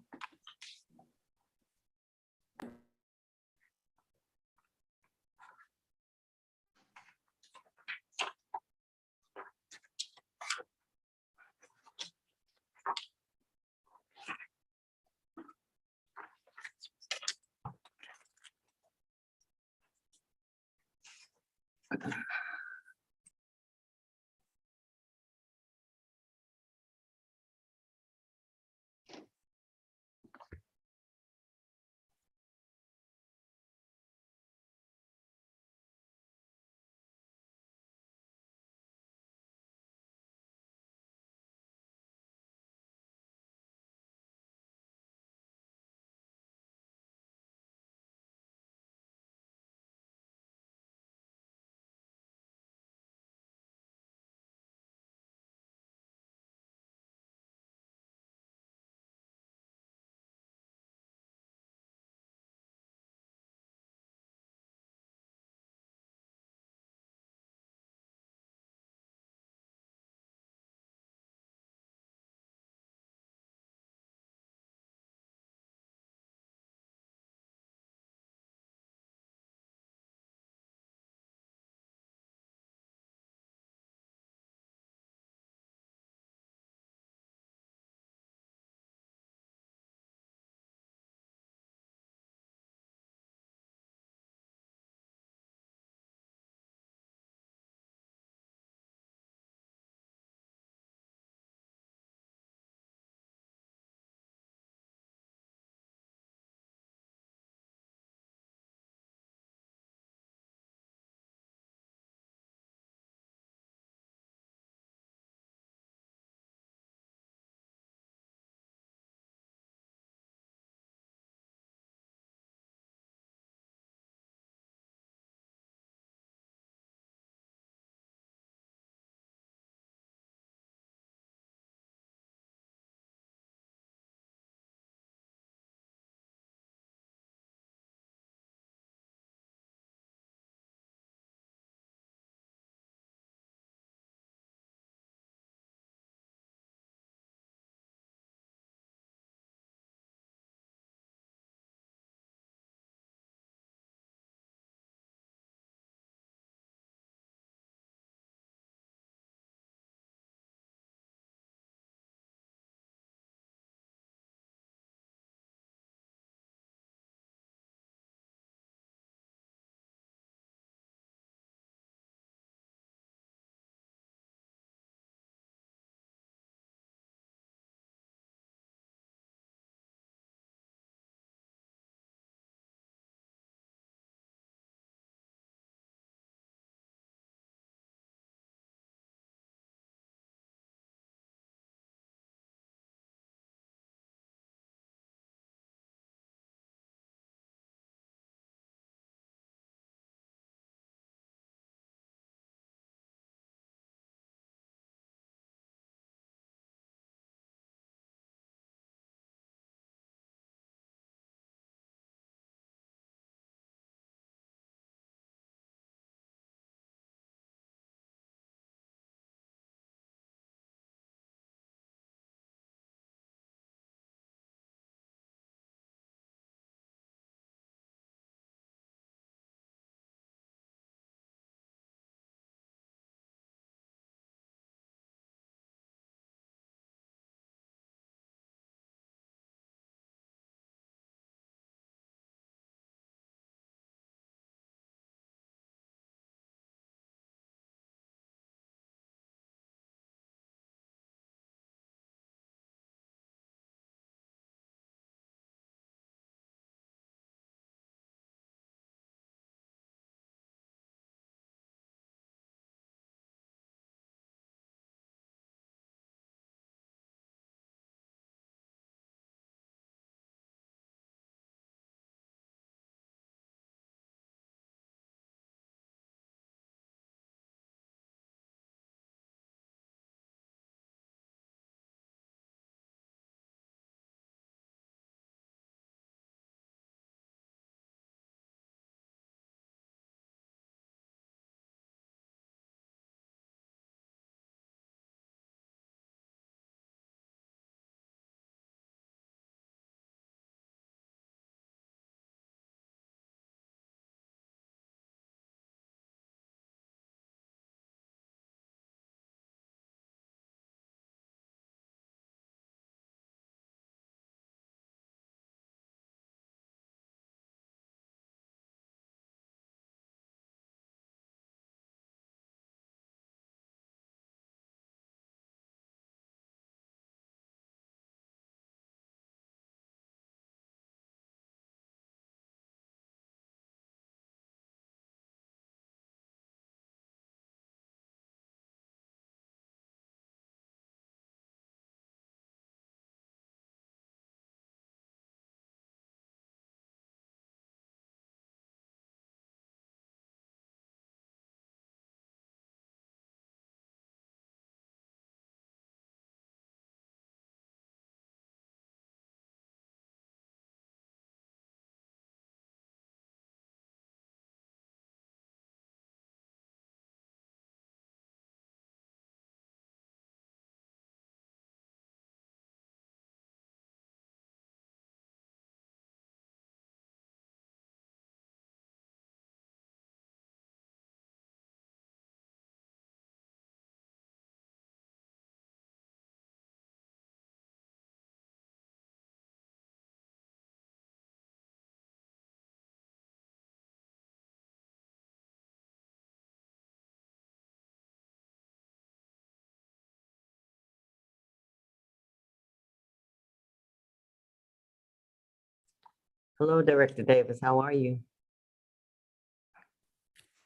Hello, Director Davis. How are you?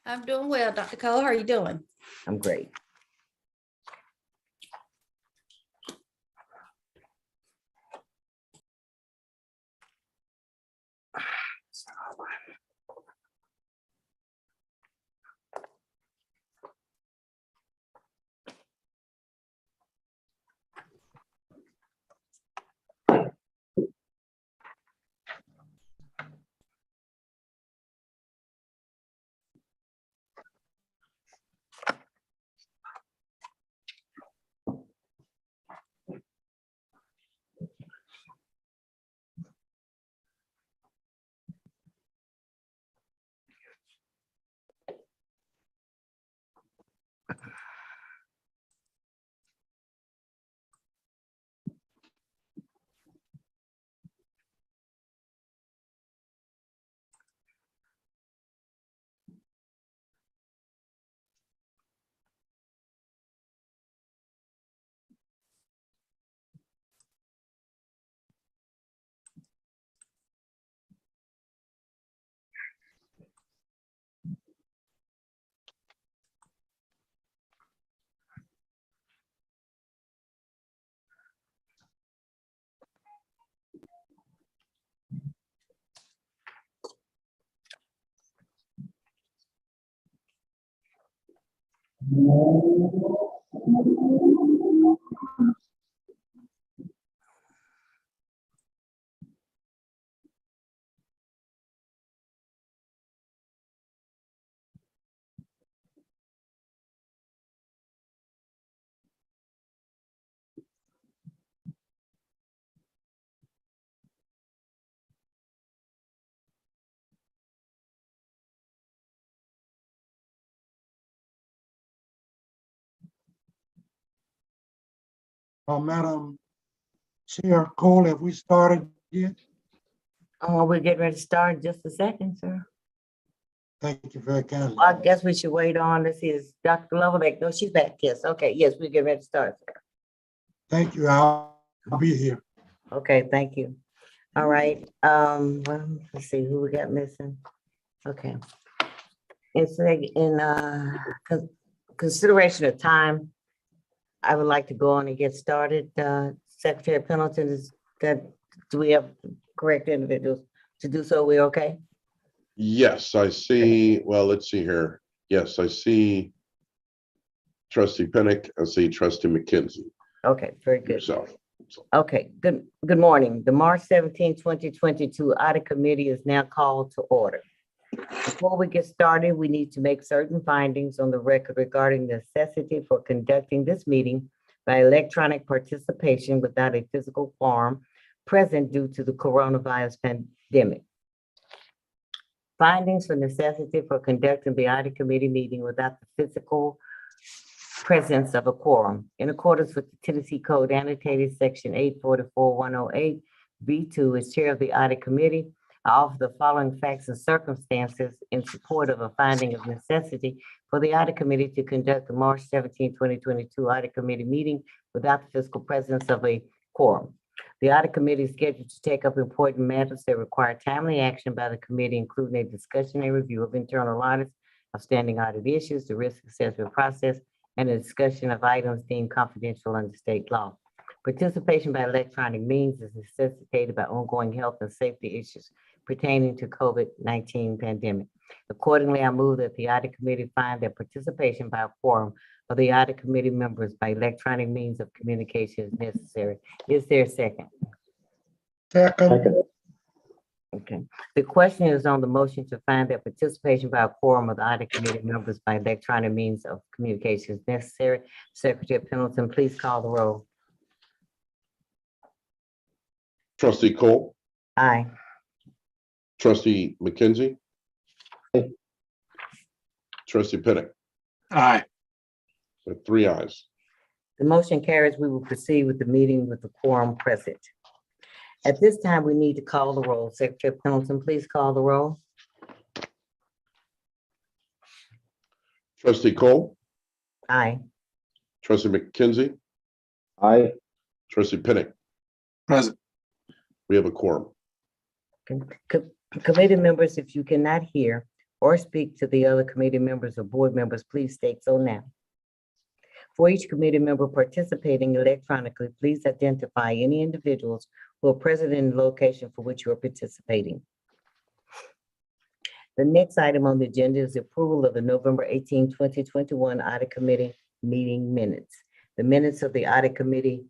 I'm doing well, Dr. Cole. How are you doing? I'm great. Madam Chair Cole, have we started yet? Oh, we're getting ready to start in just a second, sir. Thank you very kindly. I guess we should wait on, let's see, is Dr. Glover back? No, she's back, yes, okay, yes, we're getting ready to start. Thank you. I'll be here. Okay, thank you. All right, well, let's see who we got missing. Okay. It's like in consideration of time, I would like to go on and get started. Secretary Pendleton, do we have correct individuals to do so? We okay? Yes, I see. Well, let's see here. Yes, I see Trustee Pinnick. I see Trustee McKenzie. Okay, very good. Yourself. Okay, good morning. The March 17, 2022 Audit Committee is now called to order. Before we get started, we need to make certain findings on the record regarding the necessity for conducting this meeting by electronic participation without a physical quorum present due to the coronavirus pandemic. Findings for necessity for conducting the Audit Committee meeting without the physical presence of a quorum. In accordance with the Tennessee Code annotated section 844-108 B2, as chair of the Audit Committee, I offer the following facts and circumstances in support of a finding of necessity for the Audit Committee to conduct the March 17, 2022 Audit Committee meeting without the physical presence of a quorum. The Audit Committee is scheduled to take up important matters that require timely action by the committee, including a discussion and review of internal audits, outstanding audit issues, the risk assessment process, and a discussion of items deemed confidential under state law. Participation by electronic means is necessitated by ongoing health and safety issues pertaining to COVID-19 pandemic. Accordingly, I move that the Audit Committee find that participation by a quorum of the Audit Committee members by electronic means of communication is necessary. Is there a second? Second. Okay. The question is on the motion to find that participation by a quorum of the Audit Committee members by electronic means of communication is necessary. Secretary Pendleton, please call the roll. Trustee Cole, Aye. Trustee McKenzie. Trustee Pinnick, Aye. with 3 ayes. The motion carries. We will proceed with the meeting with the quorum present. At this time, we need to call the roll. Secretary Pendleton, please call the roll. Trustee Cole, Aye. Trustee McKenzie, Aye. Trustee Pinnick. Present. We have a quorum. Committee members, if you cannot hear or speak to the other committee members or board members, please state so now. For each committee member participating electronically, please identify any individuals who are present in the location for which you are participating. The next item on the agenda is the approval of the November 18, 2021 Audit Committee meeting minutes. The minutes of the Audit Committee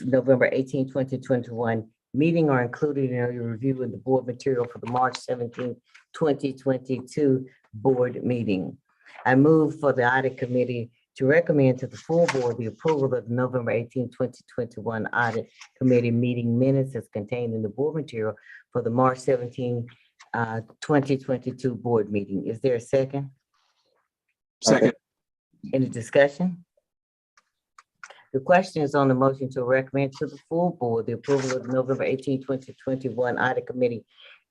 November 18, 2021 meeting are included in your review of the board material for the March 17, 2022 board meeting. I move for the Audit Committee to recommend to the full board the approval of the November 18, 2021 Audit Committee meeting minutes as contained in the board material for the March 17, 2022 board meeting. Is there a second? Second. Any discussion? The question is on the motion to recommend to the full board the approval of the November 18, 2021 Audit Committee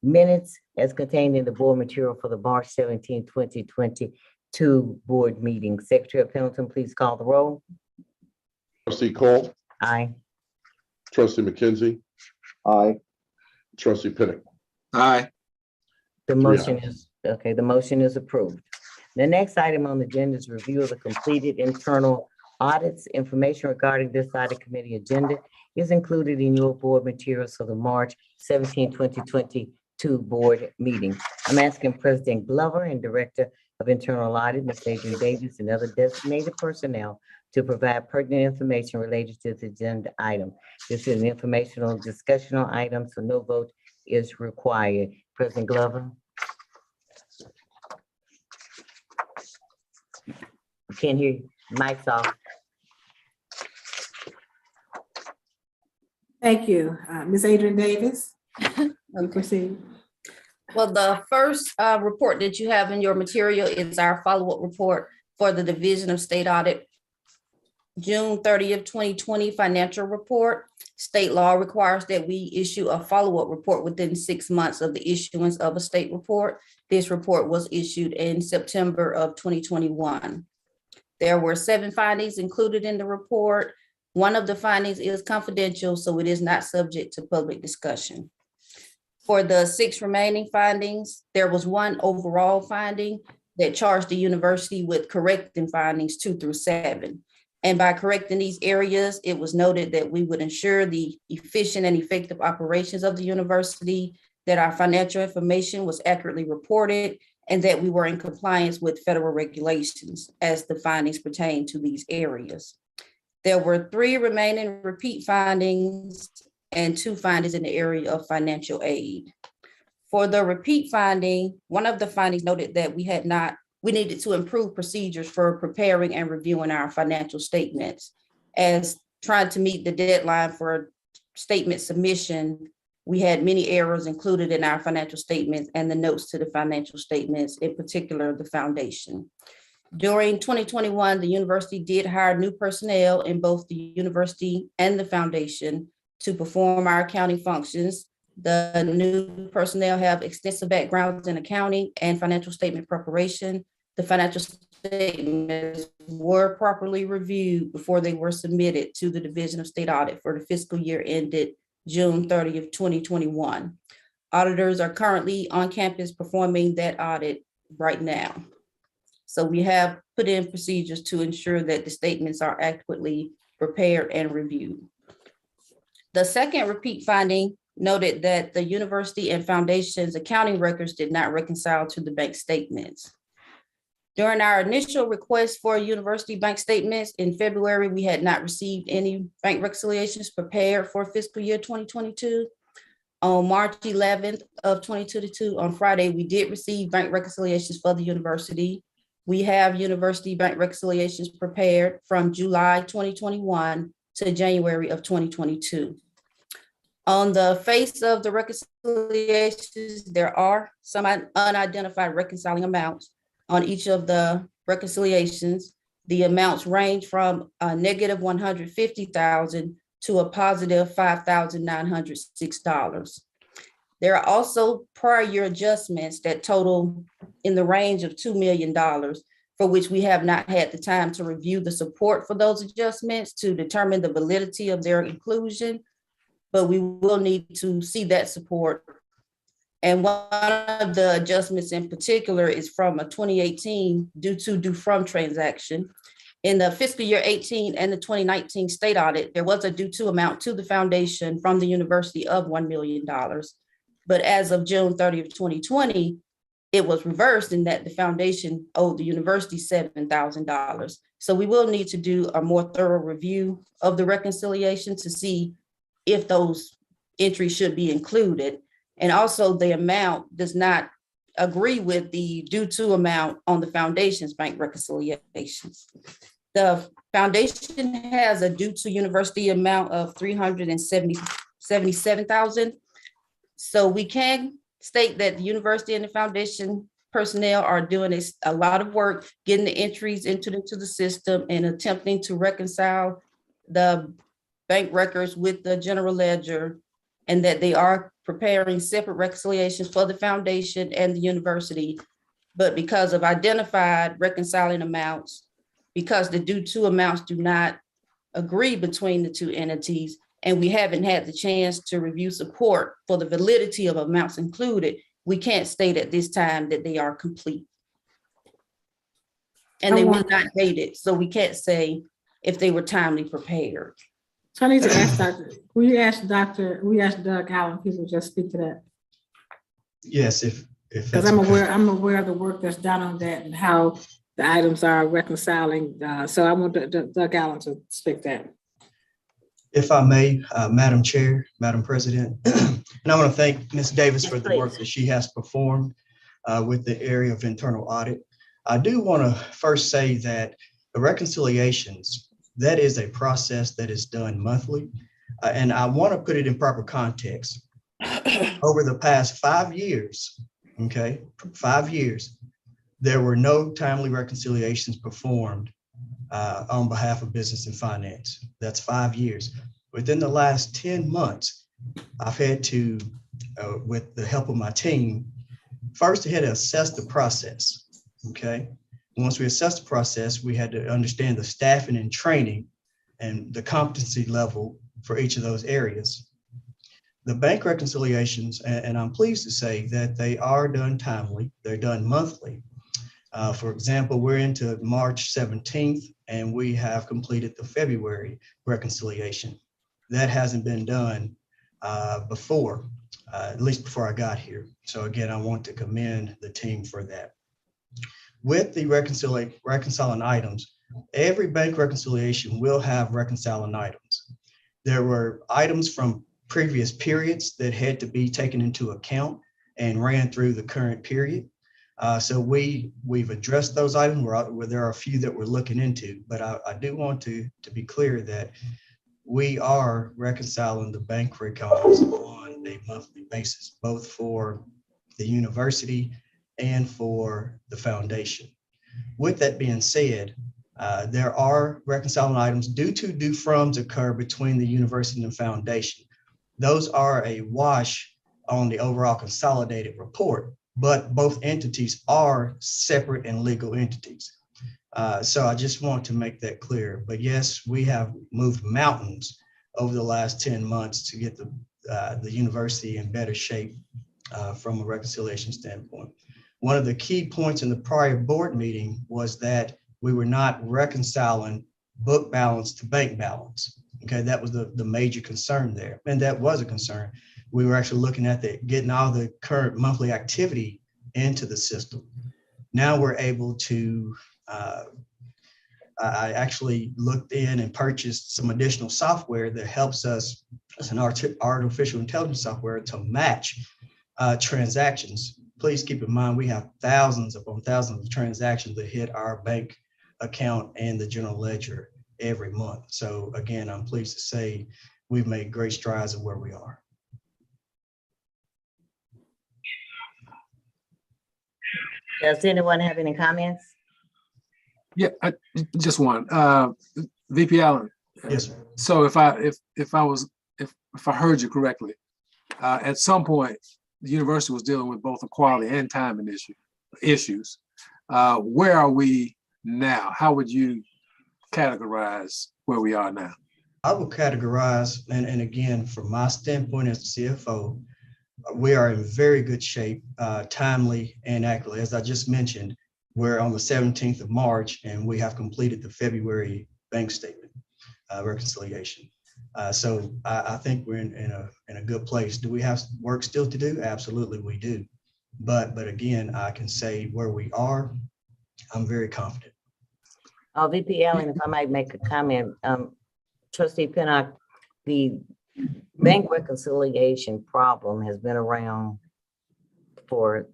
minutes as contained in the board material for the March 17, 2022 board meeting. Secretary Pendleton, please call the roll. Trustee Cole, Aye. trustee McKenzie, Aye. trustee Pinnick. Aye. The Three motion ayes. is, okay, the motion is approved. The next item on the agenda is review of the completed internal audits. Information regarding this audit committee agenda is included in your board materials for the March 17, 2022 board meeting. I'm asking President Glover and Director of Internal Audit, Ms. Adrian Davis, and other designated personnel to provide pertinent information related to the agenda item. This is an informational discussional item, so no vote is required. President Glover. Can't hear you. Mic's off. Thank you. Ms. Adrian Davis, you proceed. Well, the first report that you have in your material is our follow-up report for the Division of State Audit, June 30th, 2020 financial report. State law requires that we issue a follow-up report within 6 months of the issuance of a state report. This report was issued in September of 2021. There were 7 findings included in the report. One of the findings is confidential, so it is not subject to public discussion. For the 6 remaining findings, there was one overall finding that charged the university with correcting findings 2 through 7. And by correcting these areas, it was noted that we would ensure the efficient and effective operations of the university, that our financial information was accurately reported, and that we were in compliance with federal regulations as the findings pertain to these areas. There were 3 remaining repeat findings and 2 findings in the area of financial aid. For the repeat finding, one of the findings noted that we needed to improve procedures for preparing and reviewing our financial statements. As trying to meet the deadline for statement submission, we had many errors included in our financial statements and the notes to the financial statements, in particular the foundation. During 2021, the university did hire new personnel in both the university and the foundation to perform our accounting functions. The new personnel have extensive backgrounds in accounting and financial statement preparation. The financial statements were properly reviewed before they were submitted to the Division of State Audit for the fiscal year ended June 30th, 2021. Auditors are currently on campus performing that audit right now. So we have put in procedures to ensure that the statements are adequately prepared and reviewed. The second repeat finding noted that the university and foundation's accounting records did not reconcile to the bank statements. During our initial request for university bank statements in February, we had not received any bank reconciliations prepared for fiscal year 2022. On March 11th of 2022, on Friday, we did receive bank reconciliations for the university. We have university bank reconciliations prepared from July 2021 to January of 2022. On the face of the reconciliations, there are some unidentified reconciling amounts on each of the reconciliations. The amounts range from a negative $150,000 to a positive $5,906. There are also prior year adjustments that total in the range of $2 million, for which we have not had the time to review the support for those adjustments to determine the validity of their inclusion, but we will need to see that support And one of the adjustments in particular is from a 2018 due from transaction. In the fiscal year 18 and the 2019 state audit, there was a due to amount to the foundation from the university of $1 million. But as of June 30th, 2020, it was reversed in that the foundation owed the university $7,000. So we will need to do a more thorough review of the reconciliation to see if those entries should be included. And also the amount does not agree with the due to amount on the foundation's bank reconciliations. The foundation has a due to university amount of $377,000. So we can state that the university and the foundation personnel are doing a lot of work, getting the entries into the system and attempting to reconcile the bank records with the general ledger, and that they are preparing separate reconciliations for the foundation and the university. But because of identified reconciling amounts, because the due to amounts do not agree between the two entities, and we haven't had the chance to review support for the validity of amounts included, we can't state at this time that they are complete. And they were not dated, so we can't say if they were timely prepared. So I need to ask will you ask Doug Allen, please just speak to that? Yes, if because I'm aware of the work that's done on that and how the items are reconciling. So I want Doug Allen to speak that. If I may, Madam Chair, Madam President, and I want to thank Ms. Davis for the work that she has performed with the area of internal audit. I do want to first say that the reconciliations, that is a process that is done monthly. And I want to put it in proper context. Over the past 5 years, 5 years, there were no timely reconciliations performed on behalf of business and finance. That's 5 years. Within the last 10 months, I've had to, with the help of my team, first I had to assess the process, Once we assessed the process, we had to understand the staffing and training and the competency level for each of those areas. The bank reconciliations, and I'm pleased to say that they are done timely, they're done monthly. For example, we're into March 17th and we have completed the February reconciliation. That hasn't been done before, at least before I got here. So again, I want to commend the team for that. With the reconciling items, every bank reconciliation will have reconciling items. There were items from previous periods that had to be taken into account and ran through the current period. So we've addressed those items where there are a few that we're looking into, but I do want to be clear that we are reconciling the bank records on a monthly basis, both for the university and for the foundation. With that being said, there are reconciling items due froms occur between the university and the foundation. Those are a wash on the overall consolidated report, but both entities are separate and legal entities. So I just want to make that clear. But yes, we have moved mountains over the last 10 months to get the university in better shape from a reconciliation standpoint. One of the key points in the prior board meeting was that we were not reconciling book balance to bank balance. That was the major concern there. And that was a concern. We were actually looking at getting all the current monthly activity into the system. Now we're able to, I actually looked in and purchased some additional software that helps us as an artificial intelligence software to match transactions. Please keep in mind, we have thousands upon thousands of transactions that hit our bank account and the general ledger every month. So again, I'm pleased to say we've made great strides in where we are. Does anyone have any comments? Yeah, just one. VP Allen. Yes, sir. So if I heard you correctly, at some point the university was dealing with both equality and timing issues. Where are we now? How would you categorize where we are now? I would categorize, and again, from my standpoint as the CFO, we are in very good shape, timely and accurately. As I just mentioned, we're on the 17th of March and we have completed the February bank statement reconciliation. So I think we're in a good place. Do we have work still to do? Absolutely, we do. But again, I can say where we are, I'm very confident. VP Allen, if I might make a comment, Trustee Pinnock, the bank reconciliation problem has been around for a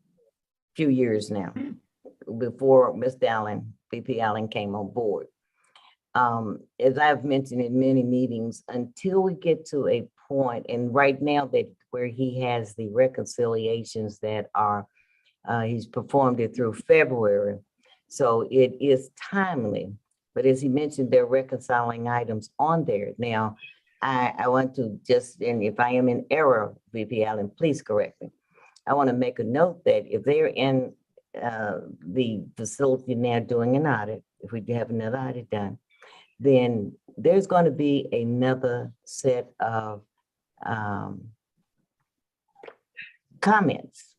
few years now, before Mr. Allen, VP Allen came on board. As I've mentioned in many meetings, until we get to a point, and right now that where he has the reconciliations that are, he's performed it through February, so it is timely. But as he mentioned, there are reconciling items on there. Now, I want to just, and if I am in error, VP Allen, please correct me. I want to make a note that if they're in the facility now doing an audit, if we have another audit done, then there's going to be another set of comments.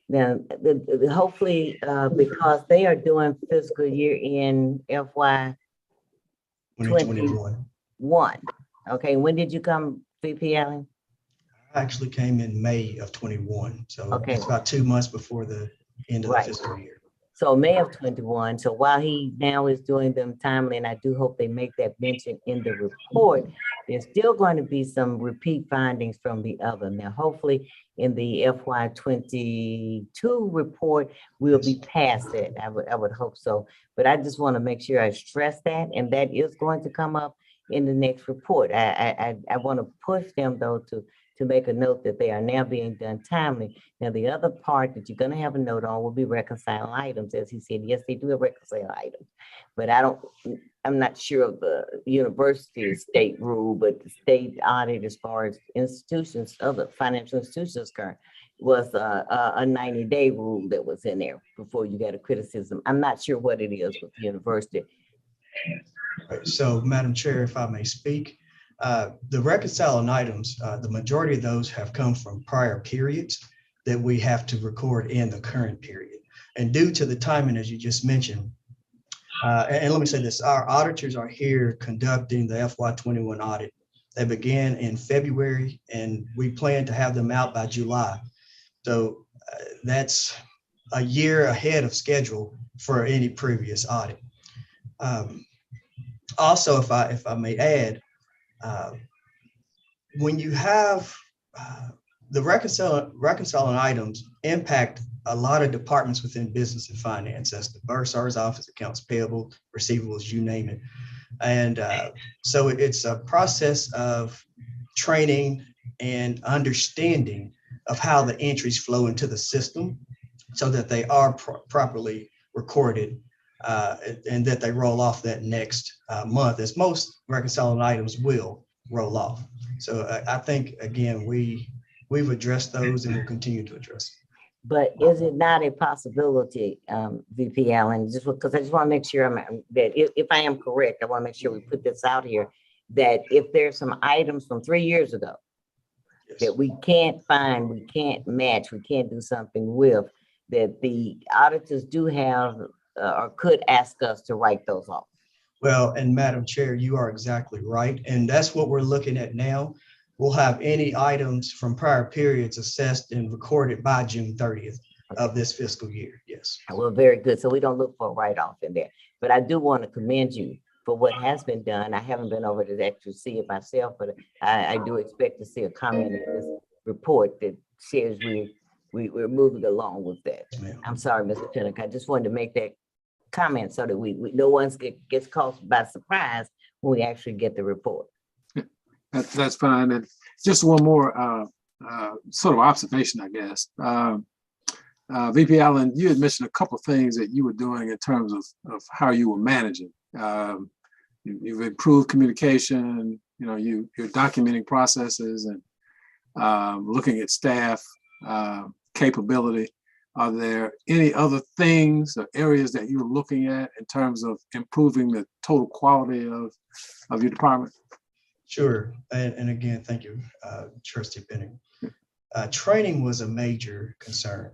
Now, hopefully, because they are doing fiscal year in FY 2021. Okay, when did you come, VP Allen? I actually came in May of 21. So okay, it's about 2 months before the end of the fiscal year. So May of 21. So while he now is doing them timely, and I do hope they make that mention in the report, there's still going to be some repeat findings from the other. Now, hopefully in the FY 22 report, we'll be past that. I would hope so. But I just want to make sure I stress that, and that is going to come up in the next report. I want to push them though to make a note that they are now being done timely. Now, the other part that you're going to have a note on will be reconciling items. As he said, yes, they do have reconciling items, but I'm not sure of the university state rule, but the state audit as far as institutions, other financial institutions current, was a 90-day rule that was in there before you got a criticism. I'm not sure what it is with the university. Right. So, Madam Chair, if I may speak, the reconciling items, the majority of those have come from prior periods that we have to record in the current period. And due to the timing, as you just mentioned, and let me say this, our auditors are here conducting the FY21 audit. They began in February, and we plan to have them out by July. So that's a year ahead of schedule for any previous audit. Also, if I may add, when you have the reconciling items impact a lot of departments within business and finance, that's the bursar's office, accounts payable, receivables, you name it. And so it's a process of training and understanding of how the entries flow into the system so that they are properly recorded and that they roll off that next month, as most reconciling items will roll off. So I think, again, we've addressed those and will continue to address them. But is it not a possibility, VP Allen, just because I just want to make sure that if I am correct, I want to make sure we put this out here, that if there's some items from 3 years ago that we can't find, we can't match, we can't do something with, that the auditors do have or could ask us to write those off? Well, and Madam Chair, you are exactly right. And that's what we're looking at now. We'll have any items from prior periods assessed and recorded by June 30th of this fiscal year. Yes. Well, very good. So we don't look for a write-off in there. But I do want to commend you for what has been done. I haven't been over to actually see it myself, but I do expect to see a comment in this report that says we're moving along with that. I'm sorry, Mr. Pinnock. I just wanted to make that comment so that we no one gets caught by surprise when we actually get the report. That's fine. And just one more sort of observation, I guess. VP Allen, you had mentioned a couple of things that you were doing in terms of how you were managing. You've improved communication, you're documenting processes and looking at staff capability. Are there any other things or areas that you're looking at in terms of improving the total quality of your department? Sure. And again, thank you, Trustee Penning. Training was a major concern.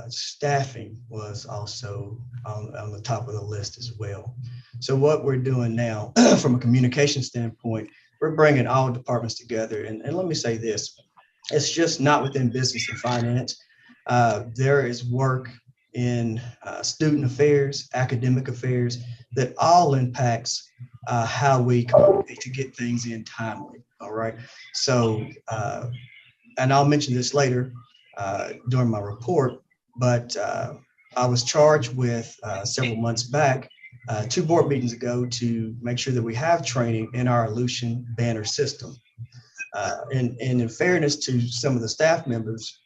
Staffing was also on the top of the list as well. So what we're doing now from a communication standpoint, we're bringing all departments together. And let me say this, it's just not within business and finance. There is work in student affairs, academic affairs, that all impacts how we communicate to get things in timely. All right. So, and I'll mention this later during my report, but I was charged with several months back, 2 board meetings ago, to make sure that we have training in our allocation banner system. And in fairness to some of the staff members,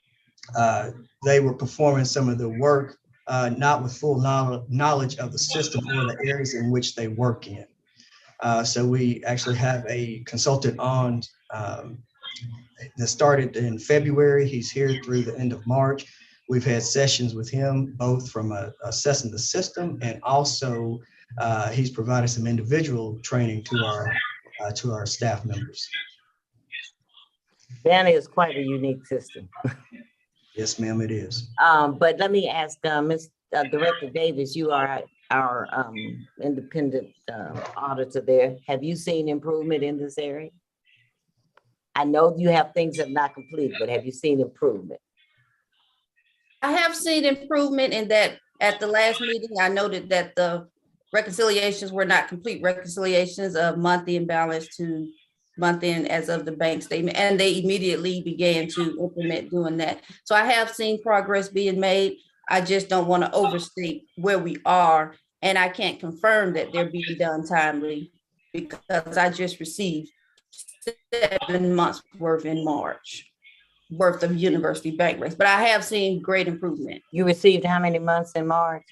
they were performing some of the work not with full knowledge of the system or the areas in which they work in. So we actually have a consultant on that started in February. He's here through the end of March. We've had sessions with him, both from assessing the system, and also he's provided some individual training to our staff members. Banner is quite a unique system. Yes, ma'am, it is. But let me ask, Ms. Director Davis, you are our independent auditor there. Have you seen improvement in this area? I know you have things that are not complete, but have you seen improvement? I have seen improvement in that at the last meeting, I noted that the reconciliations were not complete reconciliations of month-end balance to month-end as of the bank statement, and they immediately began to implement doing that. So I have seen progress being made. I just don't want to overstate where we are, and I can't confirm that they're being done timely because I just received 7 months worth in March worth of university bank rates, but I have seen great improvement. You received how many months in March?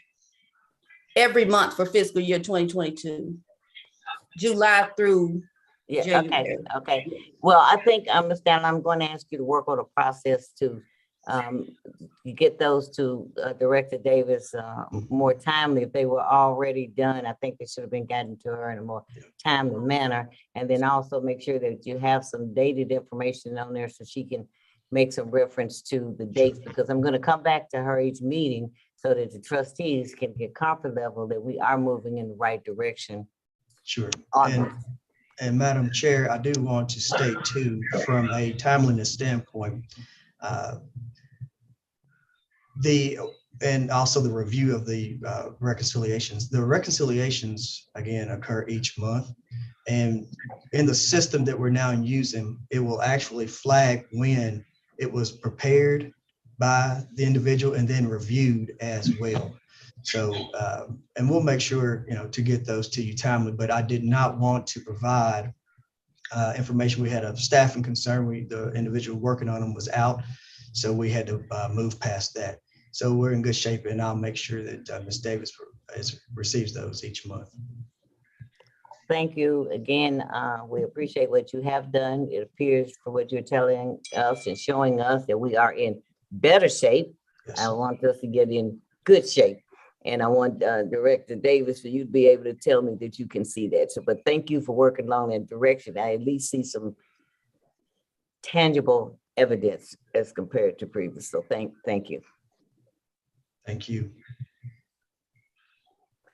Every month for fiscal year 2022, July through January. Okay. Well, I think, Ms. Dallin, I'm going to ask you to work on a process to get those to Director Davis more timely. If they were already done, I think they should have been gotten to her in a more timely manner. And then also make sure that you have some dated information on there so she can make some reference to the dates, because I'm going to come back to her each meeting so that the trustees can get comfort level that we are moving in the right direction. Sure. And Madam Chair, I do want to state too, from a timeliness standpoint, and also the review of the reconciliations. The reconciliations, again, occur each month. And in the system that we're now using, it will actually flag when it was prepared by the individual and then reviewed as well. So, and we'll make sure, to get those to you timely, but I did not want to provide information. We had a staffing concern. The individual working on them was out. So we had to move past that. So we're in good shape, and I'll make sure that Ms. Davis receives those each month. Thank you again. We appreciate what you have done. It appears for what you're telling us and showing us that we are in better shape. Yes. I want us to get in good shape. And I want Director Davis for you to be able to tell me that you can see that. So, but thank you for working along that direction. I at least see some tangible evidence as compared to previous. So thank you. Thank you.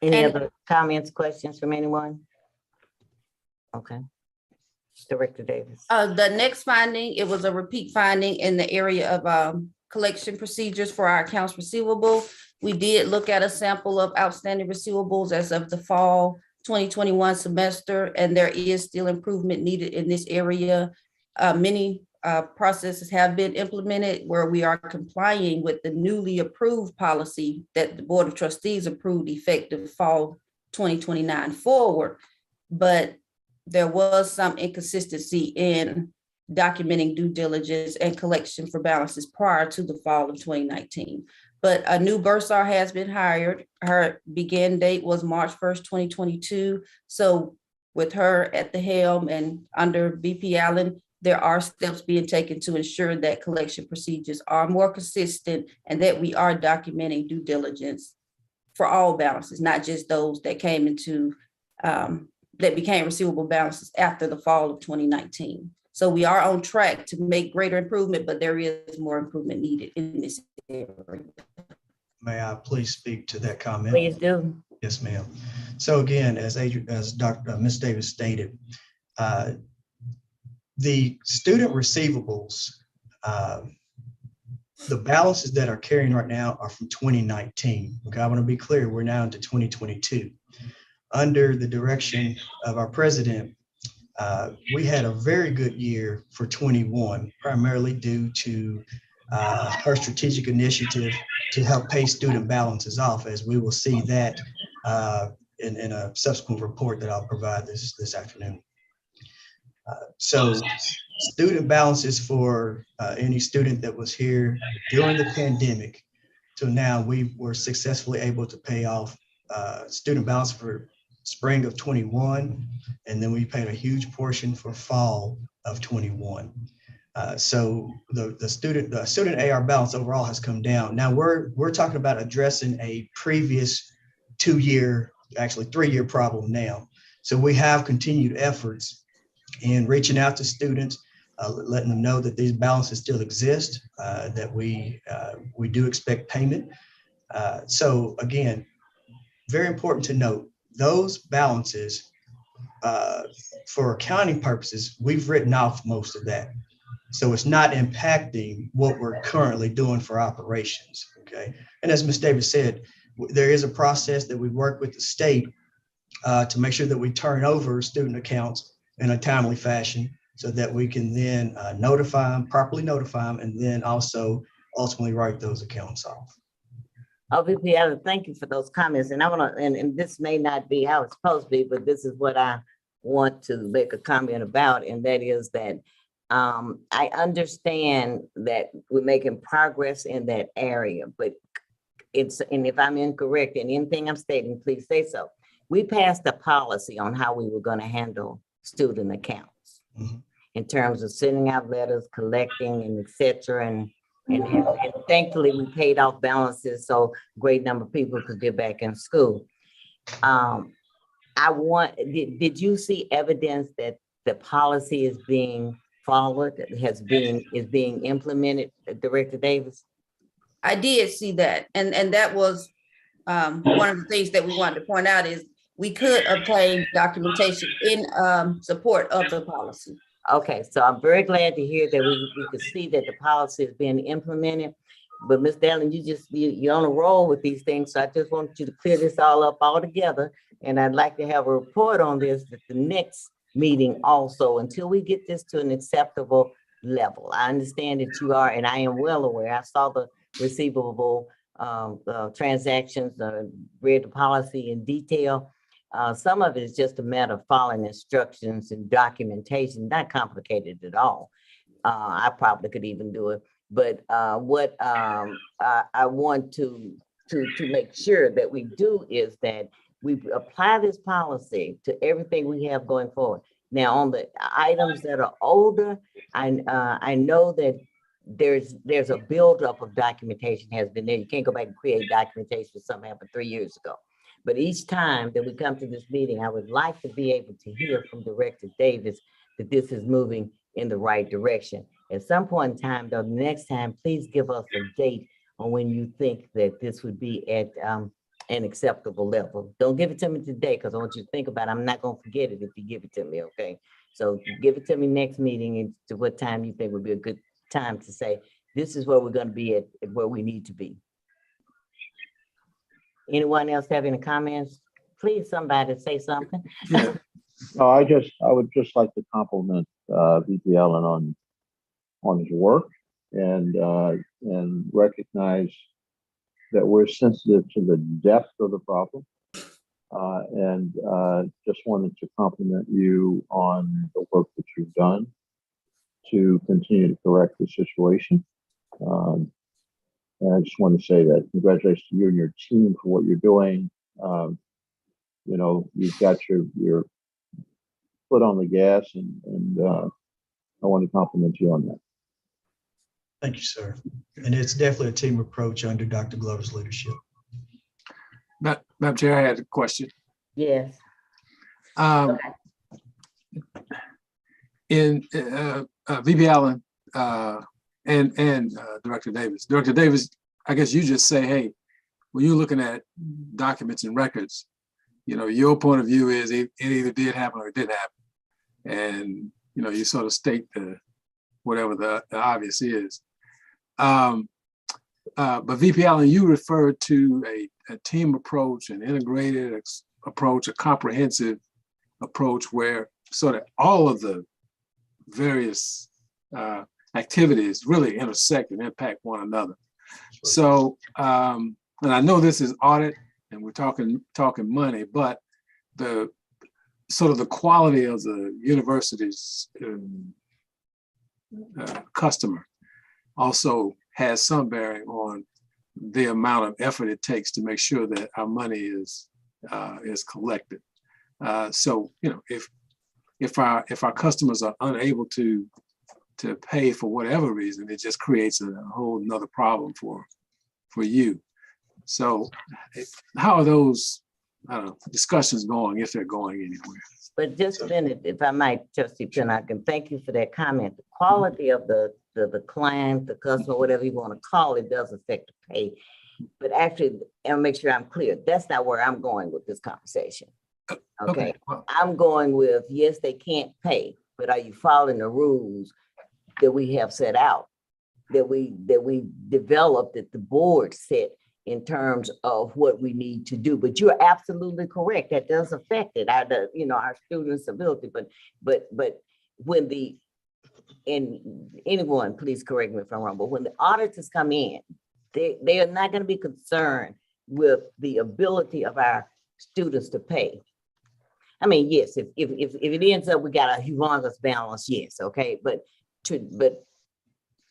Any other comments, questions from anyone? Okay. Director Davis. The next finding, it was a repeat finding in the area of collection procedures for our accounts receivable. We did look at a sample of outstanding receivables as of the fall 2021 semester, and there is still improvement needed in this area. Many processes have been implemented where we are complying with the newly approved policy that the Board of Trustees approved effective fall 2029 forward. But there was some inconsistency in documenting due diligence and collection for balances prior to the fall of 2019. But a new bursar has been hired. Her begin date was March 1st, 2022. So with her at the helm and under VP Allen, there are steps being taken to ensure that collection procedures are more consistent and that we are documenting due diligence for all balances, not just those that came into, that became receivable balances after the fall of 2019. So we are on track to make greater improvement, but there is more improvement needed in this area. May I please speak to that comment? Please do. Yes, ma'am. So again, as Ms. Davis stated, the student receivables, the balances that are carrying right now are from 2019. Okay, I want to be clear, we're now into 2022. Under the direction of our president, we had a very good year for 21, primarily due to our strategic initiative to help pay student balances off, as we will see that in a subsequent report that I'll provide this afternoon. So student balances for any student that was here during the pandemic till now, we were successfully able to pay off student balance for spring of 21, and then we paid a huge portion for fall of 21. So the student AR balance overall has come down. Now we're talking about addressing a previous 2-year, actually 3-year problem now. So we have continued efforts in reaching out to students, letting them know that these balances still exist, that we do expect payment. So again, very important to note, those balances, for accounting purposes, we've written off most of that. So it's not impacting what we're currently doing for operations, okay? And as Ms. Davis said, there is a process that we work with the state to make sure that we turn over student accounts in a timely fashion so that we can then properly notify them, and then also ultimately write those accounts off. VP Allen, thank you for those comments. And I want to, and this may not be how it's supposed to be, but this is what I want to make a comment about, and that is that I understand that we're making progress in that area, but and if I'm incorrect in anything I'm stating, please say so. We passed a policy on how we were going to handle student accounts in terms of sending out letters, collecting, and et cetera. And thankfully we paid off balances so a great number of people could get back in school. Did you see evidence that the policy is being followed, is being implemented, Director Davis? I did see that. And that was one of the things that we wanted to point out is we could obtain documentation in support of the policy. Okay, so I'm very glad to hear that we could see that the policy is being implemented. But Ms. Dallin, you're on a roll with these things. So I just want you to clear this all up all together. And I'd like to have a report on this at the next meeting also, until we get this to an acceptable level. I understand that you are, and I am well aware. I saw the receivable transactions, read the policy in detail. Some of it is just a matter of following instructions and documentation, not complicated at all. I probably could even do it. But what I want to make sure that we do is that we apply this policy to everything we have going forward. Now, on the items that are older, I know that there's a buildup of documentation has been there. You can't go back and create documentation for something happened 3 years ago. But each time that we come to this meeting, I would like to be able to hear from Director Davis that this is moving in the right direction. At some point in time, though, next time, please give us a date on when you think that this would be at an acceptable level. Don't give it to me today, because I want you to think about it. I'm not going to forget it if you give it to me, okay? So give it to me next meeting, and to what time you think would be a good time to say, this is where we're going to be at where we need to be. Anyone else have any comments? Please, somebody say something. No, I would just like to compliment VP Allen on his work and recognize that we're sensitive to the depth of the problem. And just wanted to compliment you on the work that you've done to continue to correct the situation. And I just want to say that congratulations to you and your team for what you're doing. You know, you've got your foot on the gas, and I want to compliment you on that. Thank you, sir. And it's definitely a team approach under Dr. Glover's leadership. Madam Chair, I had a question. Yes. In VP Allen and Director Davis. Director Davis, I guess you just say, hey, when you're looking at documents and records, your point of view is it either did happen or it didn't happen. And, you sort of state whatever the obvious is. But VP Allen, you referred to a team approach, an integrated approach, a comprehensive approach where sort of all of the various activities really intersect and impact one another. So, and I know this is audit and we're talking money, but the sort of the quality of the university's customer also has some bearing on the amount of effort it takes to make sure that our money is collected. So, if our customers are unable to pay for whatever reason, it just creates a whole nother problem for you. So how are those discussions going, if they're going anywhere? But just a minute, if I might, Trustee Pinnock, and thank you for that comment. The quality of the client, the customer, whatever you want to call it, does affect the pay. But actually, and make sure I'm clear, that's not where I'm going with this conversation. Okay. I'm going with, yes, they can't pay, but are you following the rules that we have set out, that we developed, that the board set in terms of what we need to do? But you're absolutely correct. That does affect it, our students' ability. But when and anyone, please correct me if I'm wrong, but when the auditors come in, they are not going to be concerned with the ability of our students to pay. I mean, yes, if it ends up we got a humongous balance, yes, okay, but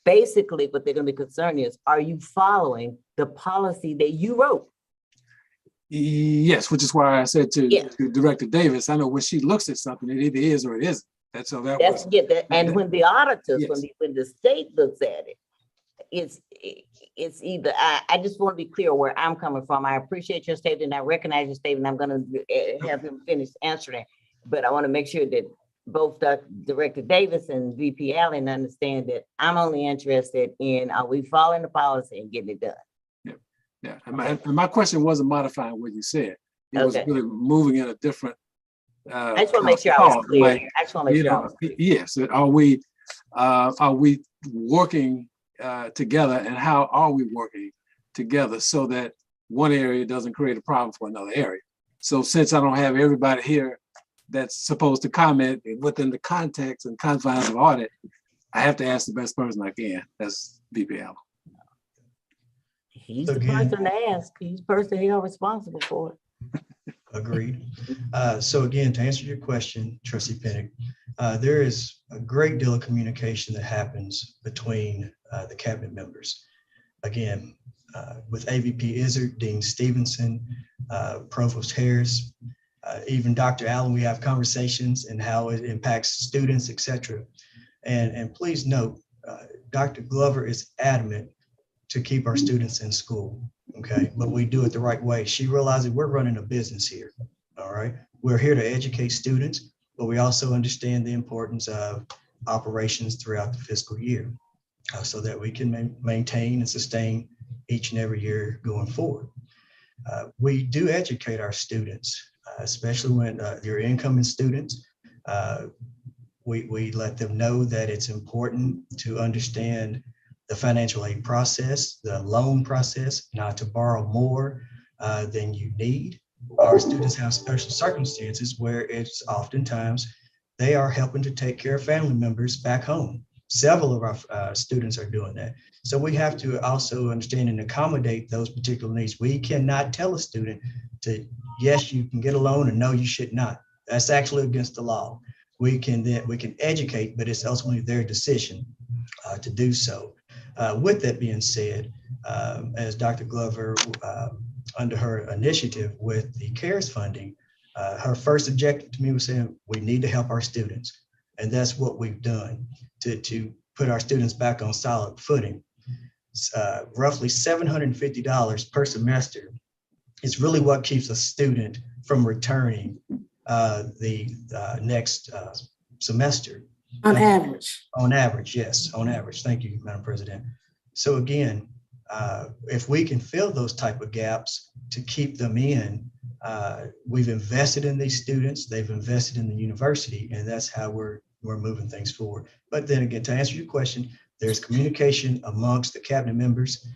basically what they're going to be concerned is, are you following the policy that you wrote? Yes, which is why I said to Director Davis, I know when she looks at something, it either is or it isn't. And when the auditors, when the state looks at it, it's either, I just want to be clear where I'm coming from. I appreciate your statement. I recognize your statement. I'm going to have him finish answering, but I want to make sure that both Director Davis and VP Allen understand that I'm only interested in, are we following the policy and getting it done? Yeah. And my question wasn't modifying what you said. It was really moving in a different. I just want to make sure I was clear. I just want to make sure I was clear. Yes. Are we working together, and how are we working together so that one area doesn't create a problem for another area? So since I don't have everybody here that's supposed to comment within the context and confines of audit, I have to ask the best person I can. That's VP Allen. He's the person to ask. He's the person held responsible for it. Agreed. So again, to answer your question, Trustee Pinnock, there is a great deal of communication that happens between the cabinet members. Again, with AVP Izzard, Dean Stevenson, Provost Harris, even Dr. Allen, we have conversations and how it impacts students, et cetera. And please note, Dr. Glover is adamant to keep our students in school, okay? But we do it the right way. She realizes we're running a business here, all right? We're here to educate students, but we also understand the importance of operations throughout the fiscal year so that we can maintain and sustain each and every year going forward. We do educate our students, especially when you're incoming students. We let them know that it's important to understand the financial aid process, the loan process, not to borrow more than you need. Our students have special circumstances where it's oftentimes they are helping to take care of family members back home. Several of our students are doing that. So we have to also understand and accommodate those particular needs. We cannot tell a student to, yes, you can get a loan, and no, you should not. That's actually against the law. We can educate, but it's ultimately their decision to do so. With that being said, as Dr. Glover, under her initiative with the CARES funding, her first objective to me was saying, we need to help our students. And that's what we've done to put our students back on solid footing. Roughly $750 per semester is really what keeps a student from returning the next semester. On average. On average, yes, on average. Thank you, Madam President. So again, if we can fill those type of gaps to keep them in, we've invested in these students, they've invested in the university, and that's how we're moving things forward. But then again, to answer your question, there's communication amongst the cabinet members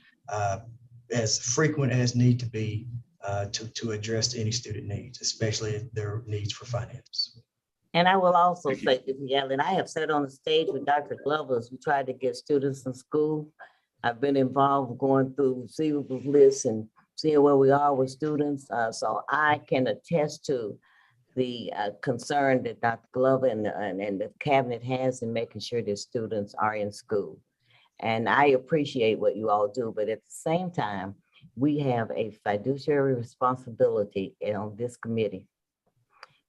as frequent as need to be to address any student needs, especially their needs for finance. And I will also say, Ellen, I have sat on the stage with Dr. Glover as we tried to get students in school. I've been involved going through receivables lists and seeing where we are with students. So I can attest to the concern that Dr. Glover and the cabinet has in making sure that students are in school. And I appreciate what you all do, but at the same time, we have a fiduciary responsibility on this committee.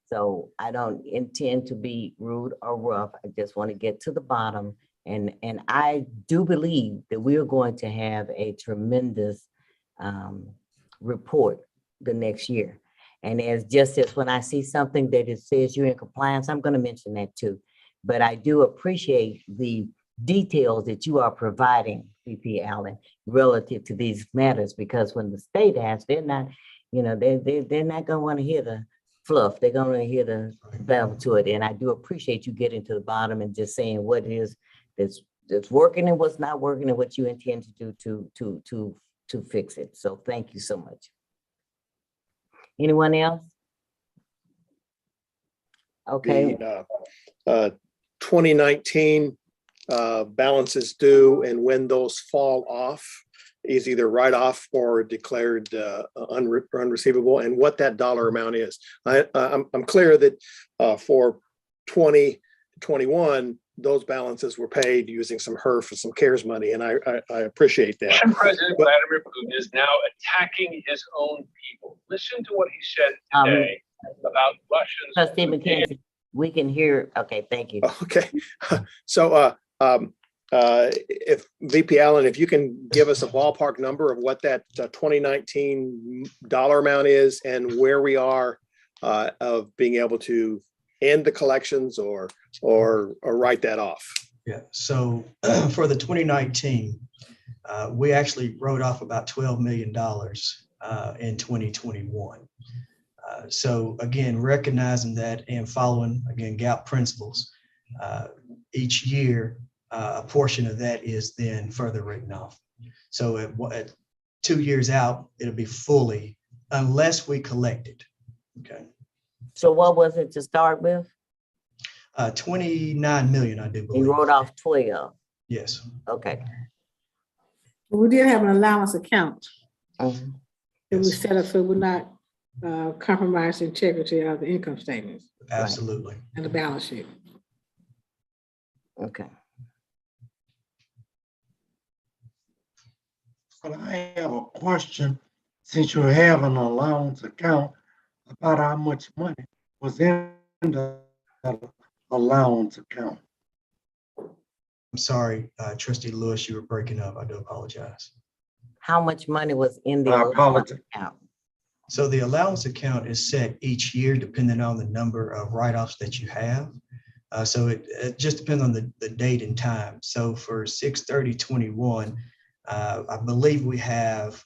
So I don't intend to be rude or rough. I just want to get to the bottom. And I do believe that we are going to have a tremendous report the next year. And as just as when I see something that it says you're in compliance, I'm going to mention that too. But I do appreciate the details that you are providing, VP Allen, relative to these matters, because when the state asks, they're not, you know, they're not going to want to hear the fluff. They're going to hear the value to it. And I do appreciate you getting to the bottom and just saying what it is that's working and what's not working and what you intend to do to fix it. So thank you so much. Anyone else? Okay. The 2019 balances due and when those fall off is either write off or declared unreceivable, and what that dollar amount is. I'm clear that for 2021, those balances were paid using some HERF and some CARES money, and I appreciate that. And President Vladimir Putin is now attacking his own people. Listen to what he said today about Russians. Trustee McKenzie, we can hear. Okay, thank you. Okay, so if VP Allen, if you can give us a ballpark number of what that 2019 dollar amount is and where we are of being able to end the collections or write that off. Yeah, so for the 2019, we actually wrote off about $12 million in 2021. So again, recognizing that and following, again, GAP principles, each year, a portion of that is then further written off. So at 2 years out, it'll be fully, unless we collect it, okay? So what was it to start with? 29 million, I do believe. You wrote off 12. Yes. Okay. We did have an allowance account. Mm-hmm. It was set up so we're not compromise the integrity of the income statements. Absolutely. And the balance sheet. Okay. But I have a question, since you have an allowance account, about how much money was in the allowance account. I'm sorry, Trustee Lewis, you were breaking up. I do apologize. How much money was in the allowance account? So the allowance account is set each year depending on the number of write-offs that you have. So it just depends on the date and time. So for 6/30/21, I believe we have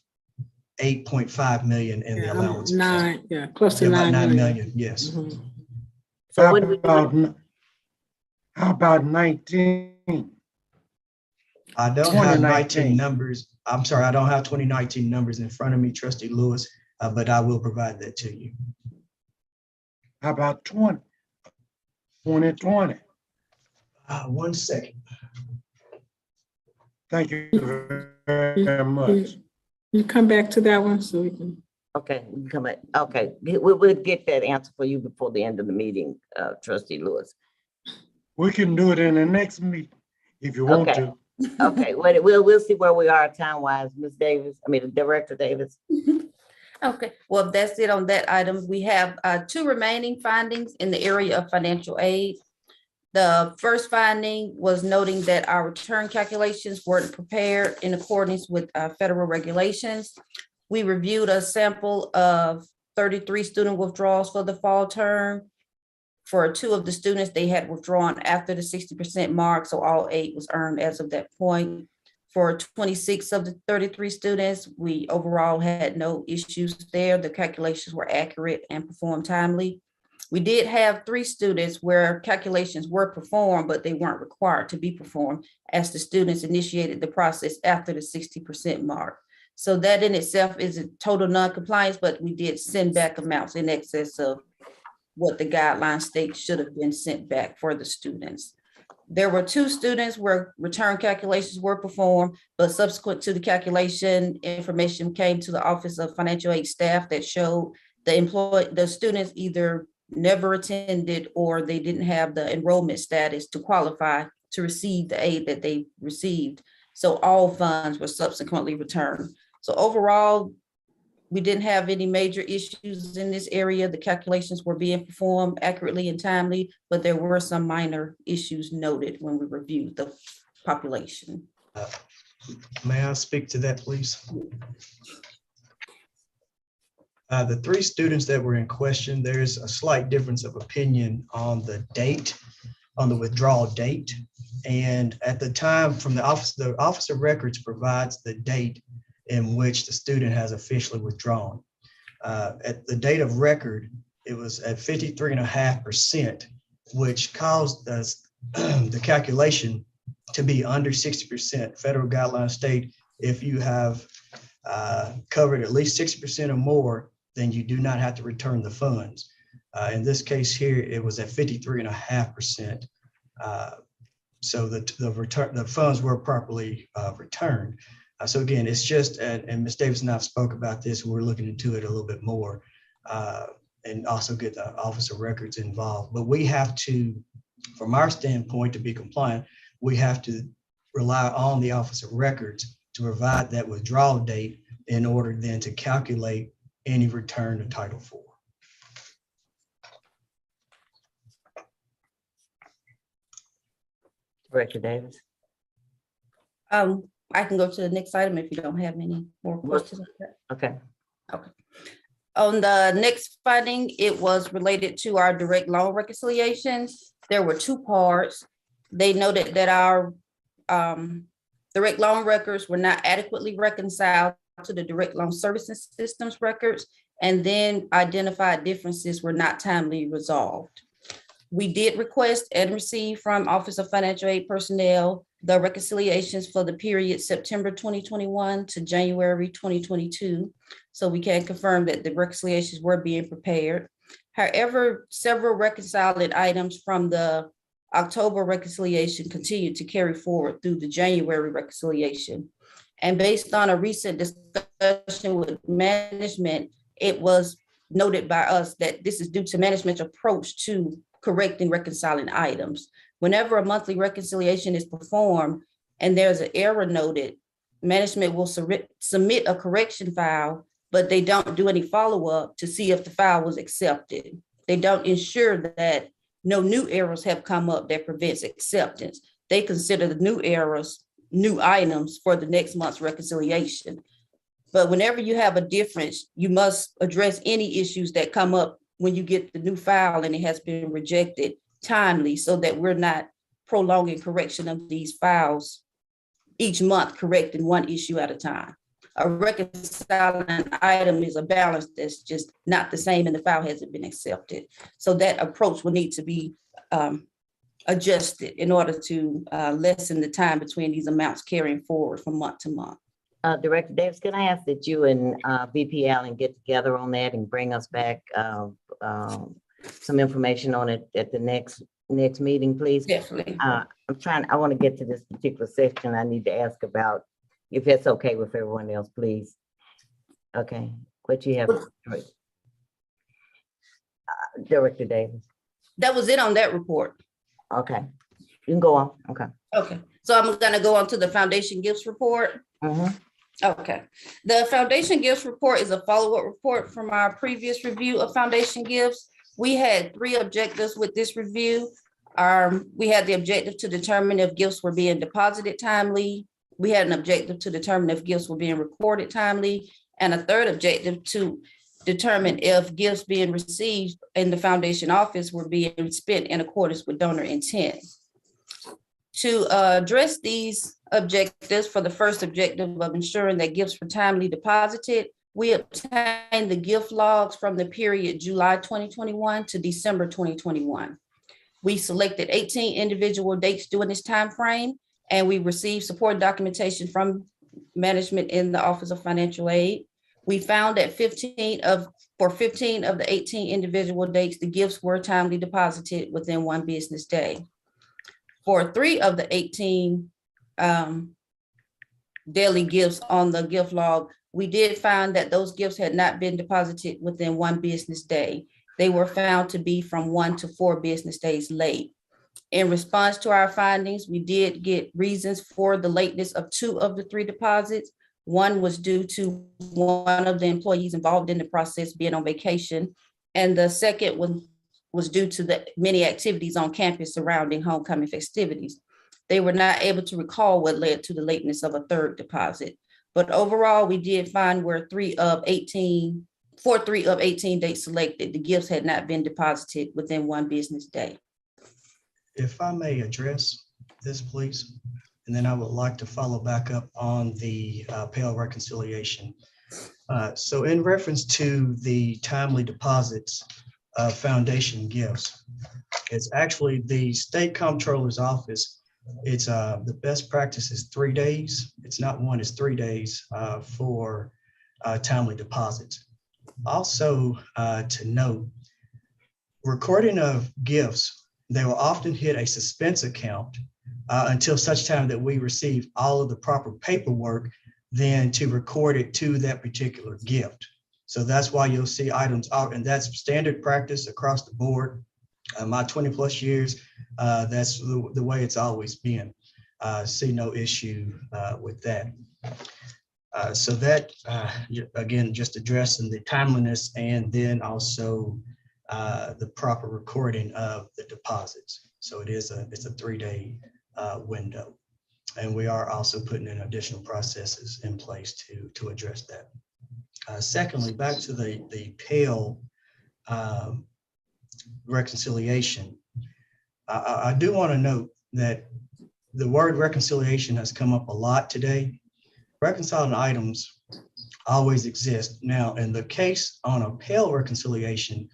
8.5 million in the allowance. Close to 9 million. Yes. Mm-hmm. So how about 19? I don't have 19 numbers. I'm sorry, I don't have 2019 numbers in front of me, Trustee Lewis, but I will provide that to you. How about 2020? 1 second. Thank you very much. You come back to that one so we can. Okay, we can come back. Okay, we'll get that answer for you before the end of the meeting, Trustee Lewis. We can do it in the next meeting if you want to. Okay, we'll see where we are time-wise, Ms. Davis. I mean, Director Davis. Okay, well, that's it on that item. We have 2 remaining findings in the area of financial aid. The first finding was noting that our return calculations weren't prepared in accordance with federal regulations. We reviewed a sample of 33 student withdrawals for the fall term. For 2 of the students, they had withdrawn after the 60% mark, so all 8 was earned as of that point. For 26 of the 33 students, we overall had no issues there. The calculations were accurate and performed timely. We did have 3 students where calculations were performed, but they weren't required to be performed as the students initiated the process after the 60% mark. So that in itself is a total non-compliance, but we did send back amounts in excess of what the guidelines state should have been sent back for the students. There were 2 students where return calculations were performed, but subsequent to the calculation, information came to the Office of Financial Aid staff that showed the students either never attended or they didn't have the enrollment status to qualify to receive the aid that they received. So all funds were subsequently returned. So overall, we didn't have any major issues in this area. The calculations were being performed accurately and timely, but there were some minor issues noted when we reviewed the population. May I speak to that, please? The 3 students that were in question, there's a slight difference of opinion on the date, on the withdrawal date. And at the time from the Office of Records provides the date in which the student has officially withdrawn. At the date of record, it was at 53.5%, which caused us the calculation to be under 60%. Federal guidelines state if you have covered at least 60% or more, then you do not have to return the funds. In this case here, it was at 53.5%. So the funds were properly returned. So again, it's just, and Ms. Davis and I have spoke about this, we're looking into it a little bit more and also get the Office of Records involved. But we have to, from our standpoint, to be compliant, we have to rely on the Office of Records to provide that withdrawal date in order then to calculate any return to Title IV. Director Davis. I can go to the next item if you don't have any more questions. Okay. Okay. On the next finding, it was related to our direct loan reconciliations. There were 2 parts. They noted that our direct loan records were not adequately reconciled to the direct loan servicing systems records, and then identified differences were not timely resolved. We did request and receive from Office of Financial Aid personnel the reconciliations for the period September 2021 to January 2022. So we can confirm that the reconciliations were being prepared. However, several reconciling items from the October reconciliation continued to carry forward through the January reconciliation. And based on a recent discussion with management, it was noted by us that this is due to management's approach to correcting reconciling items. Whenever a monthly reconciliation is performed and there's an error noted, management will submit a correction file, but they don't do any follow-up to see if the file was accepted. They don't ensure that no new errors have come up that prevents acceptance. They consider the new errors new items for the next month's reconciliation. But whenever you have a difference, you must address any issues that come up when you get the new file and it has been rejected timely, so that we're not prolonging correction of these files each month, correcting one issue at a time. A reconciling item is a balance that's just not the same and the file hasn't been accepted. So that approach will need to be adjusted in order to lessen the time between these amounts carrying forward from month to month. Director Davis, can I ask that you and VP Allen get together on that and bring us back some information on it at the next meeting, please? Definitely. I want to get to this particular section. I need to ask about, if that's okay with everyone else, please. Okay, what you have, Director Davis? That was it on that report. Okay, you can go on. Okay. Okay, so I'm gonna go on to the foundation gifts report. Okay, the foundation gifts report is a follow-up report from our previous review of foundation gifts. We had 3 objectives with this review. We had the objective to determine if gifts were being deposited timely. We had an objective to determine if gifts were being recorded timely, and a third objective to determine if gifts being received in the foundation office were being spent in accordance with donor intent. To address these objectives, for the first objective of ensuring that gifts were timely deposited, we obtained the gift logs from the period July 2021 to December 2021. We selected 18 individual dates during this time frame, and we received support documentation from management in the Office of Financial Aid. We found that 15 of the 18 individual dates, the gifts were timely deposited within 1 business day. For 3 of the 18 daily gifts on the gift log, we did find that those gifts had not been deposited within 1 business day. They were found to be from 1 to 4 business days late. In response to our findings, we did get reasons for the lateness of 2 of the 3 deposits. One was due to one of the employees involved in the process being on vacation, and the second one was due to the many activities on campus surrounding homecoming festivities. They were not able to recall what led to the lateness of a 3rd deposit. But overall, we did find where 3 of 18 dates selected, the gifts had not been deposited within 1 business day. If I may address this, please, and then I would like to follow back up on the payroll reconciliation. So in reference to the timely deposits of foundation gifts, it's actually the State Comptroller's Office. It's the best practice is 3 days. It's not 1, it's 3 days for timely deposits. Also to note, recording of gifts, they will often hit a suspense account until such time that we receive all of the proper paperwork then to record it to that particular gift. So that's why you'll see items out, and that's standard practice across the board. My 20+ years, that's the way it's always been. See no issue with that. So that, again, just addressing the timeliness and then also the proper recording of the deposits. So it's a 3-day window. And we are also putting in additional processes in place to address that. Secondly, back to the Pell reconciliation. I do want to note that the word reconciliation has come up a lot today. Reconciling items always exist. Now, in the case on a Pell reconciliation,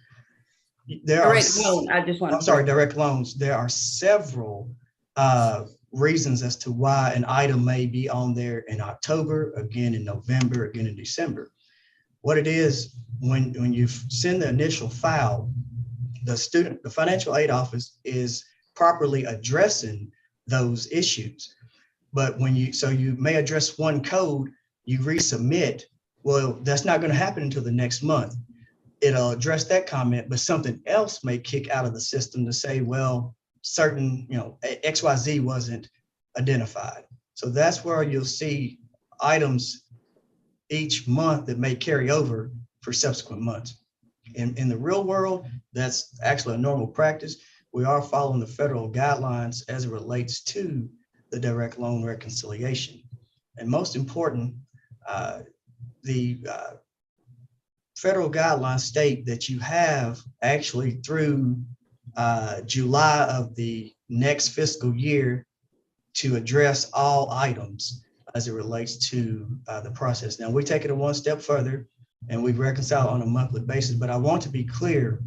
direct loans, there are several reasons as to why an item may be on there in October, again in November, again in December. What it is, when you send the initial file, the financial aid office is properly addressing those issues. But you may address one code, you resubmit, well, that's not going to happen until the next month. It'll address that comment, but something else may kick out of the system to say, well, certain, XYZ wasn't identified. So that's where you'll see items each month that may carry over for subsequent months. In the real world, that's actually a normal practice. We are following the federal guidelines as it relates to the direct loan reconciliation. And most important, the federal guidelines state that you have actually through July of the next fiscal year to address all items as it relates to the process. Now, we take it 1 step further and we reconcile on a monthly basis, but I want to be clear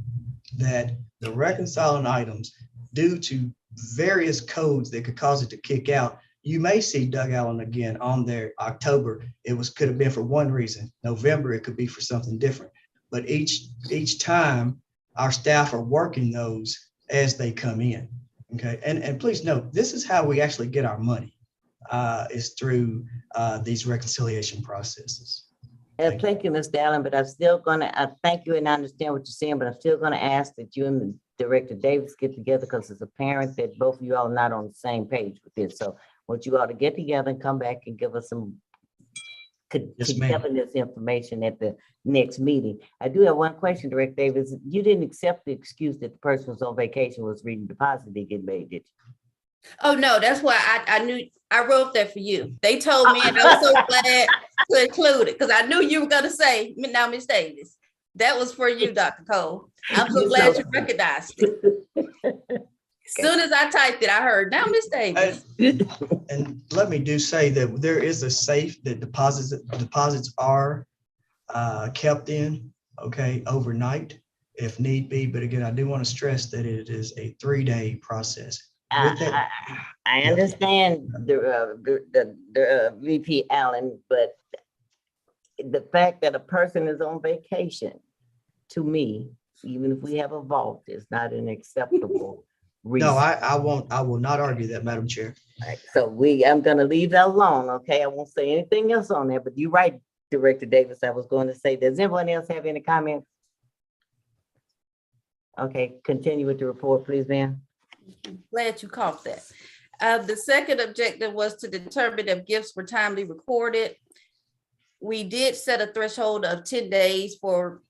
that the reconciling items, due to various codes that could cause it to kick out, you may see Doug Allen again on there October. Could have been for one reason. November, it could be for something different. But each time our staff are working those as they come in. Okay, and please note, this is how we actually get our money, is through these reconciliation processes. Thank you, Mr. Allen, but I'm still gonna, thank you and I understand what you're saying, but I'm still gonna ask that you and the Director Davis get together because it's apparent that both of you all are not on the same page with this. So what you ought to get together and come back and give us some this information at the next meeting. I do have one question, Director Davis. You didn't accept the excuse that the person was on vacation was reading deposit didn't get made, did you? Oh, no, that's why I knew I wrote that for you. They told me, and I was so glad to include it because I knew you were going to say, now, Ms. Davis, That was for you, Dr. Cole. I'm so glad you recognized it. As soon as I typed it, I heard, now, Miss Davis. And let me do say that there is a safe that deposits are kept in, okay, overnight if need be. But again, I do want to stress that it is a 3-day process. With that, I understand the VP Allen, but the fact that a person is on vacation, to me, even if we have a vault, is not an acceptable reason. no, I will not argue that, Madam Chair. Right, so I'm gonna leave that alone, okay? I won't say anything else on that, but you're right, Director Davis. I was going to say, does anyone else have any comments? Okay, continue with the report, please, ma'am. Glad you caught that. The second objective was to determine if gifts were timely recorded. We did set a threshold of 10 days for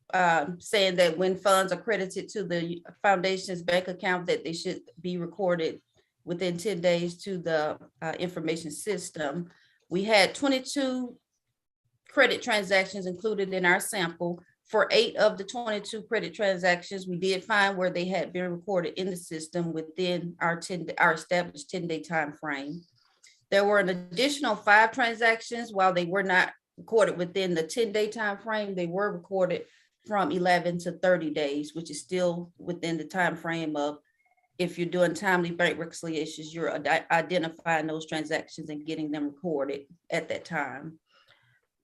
saying that when funds are credited to the foundation's bank account, that they should be recorded within 10 days to the information system. We had 22 credit transactions included in our sample. For 8 of the 22 credit transactions, we did find where they had been recorded in the system within our established 10-day time frame. There were an additional 5 transactions. While they were not recorded within the 10-day time frame, they were recorded from 11 to 30 days, which is still within the time frame of, if you're doing timely bank reconciliations, you're identifying those transactions and getting them recorded at that time.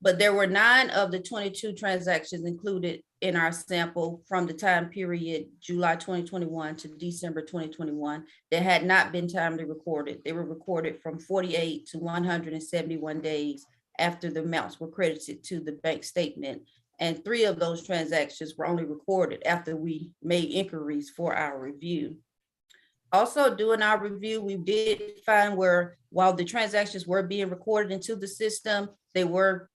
But there were 9 of the 22 transactions included in our sample from the time period July 2021 to December 2021 that had not been timely recorded. They were recorded from 48 to 171 days after the amounts were credited to the bank statement. And 3 of those transactions were only recorded after we made inquiries for our review. Also, during our review, we did find where, while the transactions were being recorded into the system, they were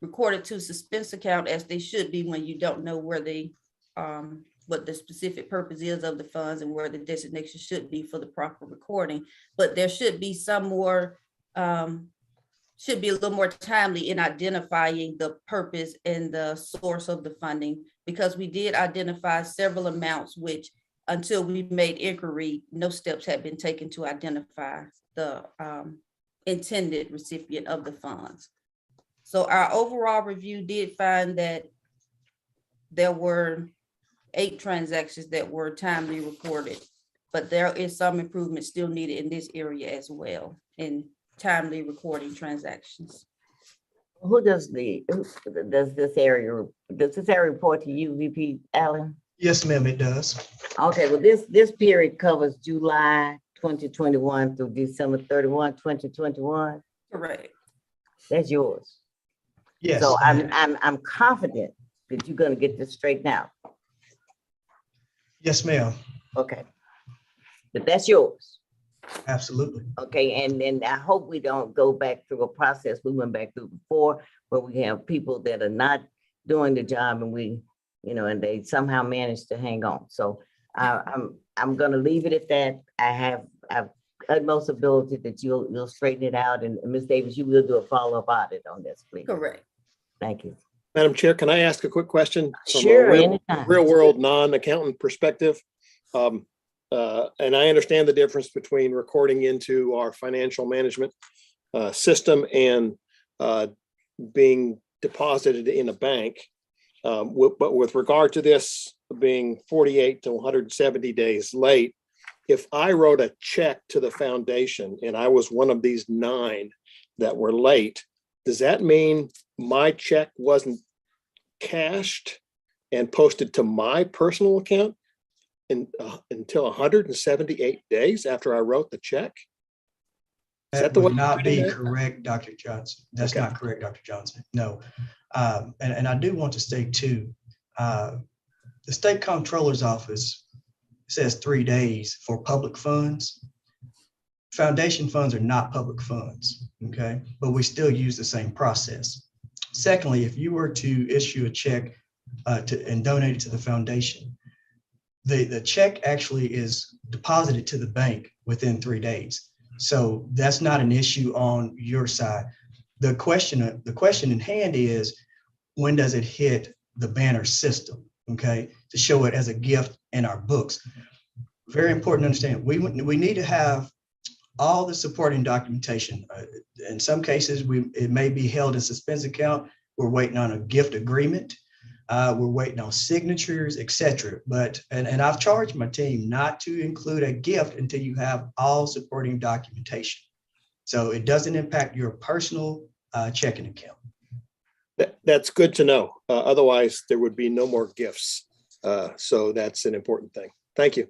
recorded to suspense account, as they should be when you don't know where they, what the specific purpose is of the funds and where the designation should be for the proper recording. But there should be some more, should be a little more timely in identifying the purpose and the source of the funding, because we did identify several amounts which, until we made inquiry, no steps had been taken to identify the intended recipient of the funds. So our overall review did find that there were 8 transactions that were timely recorded, but there is some improvement still needed in this area as well, in timely recording transactions. Who does this area report to you, VP Allen? Yes, ma'am, it does. Okay, well, this period covers July 2021 through December 31, 2021. Correct. That's yours. Yes. So I'm confident that you're gonna get this straightened out. Yes, ma'am. Okay. But that's yours. Absolutely. Okay, and then I hope we don't go back through a process we went back through before, where we have people that are not doing the job and we, and they somehow manage to hang on. So I'm gonna leave it at that. I've utmost ability that you'll straighten it out, and Ms. Davis, you will do a follow-up audit on this, please. Correct. Thank you. Madam Chair, can I ask a quick question? Sure, From a anytime. real world non-accountant perspective. And I understand the difference between recording into our financial management system and being deposited in a bank. But with regard to this being 48 to 170 days late, if I wrote a check to the foundation and I was one of these 9 that were late, does that mean my check wasn't cashed and posted to my personal account until 178 days after I wrote the check? Is that the would way? not be correct, Dr. Johnson. That's not correct, Dr. Johnson. No. And I do want to state too, the State Comptroller's Office says 3 days for public funds. Foundation funds are not public funds, okay? But we still use the same process. Secondly, if you were to issue a check and donate it to the foundation, the check actually is deposited to the bank within 3 days. So that's not an issue on your side. The question in hand is, when does it hit the Banner system? okay, to show it as a gift in our books. Very important to understand. We need to have all the supporting documentation. In some cases, it may be held in suspense account. We're waiting on a gift agreement. We're waiting on signatures, etc. And I've charged my team not to include a gift until you have all supporting documentation. So it doesn't impact your personal checking account. That's good to know. Otherwise, there would be no more gifts. So that's an important thing. Thank you.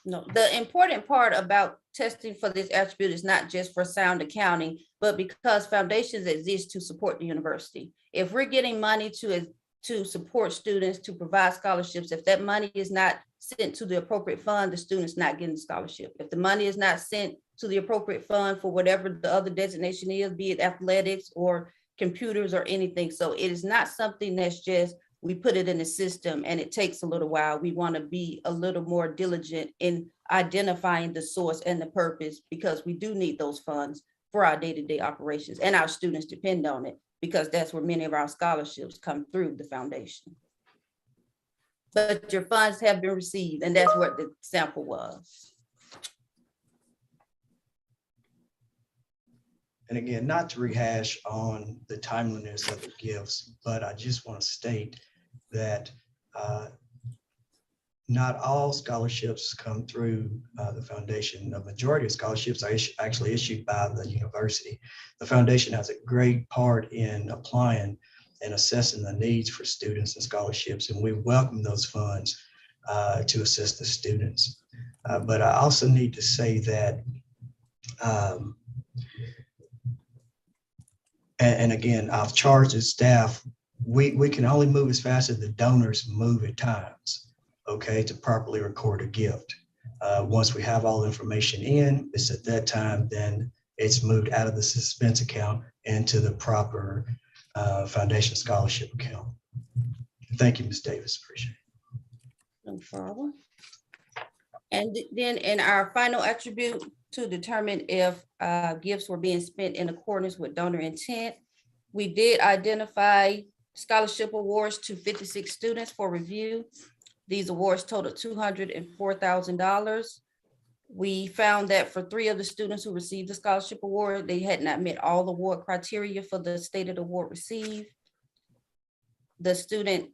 No, the important part about testing for this attribute is not just for sound accounting, but because foundations exist to support the university. If we're getting money to support students, to provide scholarships, if that money is not sent to the appropriate fund, the student's not getting the scholarship. If the money is not sent to the appropriate fund for whatever the other designation is, be it athletics or computers or anything. So it is not something that's just, we put it in the system and it takes a little while. We want to be a little more diligent in identifying the source and the purpose, because we do need those funds for our day-to-day operations, and our students depend on it because that's where many of our scholarships come through the foundation. But your funds have been received, and that's what the sample was. And again, not to rehash on the timeliness of the gifts, but I just want to state that not all scholarships come through the foundation. The majority of scholarships are actually issued by the university. The foundation has a great part in applying and assessing the needs for students and scholarships, and we welcome those funds to assist the students. But I also need to say that, and again, I've charged the staff, we can only move as fast as the donors move at times, okay, to properly record a gift. Once we have all the information in, it's at that time, then it's moved out of the suspense account into the proper foundation scholarship account. Thank you, Ms. Davis, appreciate it. No problem. And then in our final attribute, to determine if gifts were being spent in accordance with donor intent, we did identify scholarship awards to 56 students for review. These awards totaled $204,000. We found that for 3 of the students who received the scholarship award, they had not met all award criteria for the stated award received. The student,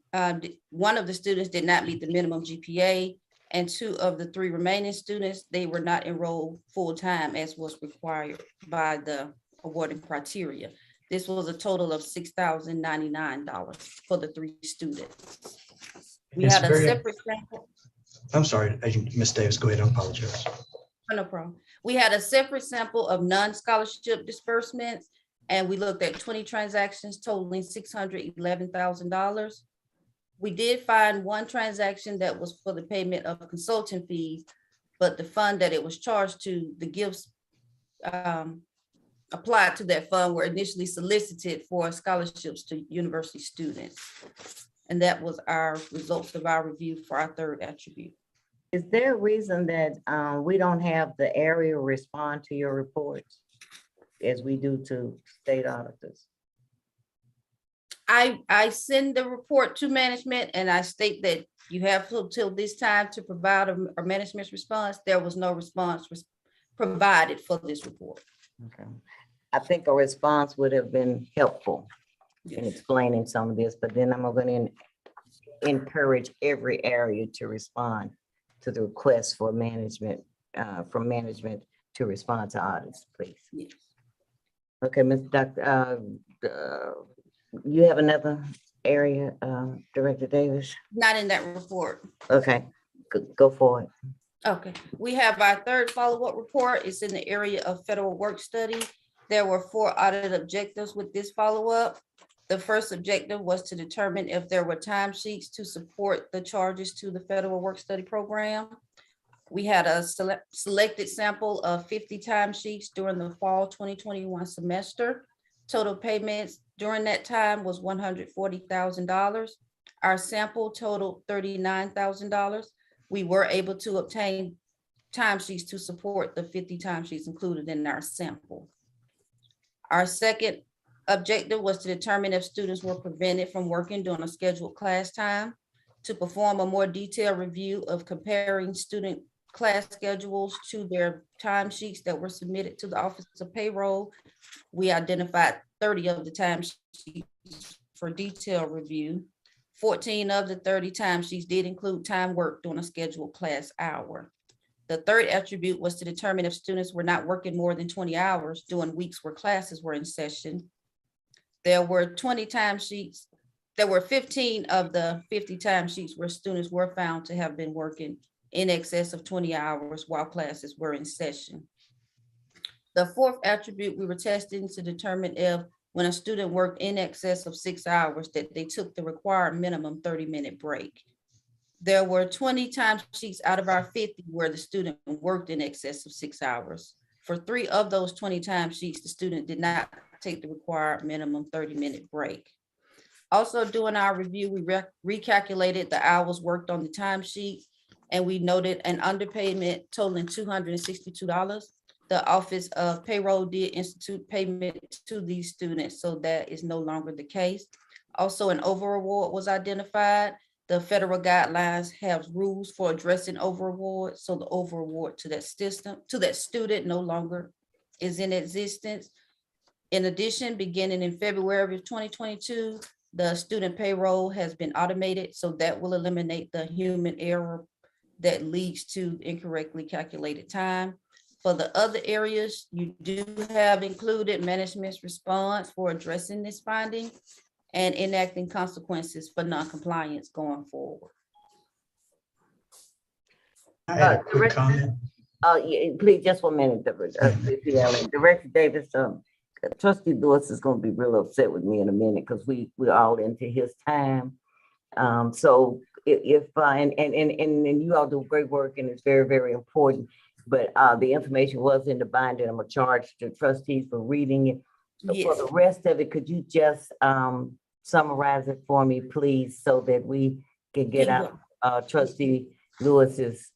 one of the students did not meet the minimum GPA, and 2 of the 3 remaining students, they were not enrolled full-time as was required by the awarding criteria. This was a total of $6,099 for the 3 students. We had a separate sample. I'm sorry, Ms. Davis, go ahead, I apologize. No problem. We had a separate sample of non-scholarship disbursements, and we looked at 20 transactions totaling $611,000. We did find 1 transaction that was for the payment of consulting fees, but the fund that it was charged to, the gifts applied to that fund were initially solicited for scholarships to university students. And that was our results of our review for our 3rd attribute. Is there a reason that we don't have the area respond to your reports as we do to state auditors? I send the report to management and I state that you have till this time to provide a management's response. There was no response provided for this report. Okay. I think a response would have been helpful in explaining some of this, but then I'm going to encourage every area to respond to the request for management, from management to respond to audits, please. Yes. Okay, Ms. Dr. You have another area, Director Davis? Not in that report. Okay, go for it. Okay, we have our 3rd follow-up report. It's in the area of federal work study. There were 4 audit objectives with this follow-up. The first objective was to determine if there were timesheets to support the charges to the federal work study program. We had a selected sample of 50 timesheets during the fall 2021 semester. Total payments during that time was $140,000. Our sample totaled $39,000. We were able to obtain timesheets to support the 50 timesheets included in our sample. Our second objective was to determine if students were prevented from working during a scheduled class time, to perform a more detailed review of comparing student class schedules to their timesheets that were submitted to the Office of Payroll. We identified 30 of the timesheets for detailed review. 14 of the 30 timesheets did include time worked during a scheduled class hour. The third attribute was to determine if students were not working more than 20 hours during weeks where classes were in session. There were 20 timesheets. There were 15 of the 50 timesheets where students were found to have been working in excess of 20 hours while classes were in session. The fourth attribute, we were testing to determine if when a student worked in excess of 6 hours that they took the required minimum 30-minute break. There were 20 timesheets out of our 50 where the student worked in excess of 6 hours. For 3 of those 20 timesheets, the student did not take the required minimum 30-minute break. Also, during our review, we recalculated the hours worked on the timesheet, and we noted an underpayment totaling $262. The Office of Payroll did institute payment to these students, so that is no longer the case. Also, an over award was identified. The federal guidelines have rules for addressing over award, so the over award to that system, to that student no longer is in existence. In addition, beginning in February of 2022, the student payroll has been automated, so that will eliminate the human error that leads to incorrectly calculated time. For the other areas, you do have included management's response for addressing this finding and enacting consequences for noncompliance going forward. I had a quick comment. Yeah, please, just 1 minute. Director Davis, Trustee Lewis is going to be real upset with me in a minute because we're all into his time. So if and you all do great work and it's very, very important, but the information was in the binder. I'm gonna charge the trustees for reading it. So yes. For the rest of it, could you just summarize it for me, please, so that we can get out Trustee Lewis's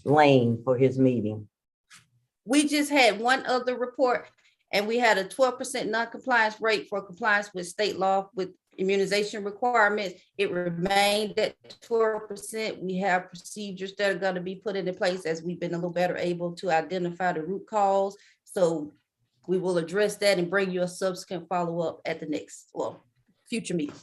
lane for his meeting? We just had one other report, and we had a 12% non-compliance rate for compliance with state law with immunization requirements. It remained at 12%. We have procedures that are going to be put into place as we've been a little better able to identify the root cause. So we will address that and bring you a subsequent follow-up at the next, future meeting.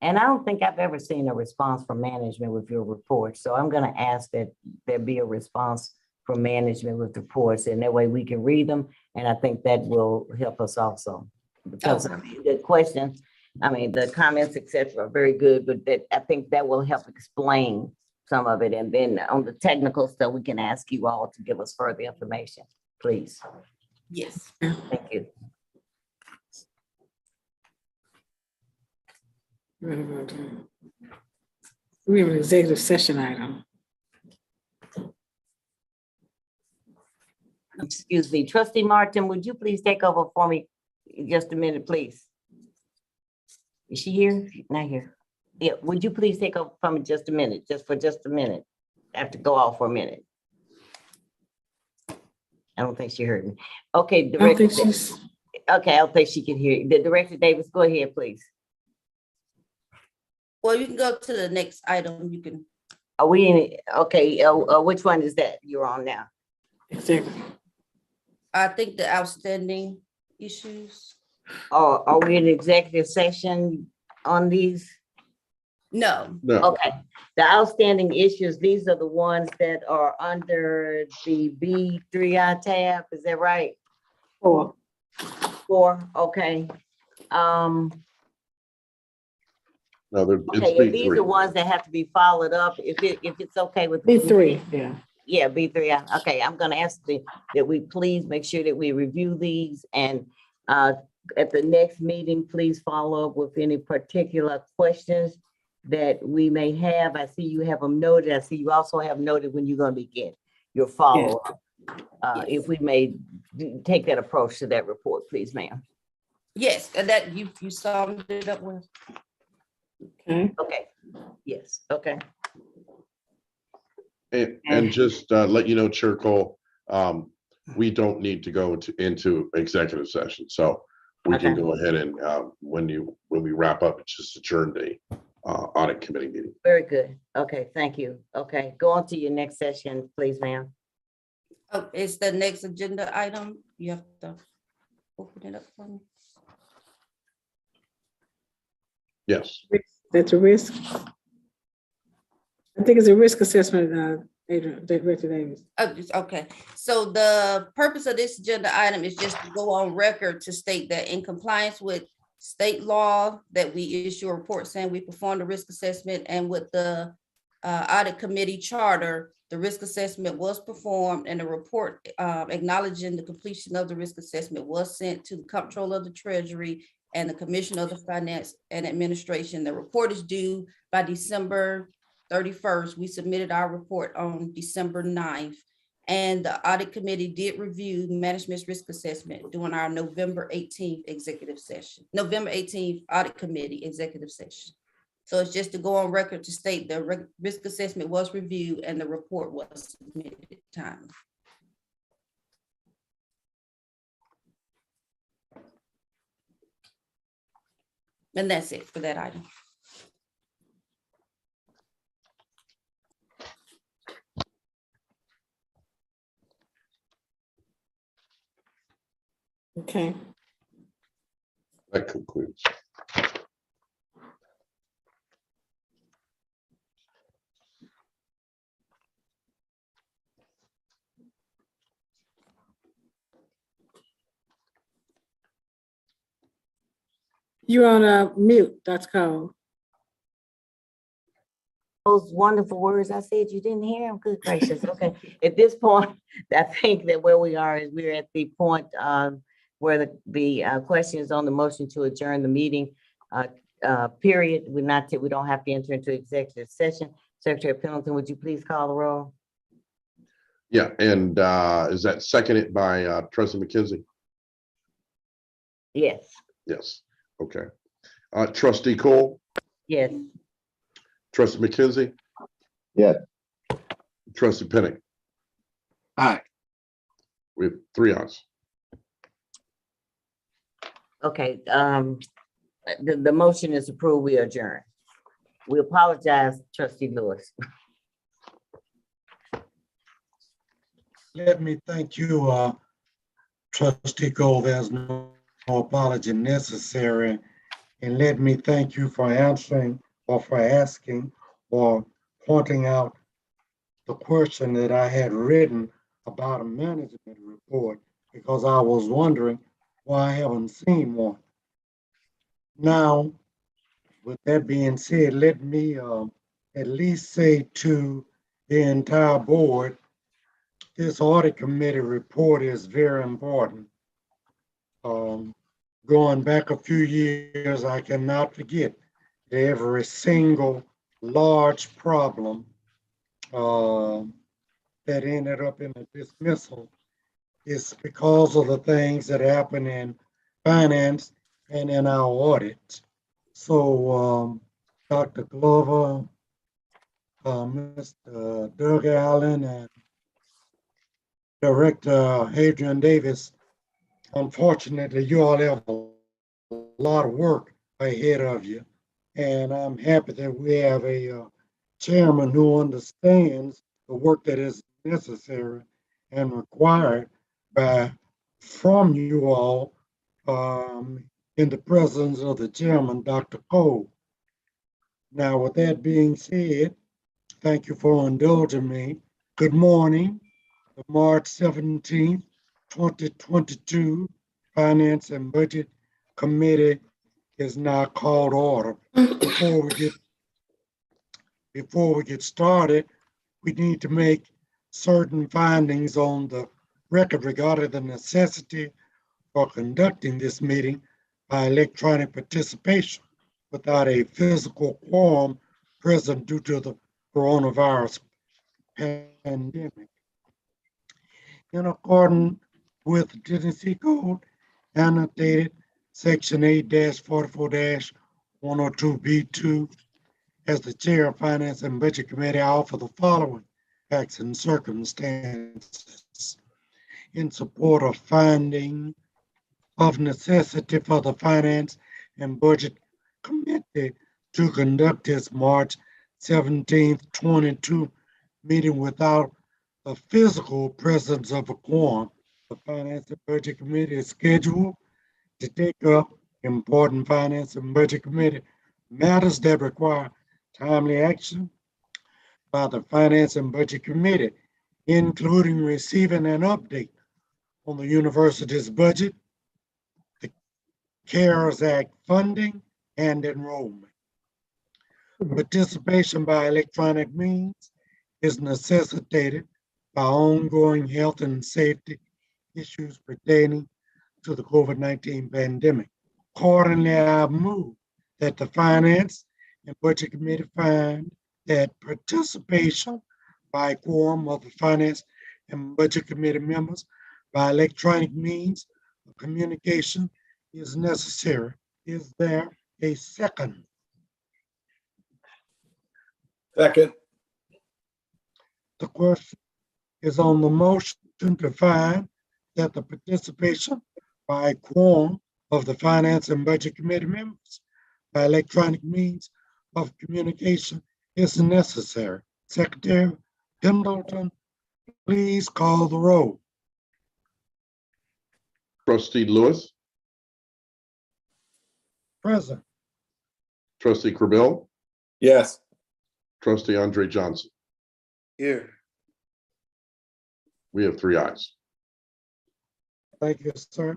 And I don't think I've ever seen a response from management with your report. So I'm going to ask that there be a response from management with reports, and that way we can read them. And I think that will help us also. Because the questions, the comments, et cetera, are very good, but that I think that will help explain some of it. And then on the technical stuff, we can ask you all to give us further information, please. Yes. Thank you. We have an executive session item. Excuse me, Trustee Martin, would you please take over for me just a minute, please? Is she here? She's not here. Yeah, would you please take over for me just a minute, just a minute? I have to go off for a minute. I don't think she heard me. Okay, Director. Okay, I don't think she can hear you. The Director Davis, go ahead, please. Well, you can go to the next item. You can. Are we in? Okay, which one is that you're on now? Exactly. I think the outstanding issues. Are we in executive session on these? No. Okay, the outstanding issues, these are the ones that are under the B3I tab, is that right? Four, okay. No, it's Okay, and these B3. are ones that have to be followed up, if it's okay with. B3, yeah. Yeah, B3, okay, I'm gonna ask that we please make sure that we review these, and at the next meeting, please follow up with any particular questions that we may have. I see you have them noted. I see you also have noted when you're gonna begin your follow-up. If we may take that approach to that report, please, ma'am. Yes, and that you summed it up with. Okay, yes, okay. And just let you know, Chair Cole, we don't need to go into executive session. So we can Okay. go ahead and when we wrap up, it's just adjourn the audit committee meeting. Very good. Okay, thank you. Okay, go on to your next session, please, ma'am. Oh, it's the next agenda item. You have to open it up for me. Yes. That's a risk. I think it's a risk assessment, Director Davis. Oh, okay, so the purpose of this agenda item is just to go on record to state that in compliance with state law, that we issue a report saying we performed a risk assessment, and with the audit committee charter, the risk assessment was performed, and the report acknowledging the completion of the risk assessment was sent to the Comptroller of the Treasury and the Commissioner of the Finance and Administration. The report is due by December 31st. We submitted our report on December 9th. And the audit committee did review management's risk assessment during our November 18th executive session, November 18th audit committee executive session. So it's just to go on record to state the risk assessment was reviewed and the report was submitted timely. And that's it for that item. Okay. That concludes. You're on mute, Dr. Cole. Those wonderful words I said, you didn't hear them? Good gracious. Okay, at this point, I think that where we are is we're at the point where the question is on the motion to adjourn the meeting period. We don't have to enter into executive session. Secretary Pendleton, would you please call the roll? Yeah, and is that seconded by Trustee McKenzie? Yes. Yes. Okay. Trustee Cole? Yes. Trustee McKenzie? Yes. Trustee Pinnick? Aye. We have 3 ayes. Okay, the motion is approved, we adjourn. We apologize, Trustee Lewis. Let me thank you, Trustee Gold. There's no apology necessary. And let me thank you for answering or for asking or pointing out the question that I had written about a management report, because I was wondering why I haven't seen one. Now, with that being said, let me at least say to the entire board, this audit committee report is very important. Going back a few years, I cannot forget every single large problem that ended up in a dismissal is because of the things that happen in finance and in our audit. So Dr. Glover, Mr. Doug Allen, and Director Adrian Davis, unfortunately, you all have a lot of work ahead of you. And I'm happy that we have a chairman who understands the work that is necessary and required from you all in the presence of the chairman, Dr. Cole. Now, with that being said, thank you for indulging me. Good morning. The March 17th, 2022 Finance and Budget Committee is now called order. Before we get started, we need to make certain findings on the record regarding the necessity for conducting this meeting by electronic participation without a physical quorum present due to the coronavirus pandemic. In accordance with the Tennessee Code, annotated Section 8-44-102B2, as the Chair of Finance and Budget Committee, I offer the following facts and circumstances in support of finding of necessity for the Finance and Budget Committee to conduct its March 17th, 22 meeting without the physical presence of a quorum. The Finance and Budget Committee is scheduled to take up important Finance and Budget Committee matters that require timely action by the Finance and Budget Committee, including receiving an update on the university's budget, the CARES Act funding, and enrollment. Participation by electronic means is necessitated by ongoing health and safety issues pertaining to the COVID-19 pandemic. Accordingly, I move that the Finance and Budget Committee find that participation by quorum of the Finance and Budget Committee members by electronic means of communication is necessary. Is there a second? Second. The question is on the motion to find that the participation by quorum of the Finance and Budget Committee members by electronic means of communication is necessary. Secretary Pendleton, please call the roll. Trustee Lewis, Present. trustee Corbill, Yes. trustee Andre Johnson. Here. We have 3 ayes. Thank you, sir.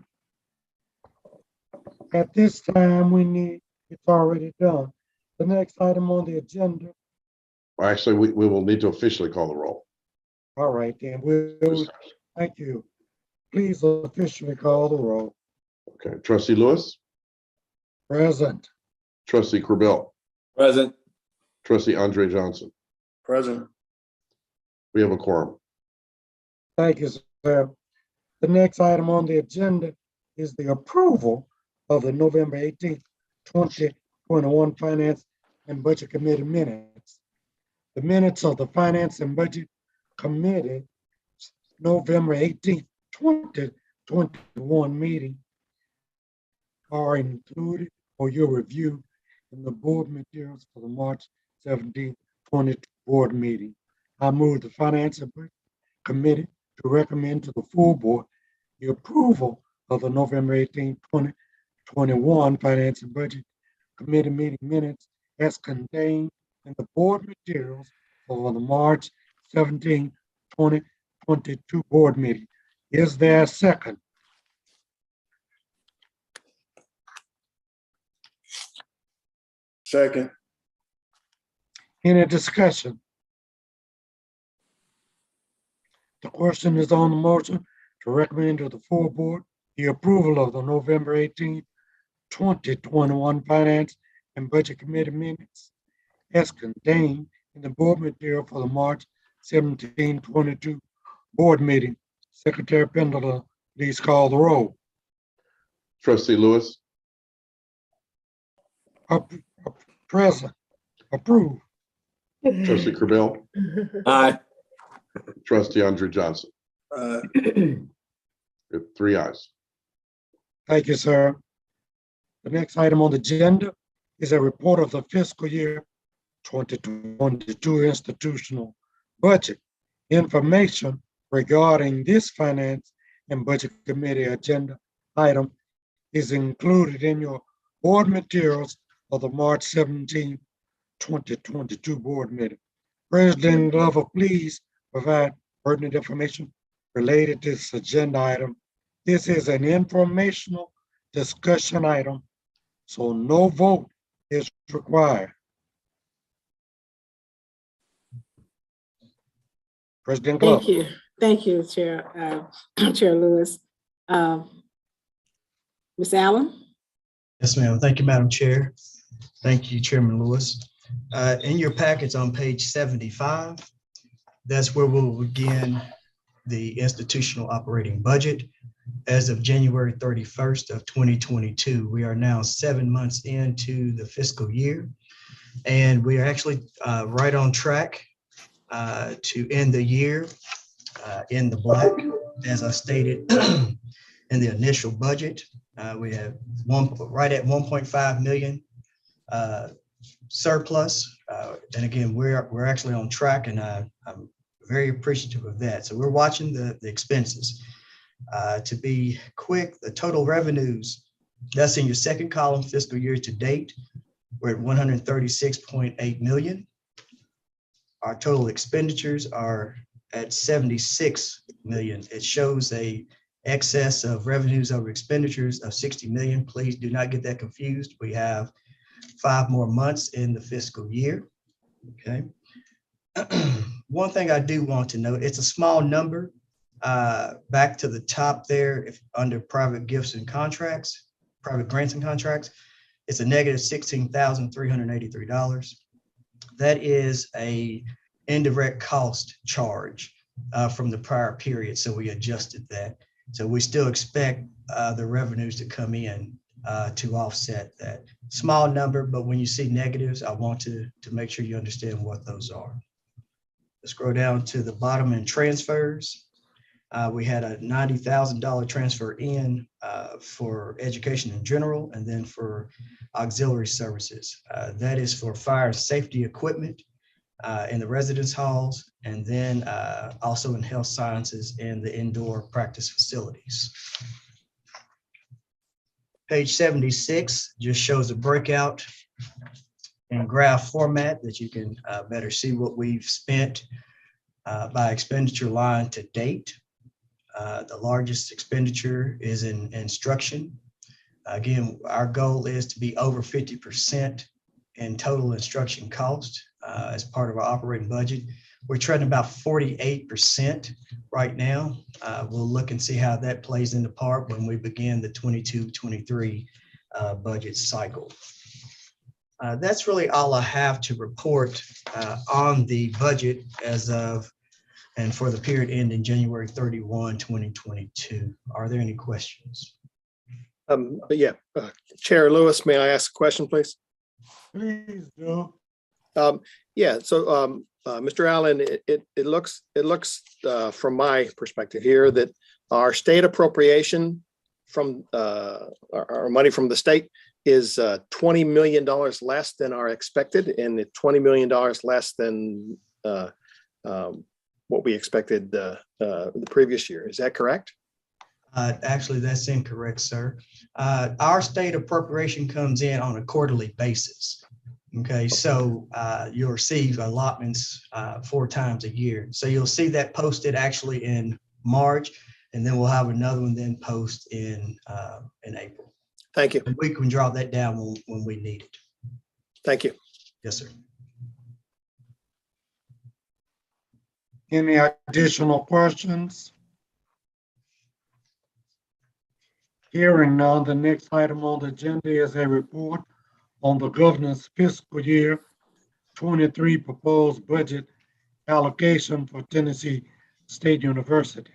At this time, it's already done. The next item on the agenda. Well, actually, we will need to officially call the roll. All right, then thank you. Please officially call the roll. Okay, trustee Lewis, Present. trustee Corbill, Present. trustee Andre Johnson. Present. We have a quorum. Thank you, sir. The next item on the agenda is the approval of the November 18th, 2021 Finance and Budget Committee minutes. The minutes of the Finance and Budget Committee, November 18th, 2021 meeting are included for your review in the board materials for the March 17th, 2022 board meeting. I move the Finance and Budget Committee to recommend to the full board the approval of the November 18th, 2021 Finance and Budget Committee meeting minutes as contained in the board materials for the March 17th, 2022 board meeting. Is there a second? Second. Any discussion? The question is on the motion to recommend to the full board the approval of the November 18th, 2021 Finance and Budget Committee minutes as contained in the board material for the March 17, 22 board meeting. Secretary Pendleton, please call the roll. Trustee Lewis, Present. Approved. trustee Corbill, Aye. trustee Andre Johnson. We have 3 ayes. Thank you, sir. The next item on the agenda is a report of the fiscal year 2022 institutional budget. Information regarding this Finance and Budget Committee agenda item is included in your board materials of the March 17, 2022 board meeting. President Glover, please provide pertinent information related to this agenda item. This is an informational discussion item, so no vote is required. President Glover. Thank you, Chair, Chair Lewis. Ms. Allen? Yes, ma'am. Thank you, Madam Chair. Thank you, Chairman Lewis. In your packets on page 75, that's where we'll begin the institutional operating budget. As of January 31st of 2022, we are now 7 months into the fiscal year, and we are actually right on track to end the year in the black. As I stated in the initial budget. We have right at 1.5 million surplus. And again, we're actually on track, and I'm very appreciative of that. So we're watching the expenses. To be quick, the total revenues, that's in your second column, fiscal year to date, we're at 136.8 million. Our total expenditures are at 76 million. It shows a excess of revenues over expenditures of 60 million. Please do not get that confused. We have 5 more months in the fiscal year. Okay. One thing I do want to note, it's a small number. Back to the top there, if under private gifts and contracts, private grants and contracts, it's a negative $16,383. That is a indirect cost charge from the prior period. So we adjusted that. So we still expect the revenues to come in to offset that. Small number, but when you see negatives, I want to make sure you understand what those are. Let's scroll down to the bottom in transfers. We had a $90,000 transfer in for education in general, and then for auxiliary services. That is for fire and safety equipment in the residence halls, and then also in health sciences and the indoor practice facilities. Page 76 just shows a breakout in graph format that you can better see what we've spent by expenditure line to date. The largest expenditure is in instruction. Again, our goal is to be over 50% in total instruction cost as part of our operating budget. We're trending about 48% right now. We'll look and see how that plays into part when we begin the 22-23 budget cycle. That's really all I have to report on the budget as of and for the period ending January 31, 2022. Are there any questions? Chair Lewis, may I ask a question, please? Please do. Mr. Allen, it looks from my perspective here that our state appropriation from our money from the state is $20 million less than our expected, and $20 million less than what we expected the previous year. Is that correct? Actually, that's incorrect, sir. Our state appropriation comes in on a quarterly basis. Okay, so you'll receive allotments 4 times a year. So you'll see that posted actually in March, and then we'll have another one then post in April. Thank you. And we can draw that down when we need it. Thank you. Yes, sir. Any additional questions? Hearing none, the next item on the agenda is a report on the governor's fiscal year 23 proposed budget allocation for Tennessee State University.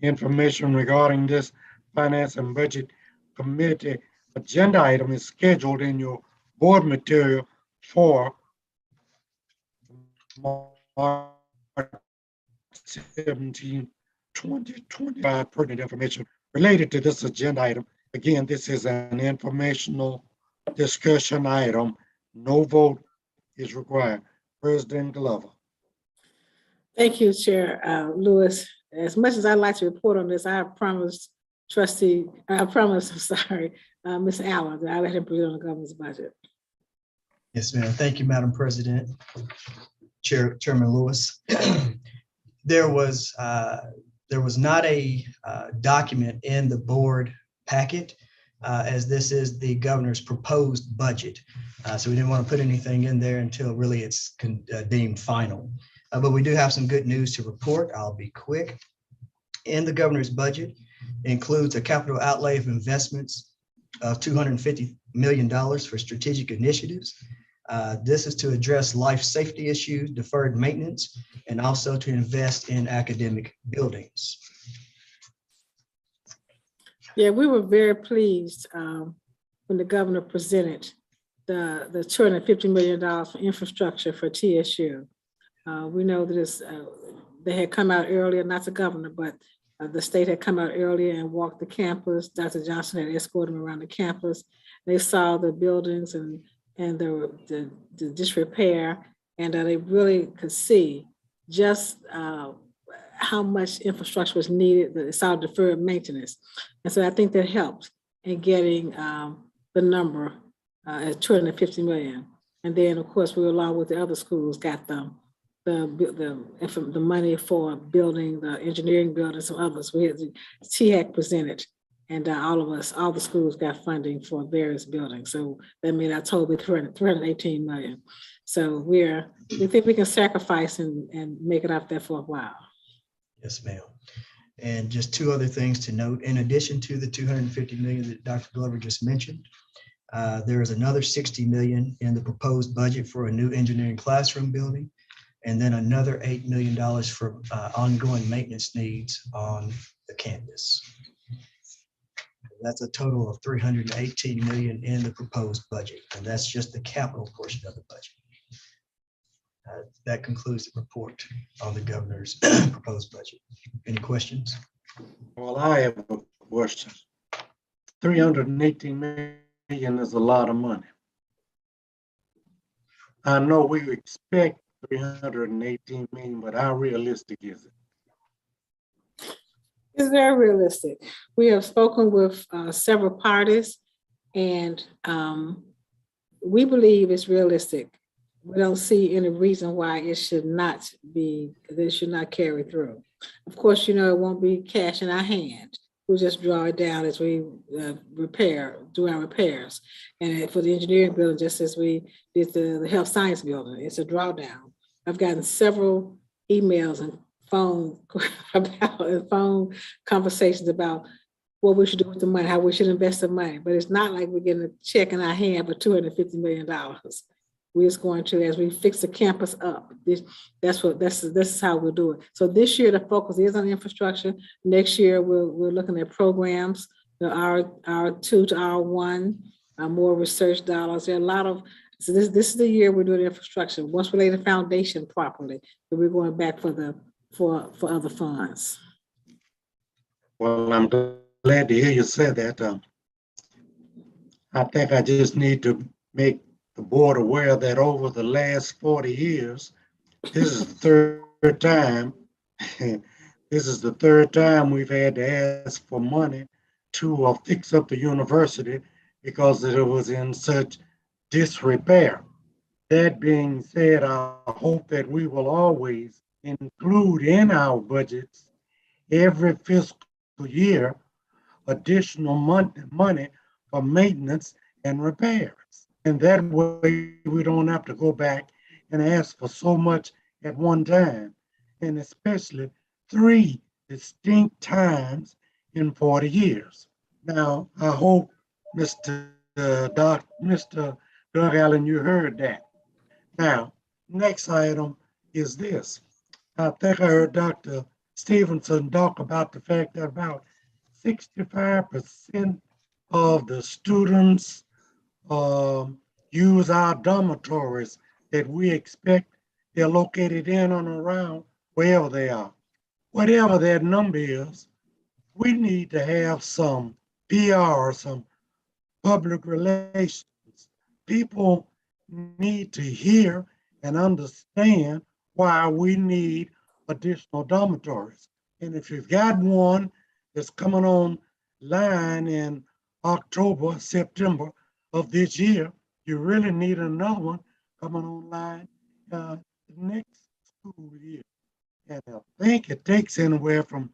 Information regarding this Finance and Budget Committee agenda item is scheduled in your board material for March 17, 2025. Pertinent information related to this agenda item. Again, this is an informational discussion item. No vote is required. President Glover. Thank you, Chair Lewis. As much as I'd like to report on this, I promised Ms. Allen, that I let him put it on the governor's budget. Yes, ma'am. Thank you, Madam President. Chairman Lewis. There was not a document in the board packet as this is the governor's proposed budget. So we didn't want to put anything in there until really it's deemed final. But we do have some good news to report. I'll be quick. In the governor's budget includes a capital outlay of investments of $250 million for strategic initiatives. This is to address life safety issues, deferred maintenance, and also to invest in academic buildings. Yeah, we were very pleased when the governor presented the $250 million for infrastructure for TSU. We know that they had come out earlier, not the governor, but The state had come out earlier and walked the campus. Dr. Johnson had escorted them around the campus. They saw the buildings and the disrepair, and they really could see just how much infrastructure was needed. They saw deferred maintenance. And so I think that helped in getting the number at 250 million. And then, of course, we, along with the other schools, got the money for building the engineering buildings and others. We had THAC presented, and all the schools got funding for various buildings. So that made our total 318 million. So we think we can sacrifice and make it up there for a while. Yes, ma'am. And just two other things to note. In addition to the 250 million that Dr. Glover just mentioned, there is another 60 million in the proposed budget for a new engineering classroom building, and then another $8 million for ongoing maintenance needs on the campus. That's a total of 318 million in the proposed budget, and that's just the capital portion of the budget. That concludes the report on the governor's proposed budget. Any questions? Well, I have a question. 318 million is a lot of money. I know we expect 318 million, but how realistic is it? It's very realistic. We have spoken with several parties, and we believe it's realistic. We don't see any reason why it should not carry through. Of course, it won't be cash in our hand. We'll just draw it down as we do our repairs. And for the engineering building, just as we did the health science building, it's a drawdown. I've gotten several emails and phone conversations about what we should do with the money, how we should invest the money. But it's not like we're getting a check in our hand for $250 million. We're just going to, as we fix the campus up, this is how we'll do it. So this year, the focus is on infrastructure. Next year, we're looking at programs, R2 to R1, more research dollars. There are a lot of, so this is the year we're doing infrastructure. Once we lay the foundation properly, then we're going back for other funds. Well, I'm glad to hear you say that. I think I just need to make the board aware that over the last 40 years, this is the third time. This is the third time we've had to ask for money to fix up the university because it was in such disrepair. That being said, I hope that we will always include in our budgets every fiscal year additional money for maintenance and repairs. And that way we don't have to go back and ask for so much at one time, and especially 3 distinct times in 40 years. Now, I hope Mr. Doug Allen, you heard that. Now, next item is this. I think I heard Dr. Stevenson talk about the fact that about 65% of the students use our dormitories that we expect they're located in and around wherever they are. Whatever that number is, we need to have some PR, some public relations. People need to hear and understand why we need additional dormitories. And if you've got one that's coming online in October, September of this year, you really need another one coming online next school year. And I think it takes anywhere from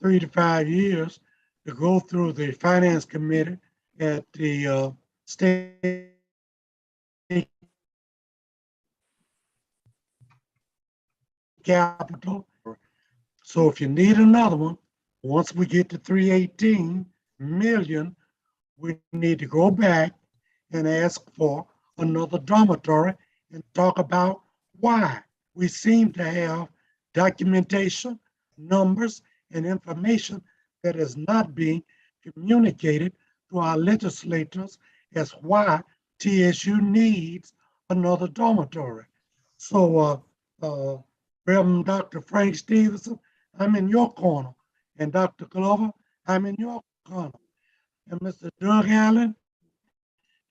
3 to 5 years to go through the finance committee at the state capital. So if you need another one, once we get to 318 million, we need to go back and ask for another dormitory and talk about why. We seem to have documentation, numbers, and information that is not being communicated to our legislators as why TSU needs another dormitory. So Reverend Dr. Frank Stevenson, I'm in your corner, And Dr. Glover, I'm in your corner. And Mr. Doug Allen,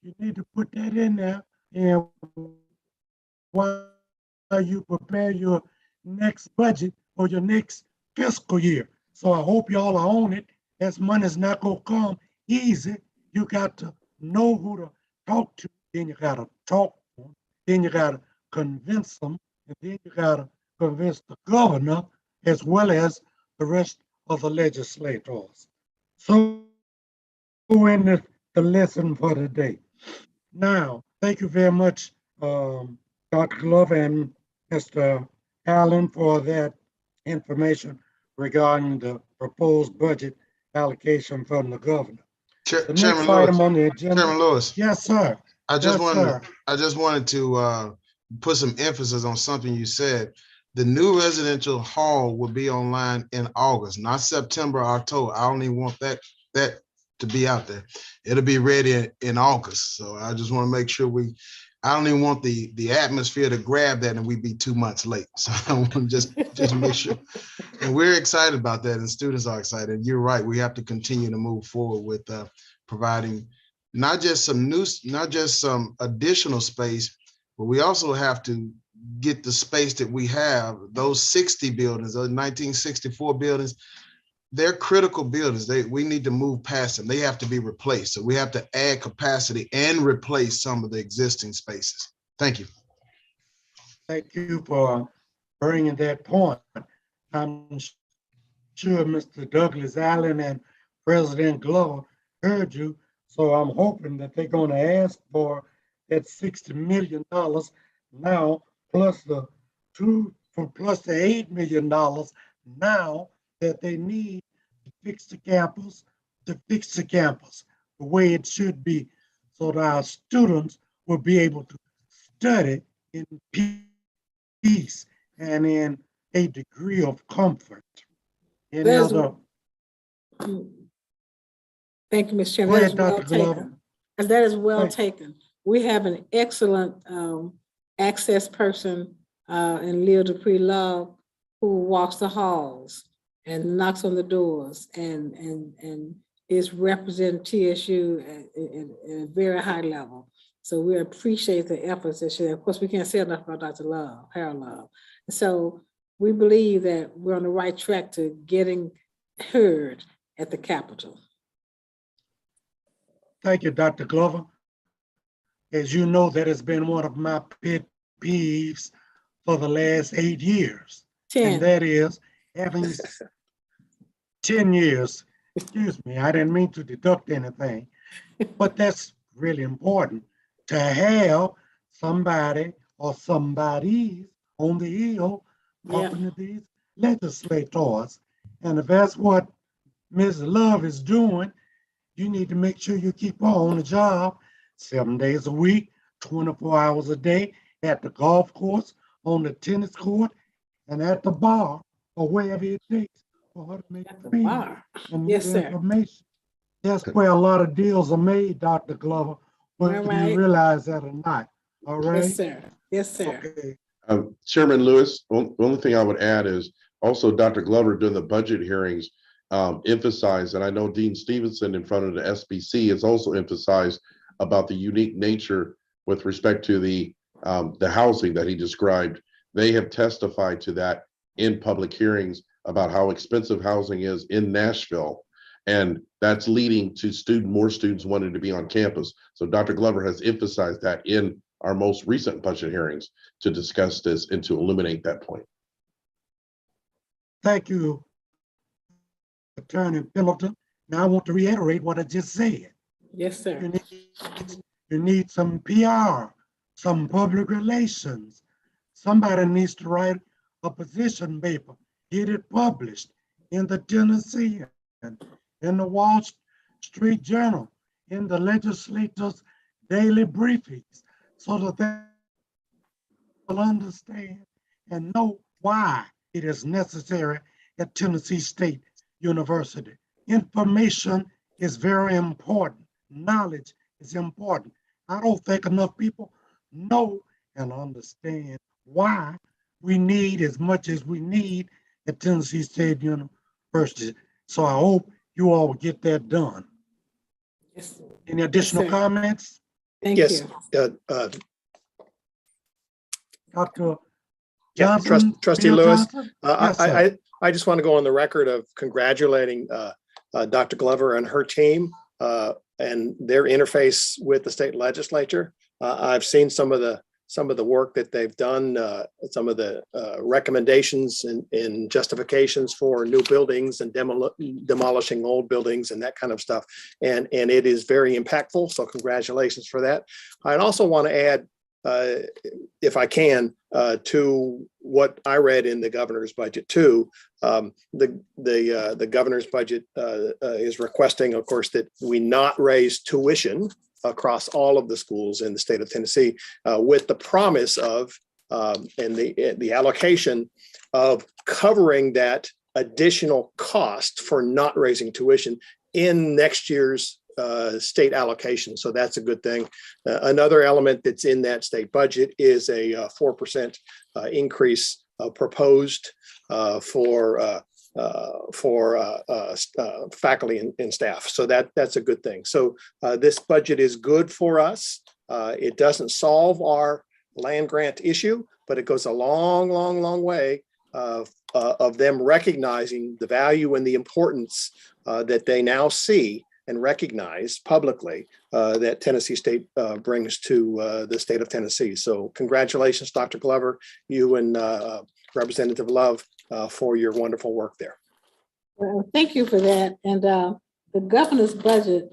you need to put that in there. And while you prepare your next budget or your next fiscal year. So I hope y'all are on it. This money's not gonna come easy. You got to know who to talk to, then you gotta talk to them, then you gotta convince them, and then you gotta convince the governor as well as the rest of the legislators. So in the lesson for today. Now, thank you very much, Dr. Glover and Mr. Allen, for that information regarding the proposed budget allocation from the governor. The next Chairman item Lewis, on the agenda. Chairman Lewis, Yes, sir. I just Yes, wanted, sir. I just wanted to put some emphasis on something you said. The new residential hall will be online in August, not September, October. I only want that to be out there. It'll be ready in August. So I just want to make sure I don't even want the atmosphere to grab that and we be 2 months late. So I want to just make sure. And we're excited about that, and students are excited. You're right. We have to continue to move forward with providing not just some additional space, but we also have to get the space that we have, those 60 buildings, those 1964 buildings, they're critical buildings. We need to move past them. They have to be replaced. So we have to add capacity and replace some of the existing spaces. Thank you. Thank you for bringing that point. I'm sure Mr. Douglas Allen and President Glover heard you. So I'm hoping that they're going to ask for that $60 million now, plus the $8 million now that they need to fix the campus, the way it should be, so that our students will be able to study in peace and in a degree of comfort. Thank you, Mr. Chairman. Go ahead, Dr. Glover. That is well taken. We have an excellent access person in Leo Dupree Love who walks the halls and knocks on the doors and is representing TSU at a very high level. So we appreciate the efforts that she, of course, we can't say enough about Dr. Love, Harold Love. So we believe that we're on the right track to getting heard at the Capitol. Thank you, Dr. Glover. As you know, that has been one of my pet peeves for the last 8 years. 10. And that is having 10 years. Excuse me, I didn't mean to deduct anything, but that's really important to have somebody or somebody's on the hill talking to these legislators. And if that's what Ms. Love is doing, you need to make sure you keep her on the job 7 days a week, 24 hours a day, at the golf course, on the tennis court, and at the bar, or wherever it takes for her to make a fee and yes, get sir. information. That's where a lot of deals are made, Dr. Glover, whether you realize that or not. All right? Yes, sir. Yes, sir. Okay. Chairman Lewis, the only thing I would add is also Dr. Glover during the budget hearings emphasized, and I know Dean Stevenson in front of the SBC has also emphasized about the unique nature with respect to the housing that he described. They have testified to that in public hearings about how expensive housing is in Nashville. And that's leading to more students wanting to be on campus. So Dr. Glover has emphasized that in our most recent budget hearings to discuss this and to illuminate that point. Thank you, Attorney Pendleton. Now I want to reiterate what I just said. Yes, sir. You need some PR, some public relations. Somebody needs to write a position paper, get it published in the Tennessean, in the Wall Street Journal, in the legislators' daily briefings, so that they will understand and know why it is necessary at Tennessee State University. Information is very important. Knowledge is important. I don't think enough people know and understand why we need as much as we need at Tennessee State University. So I hope you all will get that done. Yes, Any additional sir. comments? Thank Yes, you. Dr. yeah, Johnson? Trustee Bill Lewis, Johnson? Yes, sir. I just want to go on the record of congratulating Dr. Glover and her team and their interface with the state legislature. I've seen some of the work that they've done, some of the recommendations and justifications for new buildings and demolishing old buildings and that kind of stuff. And it is very impactful. So congratulations for that. I'd also want to add, if I can, to what I read in the governor's budget too. The governor's budget is requesting, of course, that we not raise tuition across all of the schools in the state of Tennessee, with the promise of and the allocation of covering that additional cost for not raising tuition in next year's state allocation. So that's a good thing. Another element that's in that state budget is a 4% increase proposed for faculty and staff. So that's a good thing. So this budget is good for us. It doesn't solve our land grant issue, but it goes a long, long, long way of them recognizing the value and the importance that they now see and recognize publicly that Tennessee State brings to the state of Tennessee. So congratulations, Dr. Glover, you and Representative Love for your wonderful work there. Well, thank you for that. And the governor's budget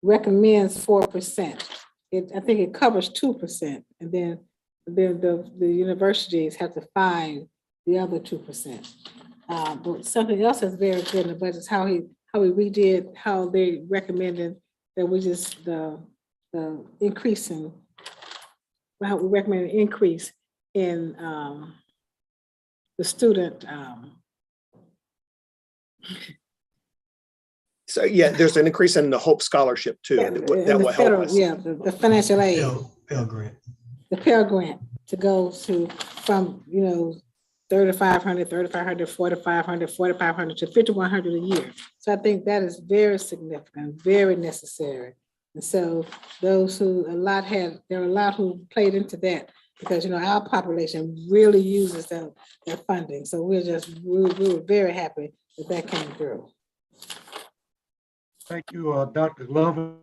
recommends 4%. I think it covers 2%, and then the universities have to find the other 2%. But something else that's very good in the budget is how they recommended that we just the increase in how we recommend an increase in the student. So yeah, there's an increase in the Hope Scholarship too. That will help us. Yeah, the financial aid. Pell Grant. The Pell Grant to go to from 3,500, 4,500 to 5,100 a year. So I think that is very significant, very necessary. And so those who there are a lot who played into that because our population really uses that funding. So we were very happy that came through. Thank you, Dr. Glover.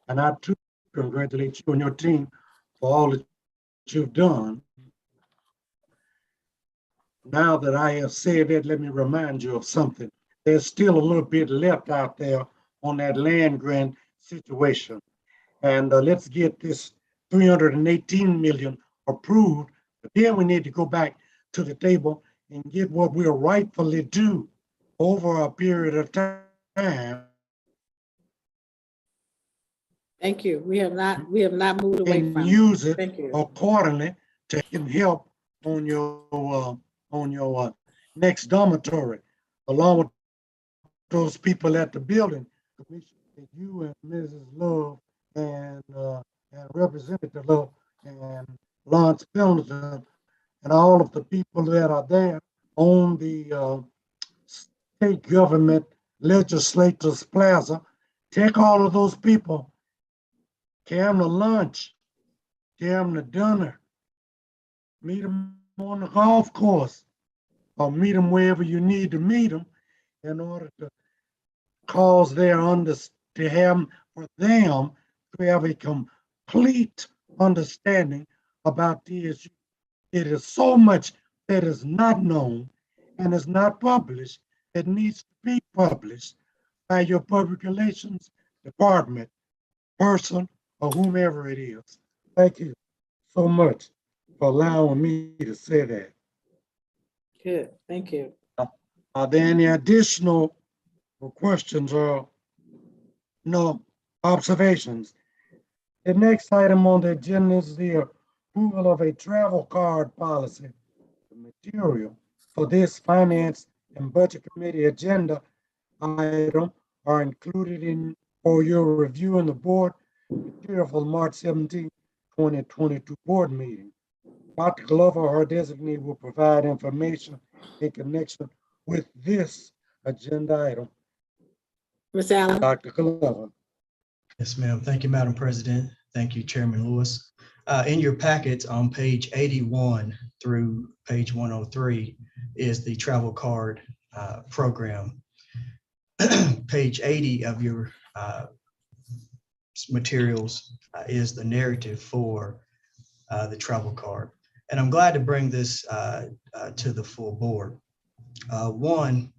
And I too congratulate you and your team for all that you've done. Now that I have said that, let me remind you of something. There's still a little bit left out there on that land grant situation. And let's get this 318 million approved, but then we need to go back to the table and get what we're rightfully due over a period of time. Thank you. We have not moved away and from use it Thank you. accordingly to help on your next dormitory, along with those people at the building. You and Mrs. Love and Representative Love and Lawrence Pendleton and all of the people that are there on the state government legislators plaza. Take all of those people, carry them to lunch, carry them to dinner, meet them on the golf course, or meet them wherever you need to meet them in order to cause to have a complete understanding about TSU. It is so much that is not known and is not published that needs to be published by your public relations department, person, or whomever it is. Thank you so much for allowing me to say that. Good, thank you. Are there any additional questions or no observations? The next item on the agenda is the approval of a travel card policy. The material for this Finance and Budget Committee agenda item are included for your review in the board material for March 17, 2022 board meeting. Dr. Glover or her designee will provide information in connection with this agenda item. Ms. Allen? Dr. Glover. Yes, ma'am. Thank you, Madam President. Thank you, Chairman Lewis. In your packets on page 81 through page 103 is the travel card program. Page 80 of your materials is the narrative for the travel card. And I'm glad to bring this to the full board. One,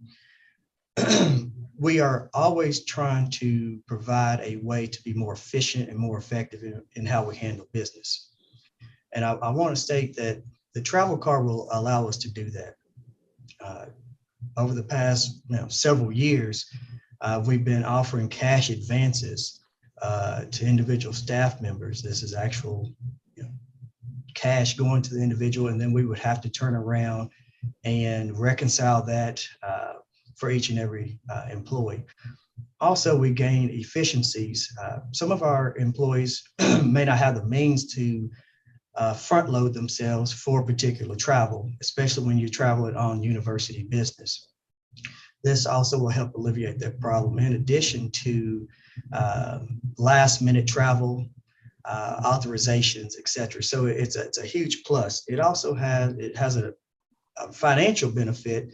we are always trying to provide a way to be more efficient and more effective in how we handle business. And I want to state that the travel card will allow us to do that. Over the past several years, we've been offering cash advances to individual staff members. This is actual cash going to the individual, and then we would have to turn around and reconcile that for each and every employee. Also, we gain efficiencies. Some of our employees may not have the means to front load themselves for particular travel, especially when you're traveling on university business. This also will help alleviate that problem, in addition to last minute travel, authorizations, et cetera. So it's a huge plus. It also has a financial benefit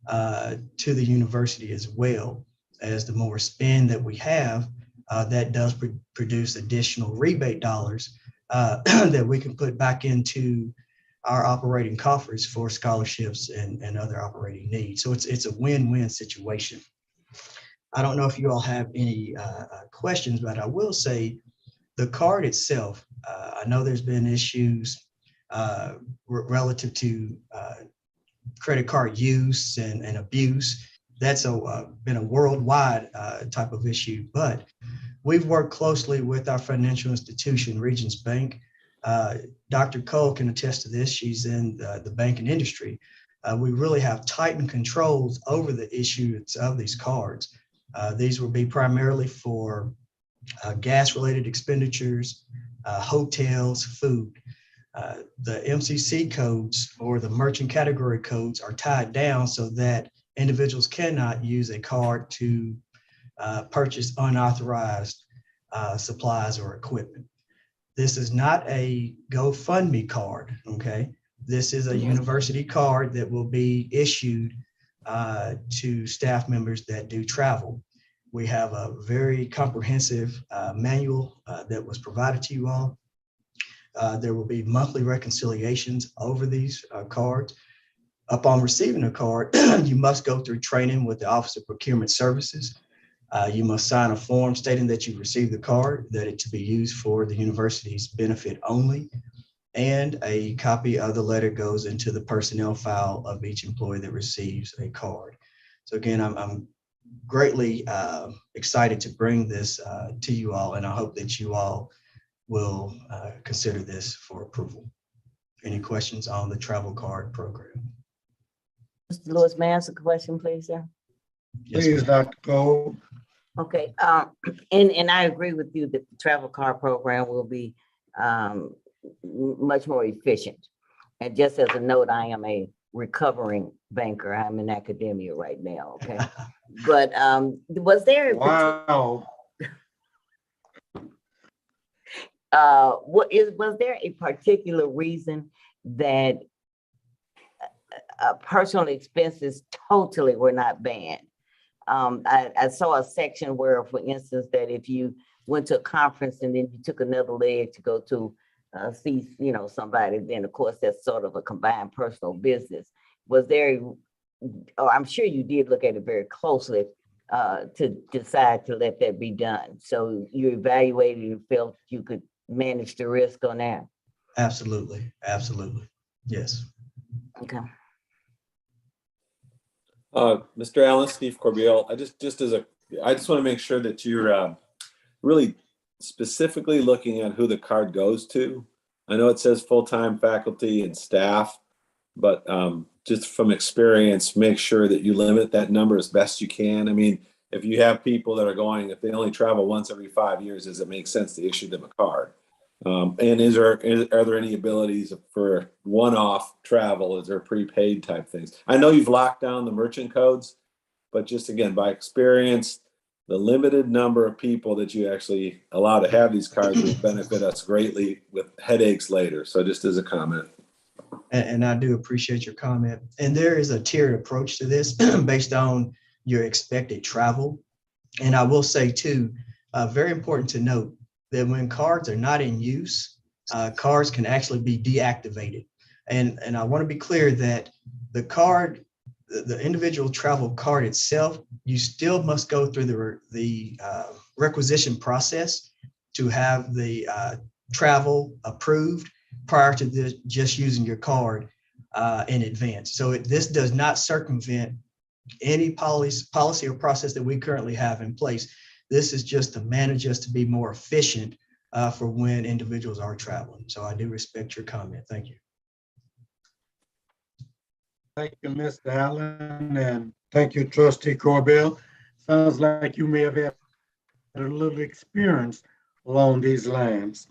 to the university as well, as the more spend that we have, that does produce additional rebate dollars that we can put back into our operating coffers for scholarships and other operating needs. So it's a win-win situation. I don't know if you all have any questions, but I will say the card itself, I know there's been issues relative to credit card use and abuse. That's been a worldwide type of issue, but we've worked closely with our financial institution, Regions Bank. Dr. Cole can attest to this. She's in the banking industry. We really have tightened controls over the issuance of these cards. These will be primarily for gas-related expenditures, hotels, food. The MCC codes or the merchant category codes are tied down so that individuals cannot use a card to purchase unauthorized supplies or equipment. This is not a GoFundMe card, okay? This is a university card that will be issued to staff members that do travel. We have a very comprehensive manual that was provided to you all. There will be monthly reconciliations over these cards. Upon receiving a card, you must go through training with the Office of Procurement Services. You must sign a form stating that you received the card, that it to be used for the university's benefit only, and a copy of the letter goes into the personnel file of each employee that receives a card. So again, I'm greatly excited to bring this to you all, and I hope that you all will consider this for approval. Any questions on the travel card program? Mr. Lewis, may I ask a question, please, sir? Yes, please, Dr. Cole. Okay, and I agree with you that the travel card program will be much more efficient. And just as a note, I am a recovering banker. I'm in academia right now, okay? But was there Wow. Was there a particular reason that personal expenses totally were not banned? I saw a section where, for instance, that if you went to a conference and then you took another leg to go to see, somebody, then of course that's sort of a combined personal business. Was there, or I'm sure you did look at it very closely to decide to let that be done. So you evaluated and felt you could manage the risk on that? Absolutely, absolutely, yes. Okay. Mr. Allen, Steve Corbeil, I just want to make sure that you're really specifically looking at who the card goes to. I know it says full-time faculty and staff, but just from experience, make sure that you limit that number as best you can. I mean, if you have people that are going, if they only travel once every 5 years, does it make sense to issue them a card? And are there any abilities for one-off travel? Is there prepaid type things? I know you've locked down the merchant codes, but just again, by experience, the limited number of people that you actually allow to have these cards will benefit us greatly with headaches later. So just as a comment. And I do appreciate your comment. And there is a tiered approach to this based on your expected travel. And I will say too, very important to note that when cards are not in use, cards can actually be deactivated. And I want to be clear that the card, the individual travel card itself, you still must go through the requisition process to have the travel approved prior to just using your card in advance. So this does not circumvent any policy or process that we currently have in place. This is just to manage us to be more efficient for when individuals are traveling. So I do respect your comment. Thank you. Thank you, Mr. Allen, and thank you, Trustee Corbell. Sounds like you may have had a little experience along these lines.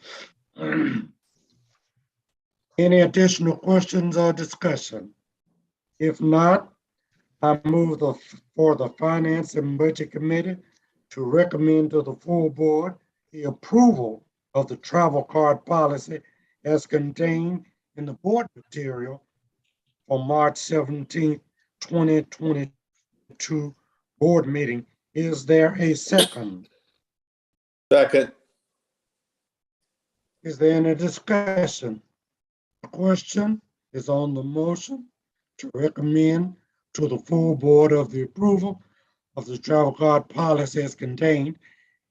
Any additional questions or discussion? If not, I move for the Finance and Budget Committee to recommend to the full board the approval of the travel card policy as contained in the board material for March 17th, 2022 board meeting. Is there a second? Second. Is there any discussion? The question is on the motion to recommend to the full board of the approval of the travel card policy as contained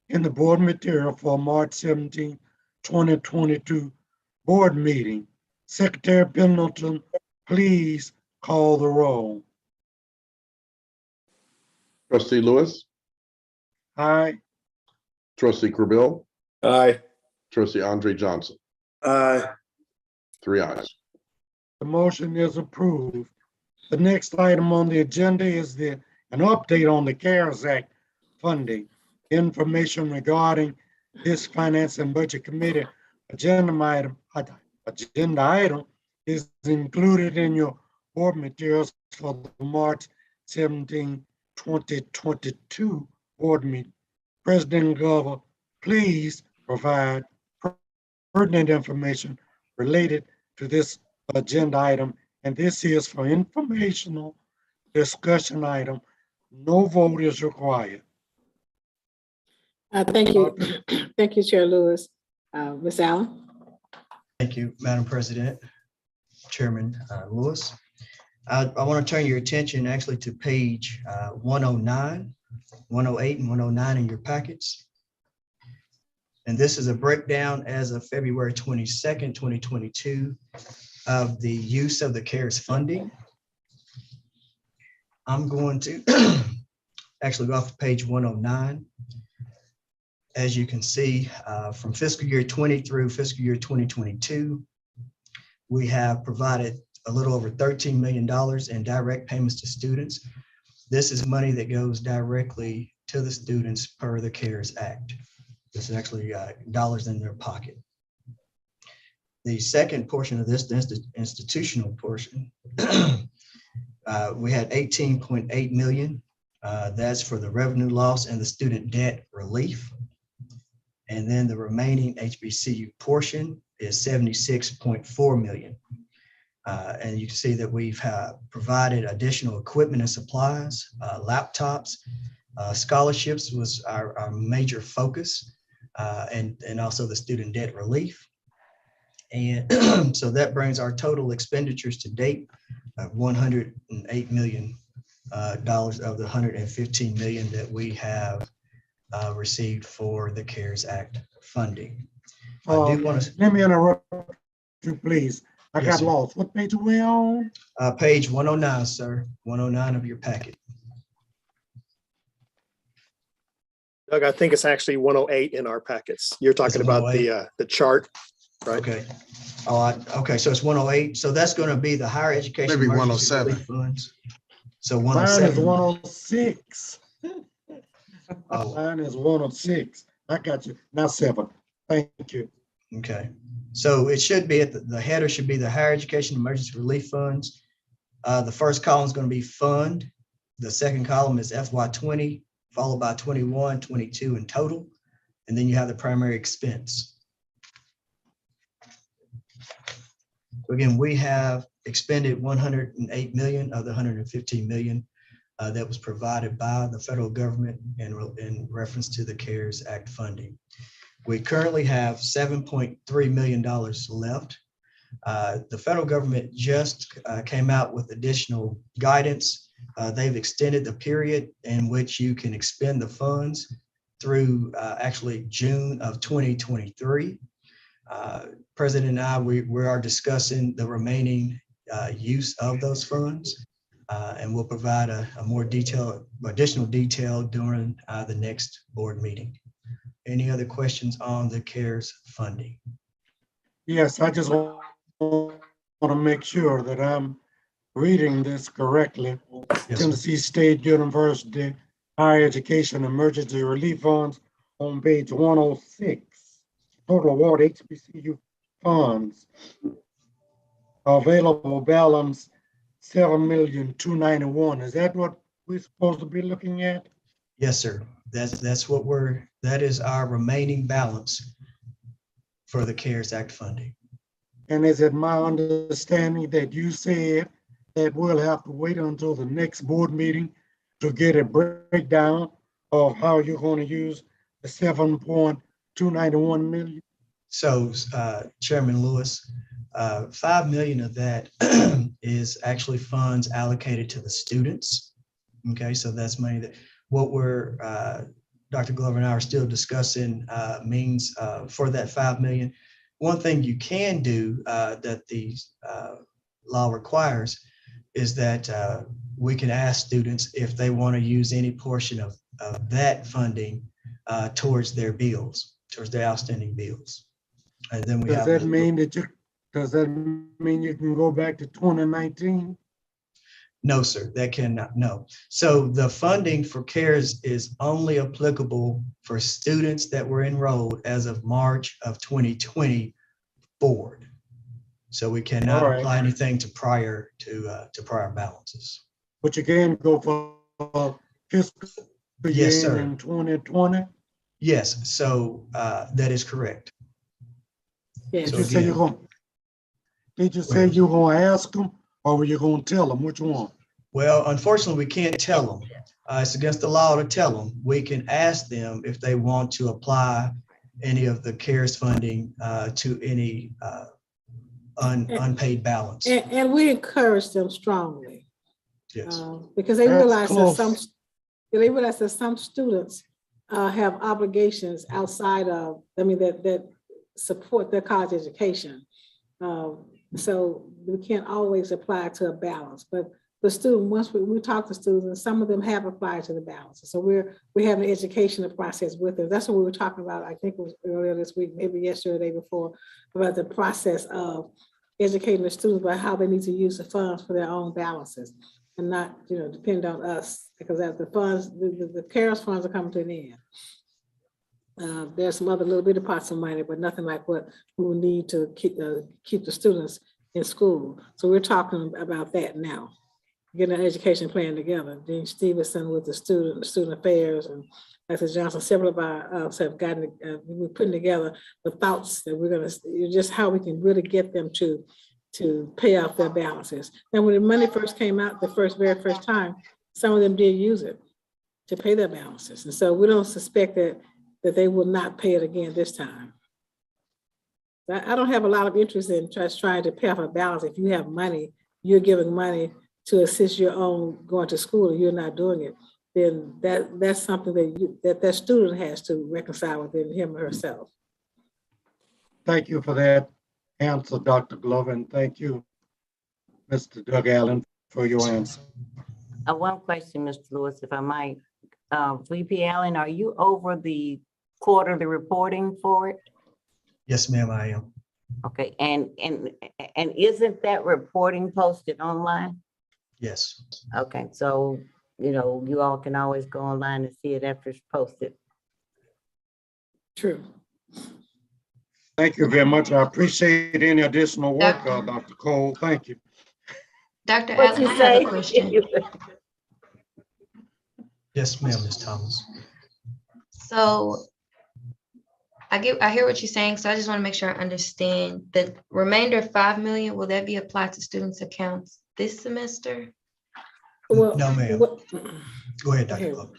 in the board material for March 17, 2022 board meeting. Secretary Pendleton, please call the roll. Trustee Lewis, Aye. trustee Corbill, Aye. trustee Andre Johnson, Aye. 3 ayes. The motion is approved. The next item on the agenda is an update on the CARES Act funding. Information regarding this Finance and Budget Committee agenda item is included in your board materials for the March 17, 2022 board meeting. President Glover, please provide pertinent information related to this agenda item, and this is for informational discussion item. No vote is required. Thank you. Thank you, Chair Lewis. Ms. Allen? Thank you, Madam President, Chairman Lewis. I want to turn your attention actually to page 109, 108, and 109 in your packets. And this is a breakdown as of February 22nd, 2022 of the use of the CARES funding. I'm going to actually go off of page 109. As you can see, from fiscal year 20 through fiscal year 2022, we have provided a little over $13 million in direct payments to students. This is money that goes directly to the students per the CARES Act. This is actually dollars in their pocket. The second portion of this, the institutional portion, we had 18.8 million. That's for the revenue loss and the student debt relief. And then the remaining HBCU portion is 76.4 million. And you can see that we've provided additional equipment and supplies, laptops, scholarships was our major focus, and also the student debt relief. And so that brings our total expenditures to date of $108 million of the $115 million that we have received for the CARES Act funding. I do want to let me interrupt you, please. I Yes, got sir. lost. What page are we on? Page 109, sir, 109 of your packet. Doug, I think it's actually 108 in our packets. You're talking about the chart, right? Okay. Okay, so it's 108. So that's going to be the higher education. Maybe emergency 107. relief funds. So Mine is 107. 106. Oh, Mine is 106. I got you. Now 7. Thank you. okay. So it should be at the header should be the higher education emergency relief funds. The first column is going to be fund, The second column is FY20, followed by 21, 22 in total. And then you have the primary expense. So again, we have expended 108 million of the 115 million that was provided by the federal government in reference to the CARES Act funding. We currently have $7.3 million left. The federal government just came out with additional guidance. They've extended the period in which you can expend the funds through actually June of 2023. President and I, we are discussing the remaining use of those funds, and we'll provide a more additional detail during the next board meeting. Any other questions on the CARES funding? Yes, I just want to make sure that I'm reading this correctly. Yes, Tennessee State University Higher Education Emergency Relief Funds on page 106. Total award HBCU funds. Available balance $7,291,000. Is that what we're supposed to be looking at? yes, sir. That is our remaining balance for the CARES Act funding. And is it my understanding that you said that we'll have to wait until the next board meeting to get a breakdown of how you're going to use the $7.291 million? So Chairman Lewis, 5 million of that is actually funds allocated to the students. Okay, so that's money that what we're, Dr. Glover and I are still discussing means for that 5 million. One thing you can do that the law requires is that we can ask students if they want to use any portion of that funding towards their bills, towards their outstanding bills. And then we does that mean you can go back to 2019? No, sir, that cannot, no. So the funding for CARES is only applicable for students that were enrolled as of March of 2020 forward. So we cannot apply anything to prior balances. But you can go for fiscal year sir. In 2020? Yes, so that is correct. Yes. Did you say you're going? Did you say you're going to ask them, or were you going to tell them? Which one? Well, unfortunately, we can't tell them. It's against the law to tell them. We can ask them if they want to apply any of the CARES funding to any unpaid balance. And we encourage them strongly. Yes. Because they realize that some students have obligations outside of, that support their college education. So we can't always apply to a balance, but the student, once we talk to students, some of them have applied to the balance. So we have an educational process with them. That's what we were talking about, I think it was earlier this week, maybe yesterday or the day before, about the process of educating the students about how they need to use the funds for their own balances and not, depend on us, because as the funds, the CARES funds are coming to an end. There's some other little bit of pots of money, but nothing like what we will need to keep the students in school. So we're talking about that now, getting an education plan together. Dean Stevenson with the student affairs, and Dr. Johnson, several of us have gotten, we're putting together the thoughts that we're going to, just how we can really get them to pay off their balances. And when the money first came out, very first time, some of them did use it to pay their balances. And so we don't suspect that they will not pay it again this time. I don't have a lot of interest in just trying to pay off a balance. If you have money, you're giving money to assist your own going to school and you're not doing it, then that's something that student has to reconcile within him or herself. Thank you for that answer, Dr. Glover, and thank you, Mr. Doug Allen, for your answer. One question, Mr. Lewis, if I might. VP Allen, are you over the quarterly reporting for it? Yes, ma'am, I am. Okay, and isn't that reporting posted online? Yes. Okay, so you all can always go online and see it after it's posted. True. Thank you very much. I appreciate any additional work, Dr. Cole. Thank you. Dr. Allen, I have a question. Yes, ma'am, Ms. Thomas. So I hear what you're saying. So I just want to make sure I understand the remainder of 5 million. Will that be applied to students' accounts this semester? Well, No, ma'am. Go ahead, Dr. Okay. Glover.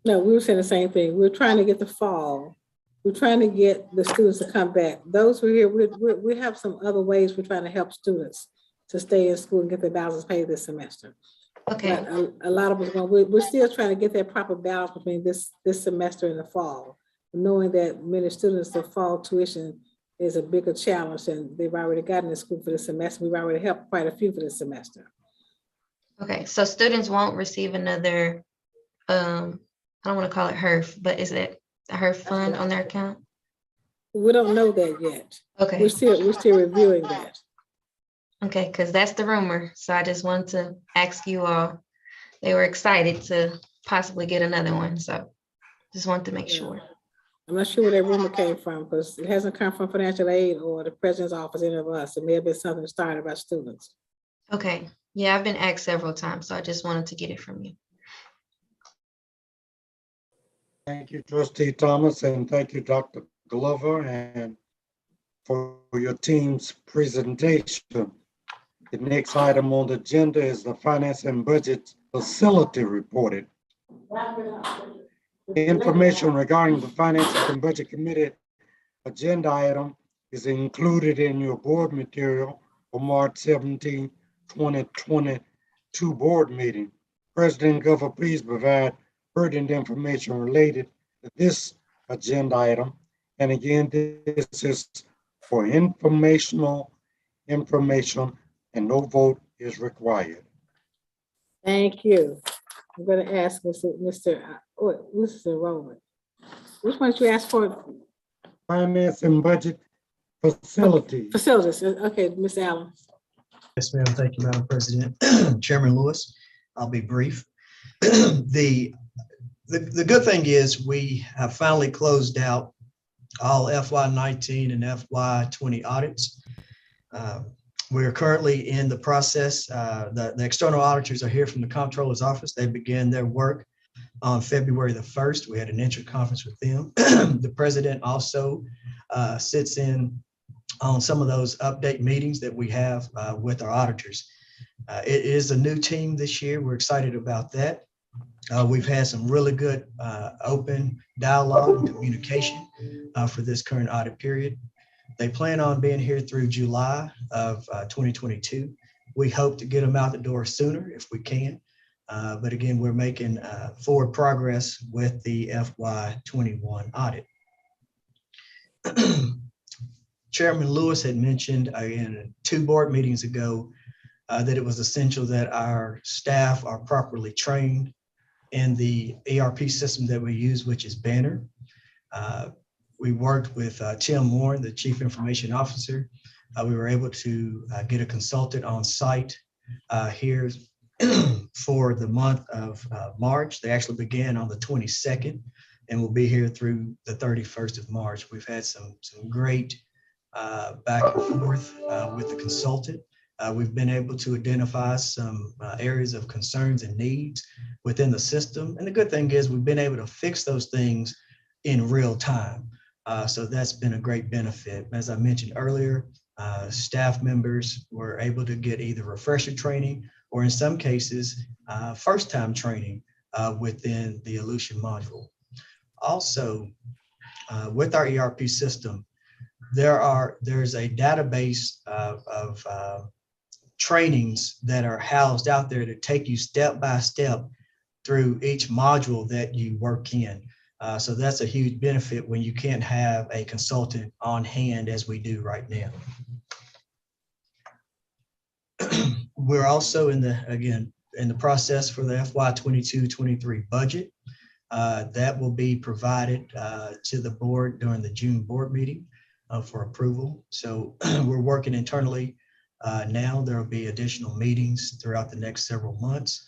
No, we were saying the same thing. We're trying to get the fall. We're trying to get the students to come back. Those who are here, we have some other ways we're trying to help students to stay in school and get their balances paid this semester. Okay. But a lot of us, we're still trying to get that proper balance between this semester and the fall, knowing that many students, the fall tuition is a bigger challenge, and they've already gotten to school for the semester. We've already helped quite a few for this semester. Okay, so students won't receive another, I don't want to call it HERF, but is it a HERF fund on their account? We don't know that yet. Okay. We're still reviewing that. Okay, because that's the rumor. So I just wanted to ask you all. They were excited to possibly get another one. So just wanted to make sure. I'm not sure where that rumor came from, because it hasn't come from financial aid or the president's office, any of us. It may have been something started by students. Okay. Yeah, I've been asked several times, so I just wanted to get it from you. Thank you, Trustee Thomas, and thank you, Dr. Glover, and for your team's presentation. The next item on the agenda is the Finance and Budget Facility Report. Information regarding the Finance and Budget Committee agenda item is included in your board material for March 17, 2022 board meeting. President Glover, please provide pertinent information related to this agenda item. And again, this is for informational information, and no vote is required. Thank you. I'm going to ask Mr. Enrollment. Which one did you ask for? Finance and Budget Facilities. Facilities. Okay, Ms. Allen. Yes, ma'am. Thank you, Madam President. Chairman Lewis, I'll be brief. The good thing is we have finally closed out all FY19 and FY20 audits. We're currently in the process. The external auditors are here from the Comptroller's office. They began their work on February the 1st. We had an inter-conference with them. The president also sits in on some of those update meetings that we have with our auditors. It is a new team this year. We're excited about that. We've had some really good open dialogue and communication for this current audit period. They plan on being here through July of 2022. We hope to get them out the door sooner if we can. But again, we're making forward progress with the FY21 audit. Chairman Lewis had mentioned in 2 board meetings ago that it was essential that our staff are properly trained in the ERP system that we use, which is Banner. We worked with Tim Warren, the Chief Information Officer. We were able to get a consultant on site here for the month of March. They actually began on the 22nd and will be here through the 31st of March. We've had some great back and forth with the consultant. We've been able to identify some areas of concerns and needs within the system. And the good thing is we've been able to fix those things in real time. So that's been a great benefit. As I mentioned earlier, staff members were able to get either refresher training or in some cases, first-time training within the allocation module. Also, with our ERP system, there's a database of trainings that are housed out there to take you step by step through each module that you work in. So that's a huge benefit when you can't have a consultant on hand as we do right now. We're also in the process for the FY22-23 budget. That will be provided to the board during the June board meeting for approval. So we're working internally now. There will be additional meetings throughout the next several months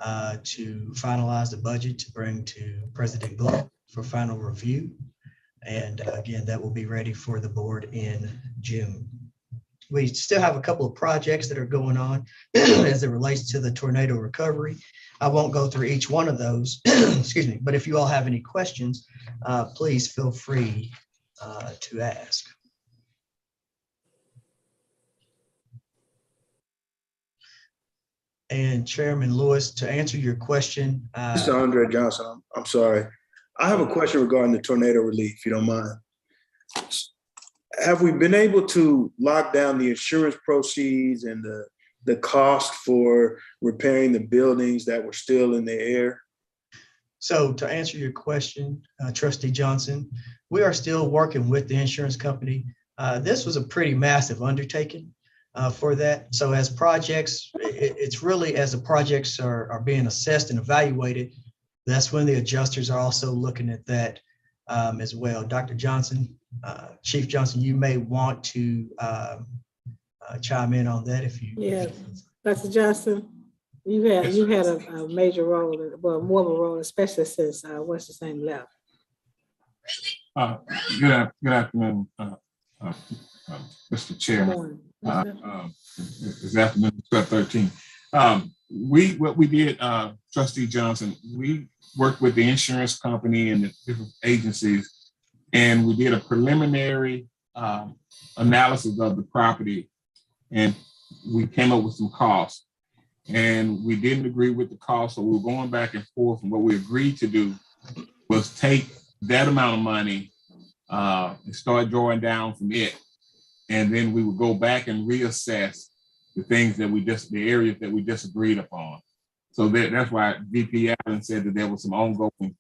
to finalize the budget to bring to President Glover for final review. And again, that will be ready for the board in June. We still have a couple of projects that are going on as it relates to the tornado recovery. I won't go through each one of those, excuse me, but if you all have any questions, please feel free to ask. And Chairman Lewis, to answer your question. Mr. Andre Johnson, I'm sorry. I have a question regarding the tornado relief, if you don't mind. Have we been able to lock down the insurance proceeds and the cost for repairing the buildings that were still in the air? So to answer your question, Trustee Johnson, we are still working with the insurance company. This was a pretty massive undertaking for that. So as projects, it's really as the projects are being assessed and evaluated, that's when the adjusters are also looking at that as well. Dr. Johnson, Chief Johnson, you may want to chime in on that if you. Yeah, Dr. Johnson, you had a major role, well, more of a role, especially since what's his name left. Good afternoon, Mr. Chairman. It's afternoon, 12:13. What we did, Trustee Johnson, we worked with the insurance company and the different agencies, and we did a preliminary analysis of the property, and we came up with some costs. And we didn't agree with the cost, so we were going back and forth. And what we agreed to do was take that amount of money and start drawing down from it. And then we would go back and reassess the things that the areas that we disagreed upon. So that's why VP Allen said that there was some ongoing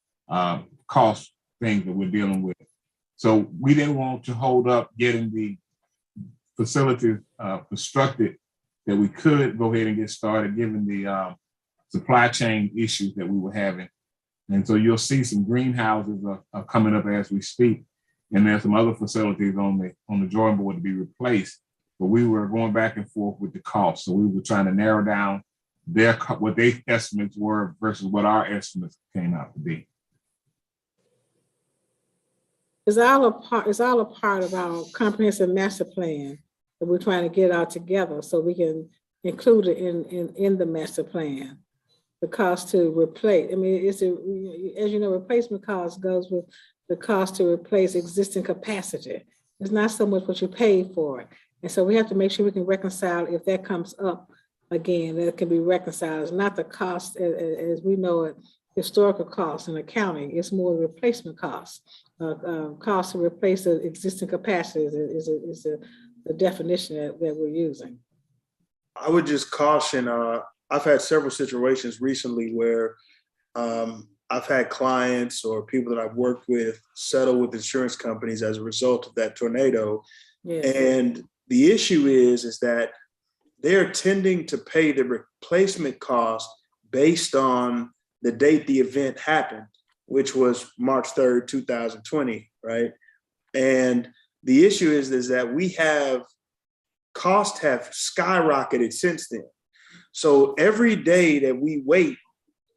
cost things that we're dealing with. So we didn't want to hold up getting the facilities constructed, that we could go ahead and get started given the supply chain issues that we were having. And so you'll see some greenhouses are coming up as we speak. And there's some other facilities on the drawing board to be replaced. But we were going back and forth with the cost. So we were trying to narrow down what their estimates were versus what our estimates came out to be. It's all a part of our comprehensive master plan that we're trying to get all together so we can include it in the master plan. The cost to replace, I mean, as you know, replacement cost goes with the cost to replace existing capacity. It's not so much what you pay for it. And so we have to make sure we can reconcile if that comes up again, that it can be reconciled. It's not the cost as we know it, historical costs in accounting. It's more replacement costs. Cost to replace the existing capacities is the definition that we're using. I would just caution, I've had several situations recently where I've had clients or people that I've worked with settle with insurance companies as a result of that tornado. Yes. And the issue is that they're tending to pay the replacement cost based on the date the event happened, which was March 3rd, 2020, right? And the issue is that costs have skyrocketed since then. So every day that we wait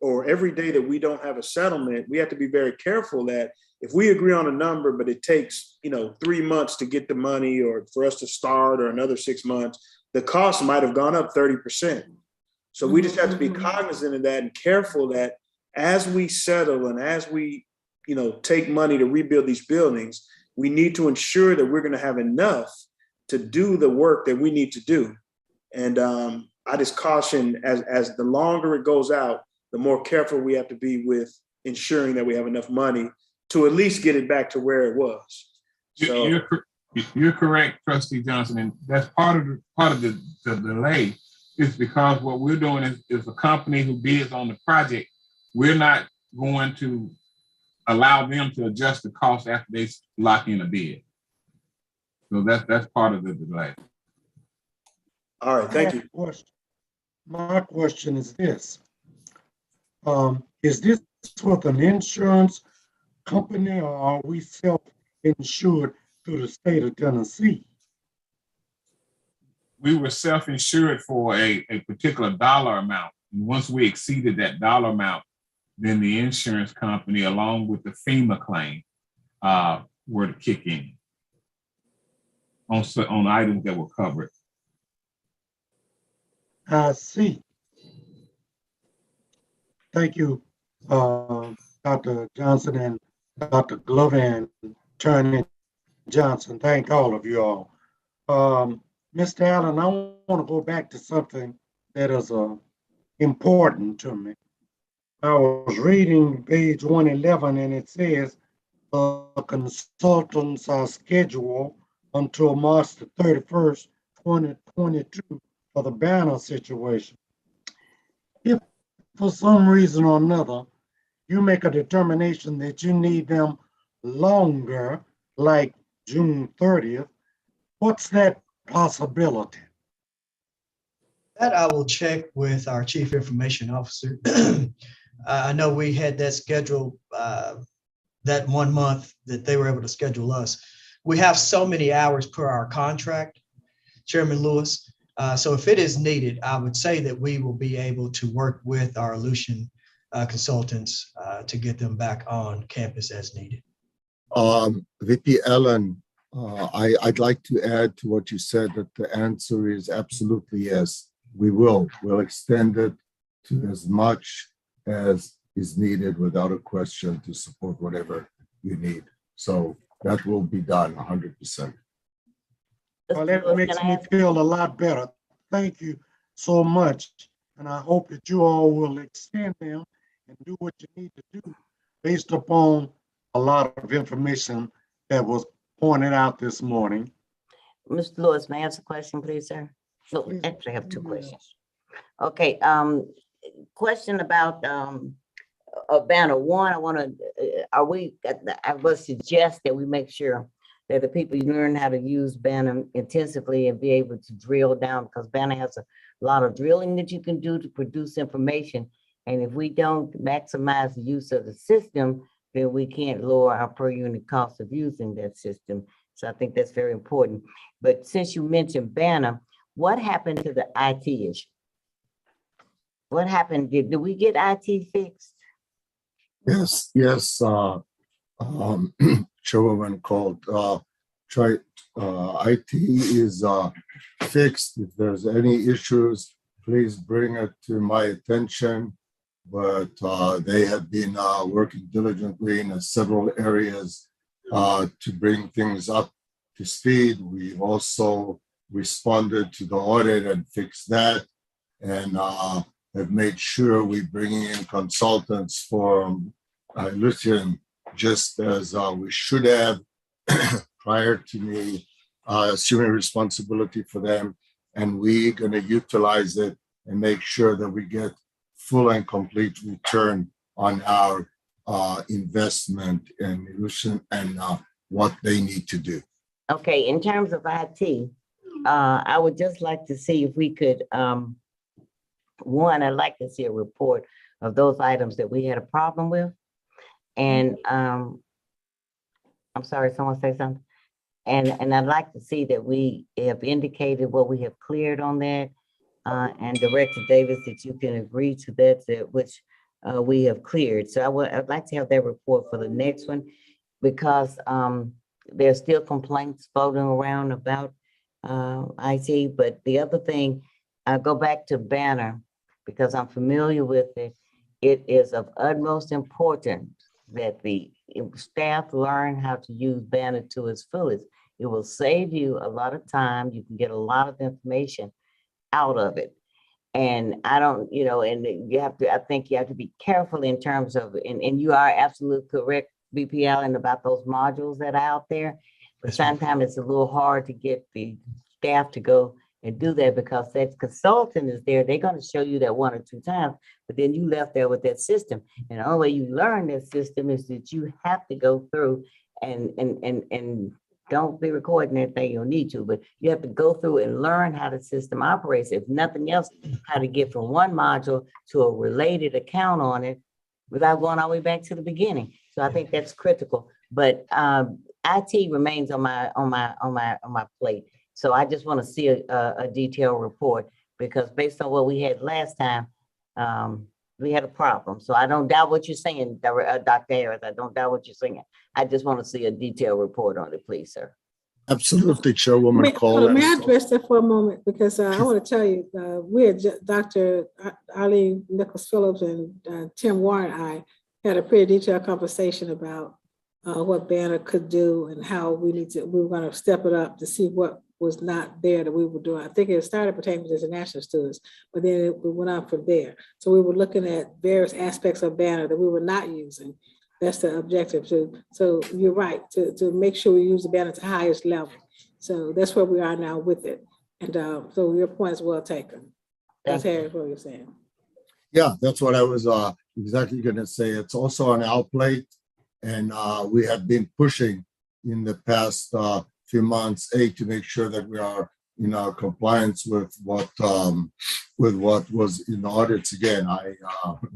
or every day that we don't have a settlement, we have to be very careful that if we agree on a number, but it takes 3 months to get the money or for us to start or another 6 months, the cost might have gone up 30%. So we just have to be cognizant of that and careful that as we settle and as we take money to rebuild these buildings, we need to ensure that we're going to have enough to do the work that we need to do. And I just caution as the longer it goes out, the more careful we have to be with ensuring that we have enough money to at least get it back to where it was. So, you're correct, Trustee Johnson, and that's part of the delay is because what we're doing is a company who bids on the project. We're not going to allow them to adjust the cost after they lock in a bid. So that's part of the delay. All right, thank you. My question is this. Is this with an insurance company or are we self-insured through the state of Tennessee? We were self-insured for a particular dollar amount. And once we exceeded that dollar amount, then the insurance company, along with the FEMA claim, were to kick in on items that were covered. I see. Thank you, Dr. Johnson and Dr. Glover and Attorney Johnson. Thank all of you all. Mr. Allen, I want to go back to something that is important to me. I was reading page 111 and it says the consultants are scheduled until March the 31st, 2022 for the banner situation. If for some reason or another, you make a determination that you need them longer, like June 30th, what's that possibility? That I will check with our Chief Information Officer. I know we had that scheduled that 1 month that they were able to schedule us. We have so many hours per our contract, Chairman Lewis. So if it is needed, I would say that we will be able to work with our Aleutian consultants to get them back on campus as needed. VP Allen, I'd like to add to what you said that the answer is absolutely yes. We will. We'll extend it to as much as is needed without a question to support whatever you need. So that will be done 100%. Well, that makes me feel a lot better. Thank you so much. And I hope that you all will extend them and do what you need to do based upon a lot of information that was pointed out this morning. Mr. Lewis, may I ask a question, please, sir? No, actually I have two questions. Okay, question about banner one. I want to, I would suggest that we make sure that the people learn how to use Banner intensively and be able to drill down, because Banner has a lot of drilling that you can do to produce information. And if we don't maximize the use of the system, then we can't lower our per unit cost of using that system. So I think that's very important. But since you mentioned Banner, what happened to the IT issue? What happened? Did we get IT fixed? Yes, Chairwoman called. IT is fixed. If there's any issues, please bring it to my attention. But they have been working diligently in several areas to bring things up to speed. We've also responded to the audit and fixed that, and have made sure we're bringing in consultants from Lucian, just as we should have prior to me assuming responsibility for them. And we're going to utilize it and make sure that we get full and complete return on our investment in Lucian and what they need to do. Okay, in terms of IT, I would just like to see if we could, one, I'd like to see a report of those items that we had a problem with. And I'm sorry, someone say something? And I'd like to see that we have indicated what we have cleared on that, and Director Davis, that you can agree to that, which we have cleared. So I'd like to have that report for the next one, because there's still complaints floating around about IT. But the other thing, I go back to Banner, because I'm familiar with it. It is of utmost importance that the staff learn how to use Banner to its fullest. It will save you a lot of time. You can get a lot of information out of it. And I don't, and you have to, I think you have to be careful in terms of, and you are absolutely correct, VP Allen, about those modules that are out there. But sometimes it's a little hard to get the staff to go and do that, because that consultant is there. They're going to show you that 1 or 2 times, but then you left there with that system. And the only way you learn that system is that you have to go through and don't be recording everything you don't need to, but you have to go through and learn how the system operates. If nothing else, how to get from one module to a related account on it without going all the way back to the beginning. So I think that's critical. But IT remains on my plate. So I just want to see a detailed report, because based on what we had last time, we had a problem. So I don't doubt what you're saying, Dr. Harris. I don't doubt what you're saying. I just want to see a detailed report on it, please, sir. Absolutely, Chairwoman Cole. May I address that for a moment? Because I want to tell you, we had Dr. Ali Nichols Phillips and Tim Warren and I had a pretty detailed conversation about what Banner could do and how we were going to step it up to see what was not there that we were doing. I think it started pertaining to international students, but then we went on from there. So we were looking at various aspects of Banner that we were not using. That's the objective. So you're right, to make sure we use the Banner to the highest level. So that's where we are now with it. And so your point is well taken. That's Harry, what you're saying. Yeah, that's what I was exactly going to say. It's also on our plate. And we have been pushing in the past few months, to make sure that we are in our compliance with what was in audits. Again, I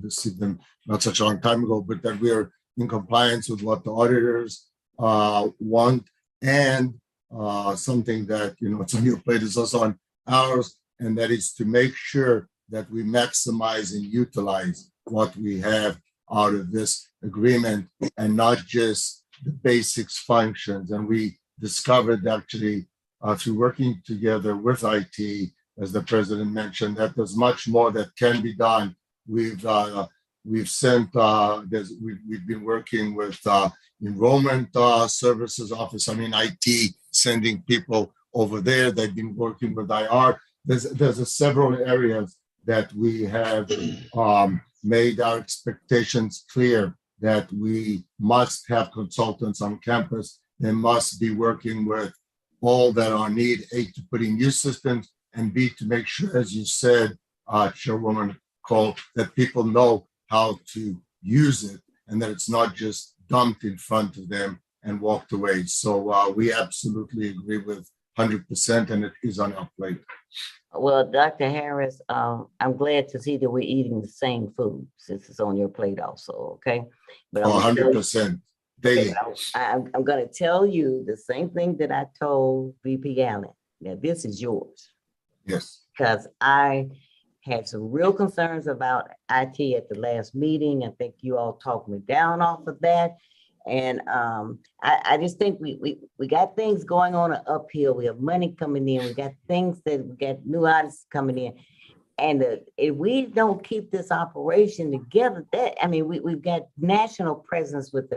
received them not such a long time ago, but that we are in compliance with what the auditors want, and something that, it's on your plate is also on ours, and that is to make sure that we maximize and utilize what we have out of this agreement, and not just the basics functions. And we discovered actually through working together with IT, as the president mentioned, that there's much more that can be done. We've sent, we've been working with Enrollment Services Office, IT, sending people over there. They've been working with IR. There's several areas that we have made our expectations clear, that we must have consultants on campus. They must be working with all that are needed, A, to put in new systems, and B, to make sure, as you said, Chairwoman Cole, that people know how to use it, and that it's not just dumped in front of them and walked away. So we absolutely agree with 100%, and it is on our plate. Well, Dr. Harris, I'm glad to see that we're eating the same food, since it's on your plate also, okay? But 100% daily. I'm going to tell you the same thing that I told VP Allen. Now, this is yours. Yes. Because I had some real concerns about IT at the last meeting. I think you all talked me down off of that. And I just think we got things going on uphill. We have money coming in. We got things that we got new audits coming in. And if we don't keep this operation together, we've got national presence with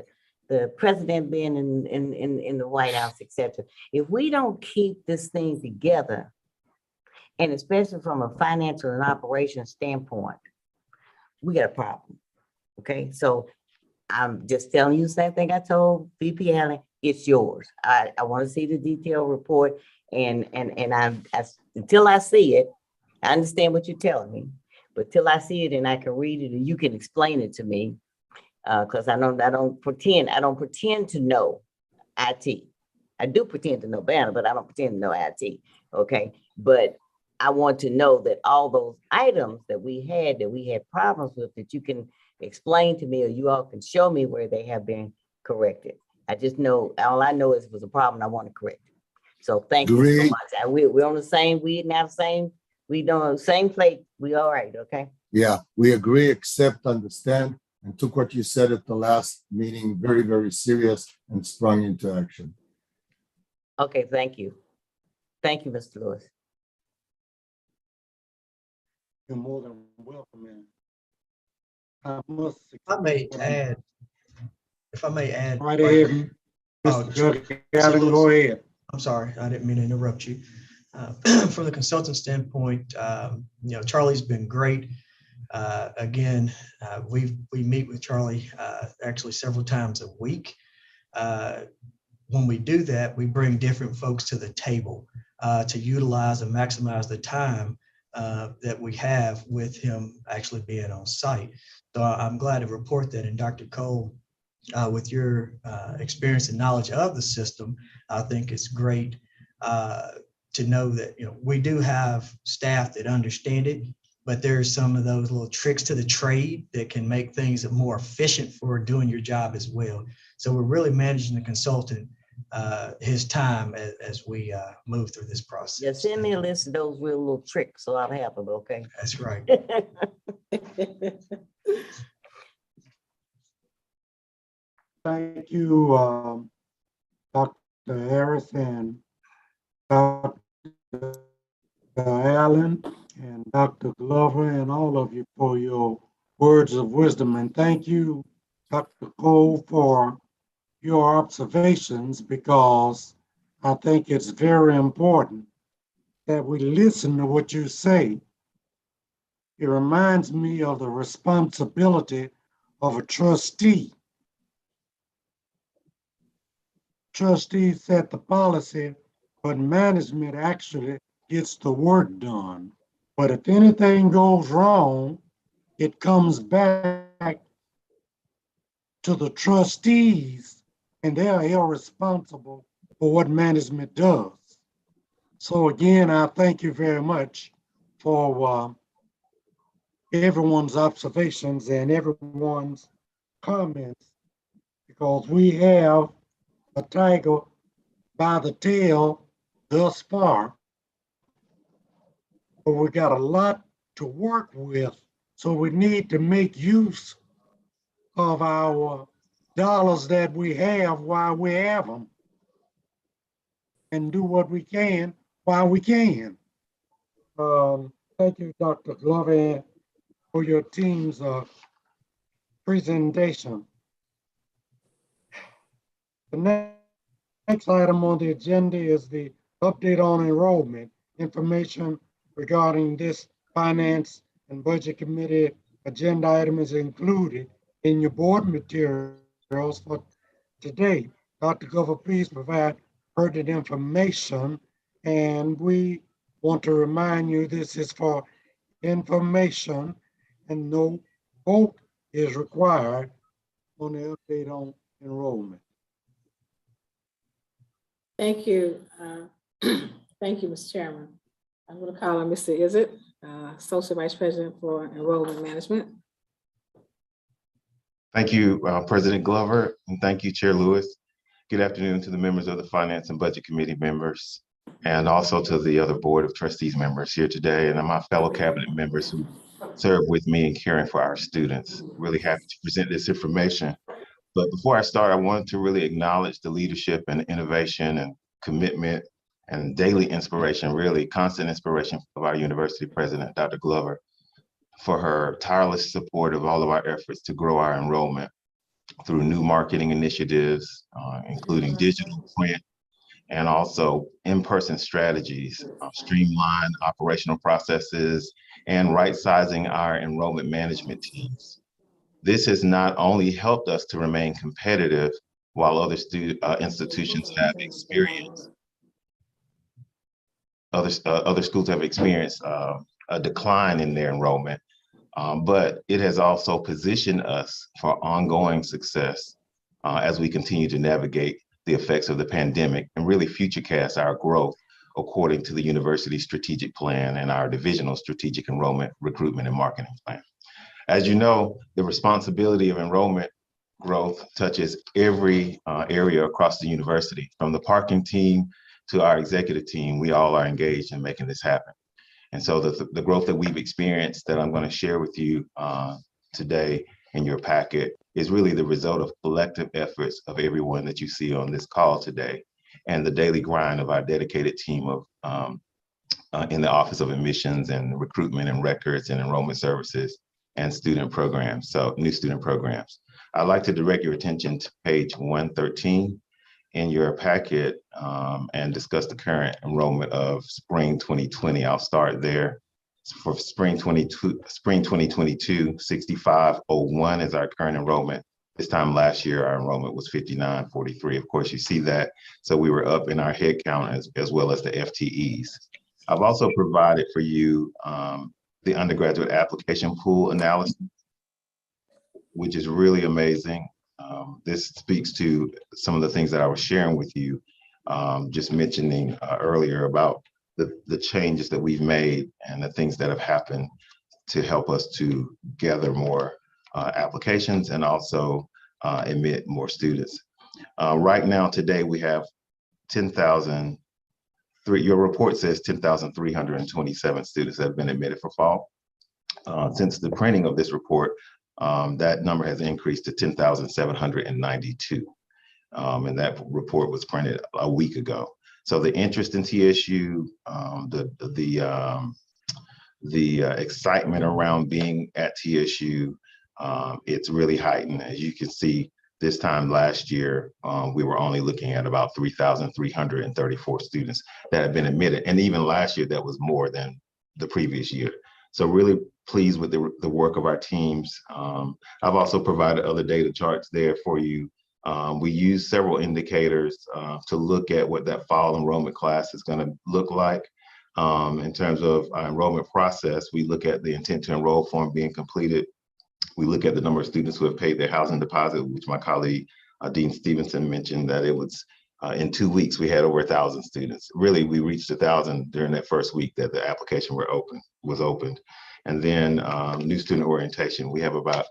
the president being in the White House, etc. If we don't keep this thing together, and especially from a financial and operations standpoint, we got a problem. Okay, so I'm just telling you the same thing I told VP Allen. It's yours. I want to see the detailed report, and until I see it, I understand what you're telling me, but till I see it and I can read it and you can explain it to me, because I don't pretend to know IT. I do pretend to know Banner, but I don't pretend to know IT. Okay, but I want to know that all those items that we had problems with, that you can explain to me, or you all can show me where they have been corrected. I just know, all I know is it was a problem I want to correct. So thank you so much. We're on the same, we on the same plate. We all right, okay? Yeah, we agree, accept, understand, and took what you said at the last meeting very, very serious and sprung into action. Okay, thank you. Thank you, Mr. Lewis. You're more than welcome, man. If I may add. Right ahead, Mr. Allen, go ahead. I'm sorry, I didn't mean to interrupt you. From the consultant standpoint, Charlie's been great. Again, we meet with Charlie actually several times a week. When we do that, we bring different folks to the table to utilize and maximize the time that we have with him actually being on site. So I'm glad to report that. And Dr. Cole, with your experience and knowledge of the system, I think it's great to know that we do have staff that understand it, but there's some of those little tricks to the trade that can make things more efficient for doing your job as well. So we're really managing the consultant his time as we move through this process. Yeah, send me a list of those real little tricks so I'll have them, okay? That's right. Thank you, Dr. Harris and Dr. Allen and Dr. Glover and all of you for your words of wisdom. And thank you, Dr. Cole, for your observations, because I think it's very important that we listen to what you say. It reminds me of the responsibility of a trustee. Trustees set the policy, but management actually gets the work done. But if anything goes wrong, it comes back to the trustees, and they are irresponsible for what management does. So again, I thank you very much for everyone's observations and everyone's comments, because we have a tiger by the tail thus far, but we got a lot to work with. So we need to make use of our dollars that we have while we have them, and do what we can while we can. Thank you, Dr. Glover, for your team's presentation. The next item on the agenda is the update on enrollment. Information regarding this Finance and Budget Committee agenda item is included in your board materials for today. Dr. Glover, please provide pertinent information. And we want to remind you this is for information and no vote is required on the update on enrollment. Thank you. Thank you, Mr. Chairman. I'm going to call on Mr. Izzet, Associate Vice President for Enrollment Management. Thank you, President Glover, and thank you, Chair Lewis. Good afternoon to the members of the Finance and Budget Committee members, and also to the other Board of Trustees members here today, and my fellow cabinet members who serve with me in caring for our students. Really happy to present this information. But before I start, I wanted to really acknowledge the leadership and innovation and commitment and daily inspiration, really constant inspiration of our university president, Dr. Glover, for her tireless support of all of our efforts to grow our enrollment through new marketing initiatives, including digital, print, and also in-person strategies, streamlined operational processes, and right-sizing our enrollment management teams. This has not only helped us to remain competitive while other institutions have experienced, other schools have experienced a decline in their enrollment, but it has also positioned us for ongoing success as we continue to navigate the effects of the pandemic and really futurecast our growth according to the university's strategic plan and our divisional strategic enrollment, recruitment, and marketing plan. As you know, the responsibility of enrollment growth touches every area across the university, from the parking team to our executive team. We all are engaged in making this happen. And so the growth that we've experienced that I'm going to share with you today in your packet is really the result of collective efforts of everyone that you see on this call today, and the daily grind of our dedicated team of in the Office of Admissions and Recruitment and Records and Enrollment Services and student programs, so new student programs. I'd like to direct your attention to page 113 in your packet and discuss the current enrollment of spring 2020. I'll start there. For spring 2022, 6501 is our current enrollment. This time last year, our enrollment was 5943. Of course, you see that. So we were up in our head count as well as the FTEs. I've also provided for you the undergraduate application pool analysis, which is really amazing. This speaks to some of the things that I was sharing with you, just mentioning earlier about the changes that we've made and the things that have happened to help us to gather more applications and also admit more students. Right now, today, we have 10,000. Your report says 10,327 students that have been admitted for fall. Since the printing of this report, that number has increased to 10,792. And that report was printed a week ago. So the interest in TSU, the excitement around being at TSU, it's really heightened. As you can see, this time last year, we were only looking at about 3,334 students that have been admitted. And even last year, that was more than the previous year. So really pleased with the work of our teams. I've also provided other data charts there for you. We use several indicators to look at what that fall enrollment class is going to look like. In terms of our enrollment process, we look at the intent to enroll form being completed. We look at the number of students who have paid their housing deposit, which my colleague, Dean Stevenson, mentioned that it was in 2 weeks, we had over 1,000 students. Really, we reached 1,000 during that first week that the application was opened. And then new student orientation, we have about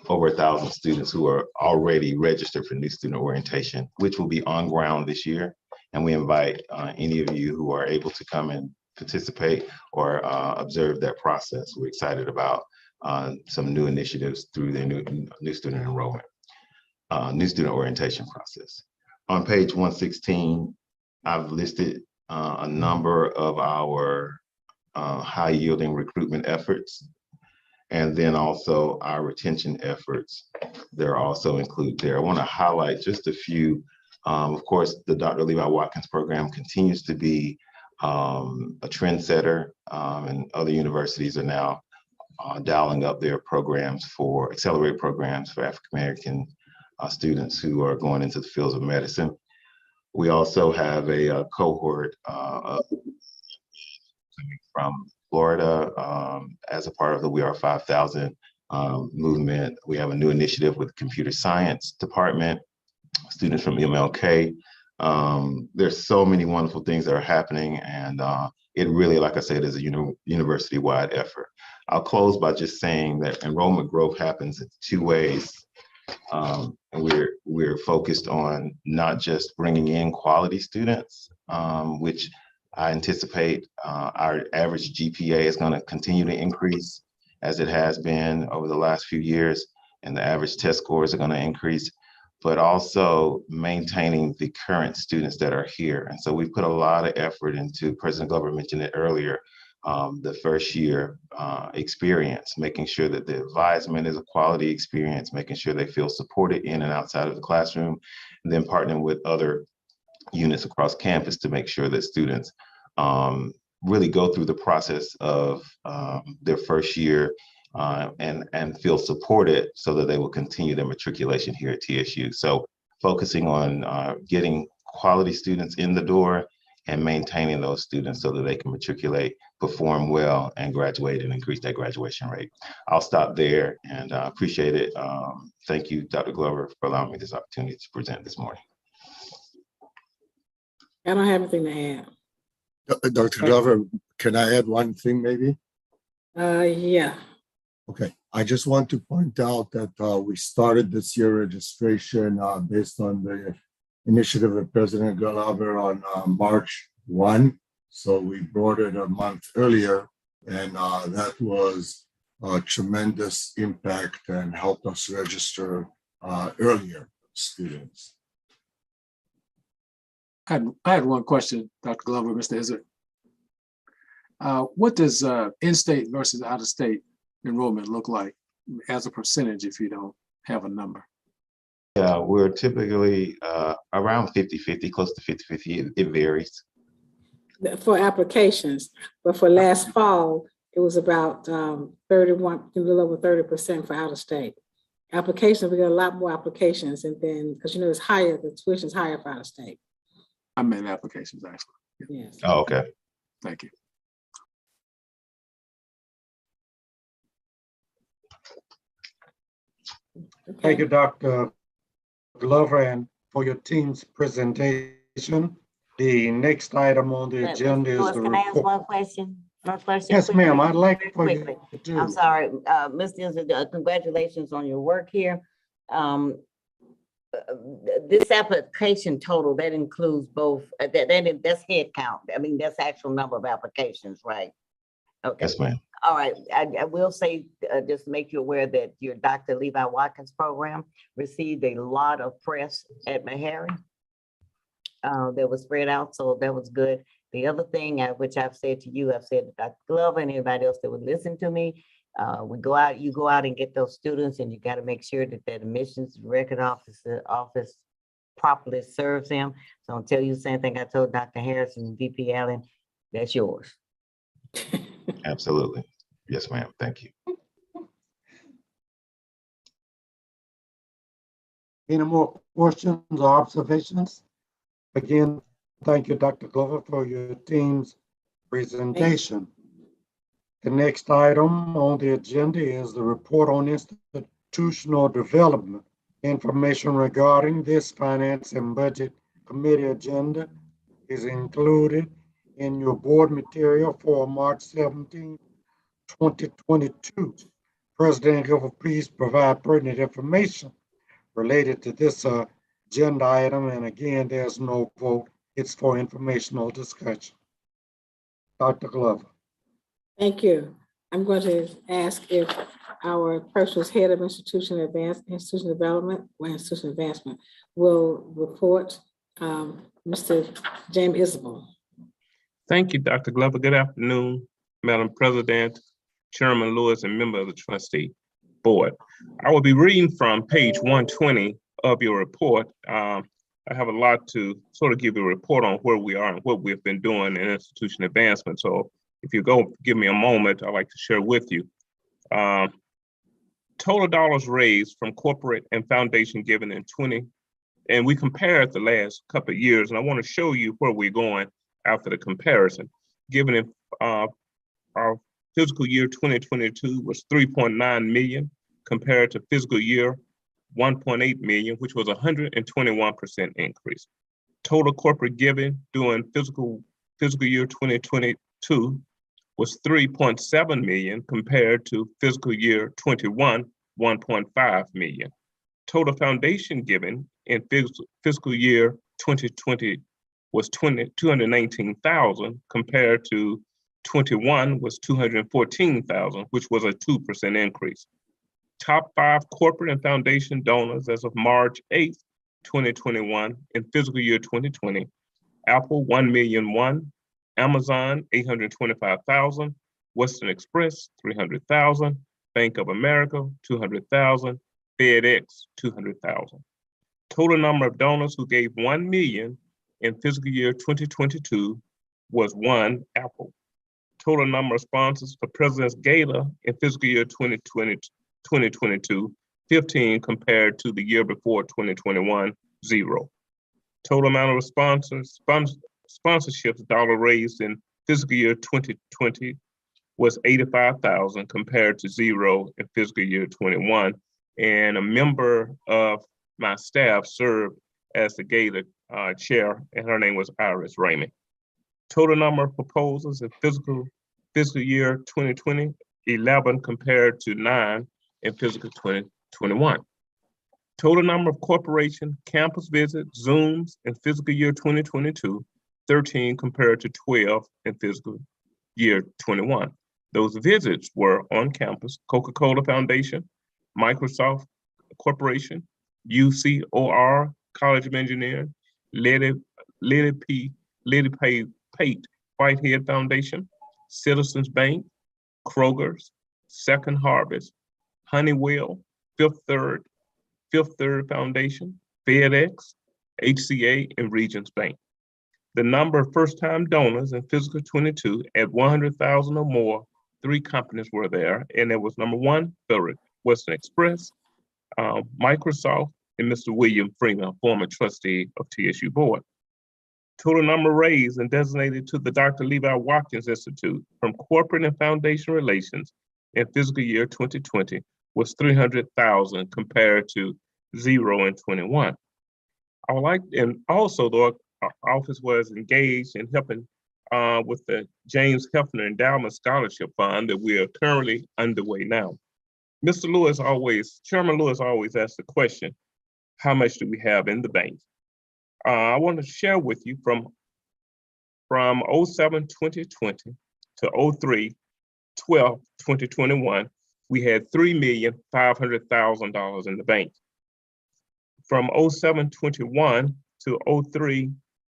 over 1,000 students who are already registered for new student orientation, which will be on ground this year. And we invite any of you who are able to come and participate or observe that process. We're excited about some new initiatives through the new student enrollment, new student orientation process. On page 116, I've listed a number of our high yielding recruitment efforts, and then also our retention efforts. They're also included there. I want to highlight just a few. Of course, the Dr. Levi Watkins program continues to be a trendsetter, and other universities are now dialing up their programs for accelerated programs for African-American students who are going into the fields of medicine. We also have a cohort from Florida as a part of the We Are 5,000 movement. We have a new initiative with the computer science department, students from MLK. There's so many wonderful things that are happening, and it really, like I said, is a university-wide effort. I'll close by just saying that enrollment growth happens in 2 ways. And we're focused on not just bringing in quality students, which I anticipate our average GPA is going to continue to increase as it has been over the last few years, and the average test scores are going to increase, but also maintaining the current students that are here. And so we've put a lot of effort into, President Glover mentioned it earlier, the first year experience, making sure that the advisement is a quality experience, making sure they feel supported in and outside of the classroom, and then partnering with other units across campus to make sure that students really go through the process of their first year and feel supported so that they will continue their matriculation here at TSU. So focusing on getting quality students in the door and maintaining those students so that they can matriculate, perform well, and graduate and increase their graduation rate. I'll stop there, and appreciate it. Thank you, Dr. Glover, for allowing me this opportunity to present this morning. I don't have anything to add. Dr. Glover, can I add one thing maybe? Yeah. Okay, I just want to point out that we started this year registration based on the initiative of President Glover on March 1. So we brought it a month earlier, and that was a tremendous impact and helped us register earlier students. I had one question, Dr. Glover, Mr. Izzard. What does in-state versus out-of-state enrollment look like as a percentage if you don't have a number? Yeah, we're typically around 50-50, close to 50-50. It varies. For applications, but for last fall, it was about 31, a little over 30% for out-of-state. Applications, we got a lot more applications, and then, because it's higher, the tuition is higher for out-of-state. I meant applications, actually. Yes. Oh, okay. Thank you. Okay. Thank you, Dr. Glover, and for your team's presentation. The next item on the agenda is the Can I ask report. one question? Yes, ma'am. I'd like for Quickly. you to. I'm sorry, Ms. Dillon, congratulations on your work here. This application total, that includes both, that's head count. I mean, that's actual number of applications, right? Okay. Yes, ma'am. All right. I will say, just to make you aware that your Dr. Levi Watkins program received a lot of press at Meharry. that was spread out, so that was good. The other thing, which I've said to you, I've said to Dr. Glover and anybody else that would listen to me, you go out and get those students, and you got to make sure that that admissions record office properly serves them. So I'll tell you the same thing I told Dr. Harris and VP Allen, that's yours. Absolutely. Yes, ma'am. Thank you. Any more questions or observations? Again, thank you, Dr. Glover, for your team's presentation. The next item on the agenda is the report on institutional development. Information regarding this Finance and Budget Committee agenda is included in your board material for March 17, 2022. President Glover, please provide pertinent information related to this agenda item. And again, there's no vote. It's for informational discussion. Dr. Glover. Thank you. I'm going to ask if our person's head of institution development or institution advancement will report. Mr. James Isabel. Thank you, Dr. Glover. Good afternoon, Madam President, Chairman Lewis, and member of the trustee board. I will be reading from page 120 of your report. I have a lot to sort of give you a report on where we are and what we've been doing in institution advancement. So if you go give me a moment, I'd like to share with you. Total dollars raised from corporate and foundation giving in 20, and we compared the last couple of years, and I want to show you where we're going after the comparison. Given in our fiscal year 2022 was 3.9 million compared to fiscal year 1.8 million, which was 121% increase. Total corporate giving during fiscal year 2022 was 3.7 million compared to fiscal year 21, 1.5 million. Total foundation giving in fiscal year 2020 was 219,000 compared to 21 was 214,000, which was a 2% increase. Top 5 corporate and foundation donors as of March 8th, 2021 in fiscal year 2020, Apple 1,000,001, Amazon 825,000, Western Express 300,000, Bank of America 200,000, FedEx 200,000. Total number of donors who gave 1 million in fiscal year 2022 was 1 Apple. Total number of sponsors for President's Gala in fiscal year 2022, 15 compared to the year before 2021, 0. Total amount of sponsorships dollar raised in fiscal year 2020 was 85,000 compared to 0 in fiscal year 21. And a member of my staff served as the Gala chair, and her name was Iris Raymond. Total number of proposals in fiscal year 2020, 11 compared to 9 in fiscal 2021. Total number of corporation campus visits, Zooms in fiscal year 2022, 13 compared to 12 in fiscal year 21. Those visits were on campus, Coca-Cola Foundation, Microsoft Corporation, UCOR College of Engineering, Lily Pate Whitehead Foundation, Citizens Bank, Kroger's, Second Harvest, Honeywell, Fifth Third Foundation, FedEx, HCA, and Regions Bank. The number of first-time donors in fiscal 22 at 100,000 or more, 3 companies were there, and there was number 1, Western Express, Microsoft, and Mr. William Freeman, former trustee of TSU board. Total number raised and designated to the Dr. Levi Watkins Institute from corporate and foundation relations in fiscal year 2020 was 300,000 compared to 0 in 21. I would like, and also the office was engaged in helping with the James Hefner Endowment Scholarship Fund that we are currently underway now. Chairman Lewis always asks the question, how much do we have in the bank? I want to share with you from 07-2020 to 03-12-2021, we had $3,500,000 in the bank. From 07-21 to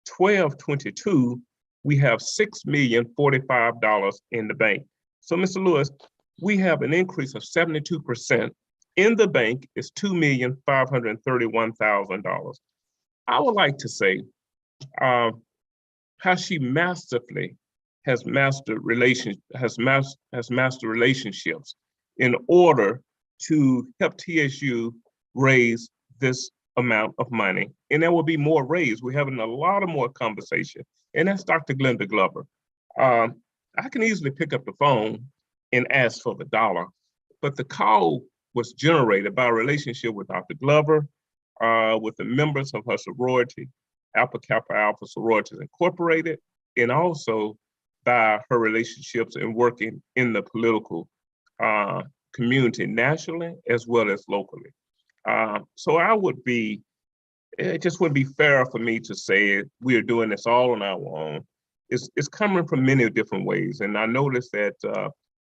12/22, we have $6,045 in the bank. So, Mr. Lewis, we have an increase of 72%. In the bank is $2,531,000. I would like to say how she masterfully has mastered relationships in order to help TSU raise this amount of money. And there will be more raised. We're having a lot of more conversation. And that's Dr. Glenda Glover. I can easily pick up the phone and ask for the dollar, but the call was generated by a relationship with Dr. Glover, with the members of her sorority, Alpha Kappa Alpha Sororities Incorporated, and also by her relationships and working in the political community nationally as well as locally. So it just wouldn't be fair for me to say we are doing this all on our own. It's coming from many different ways. And I noticed that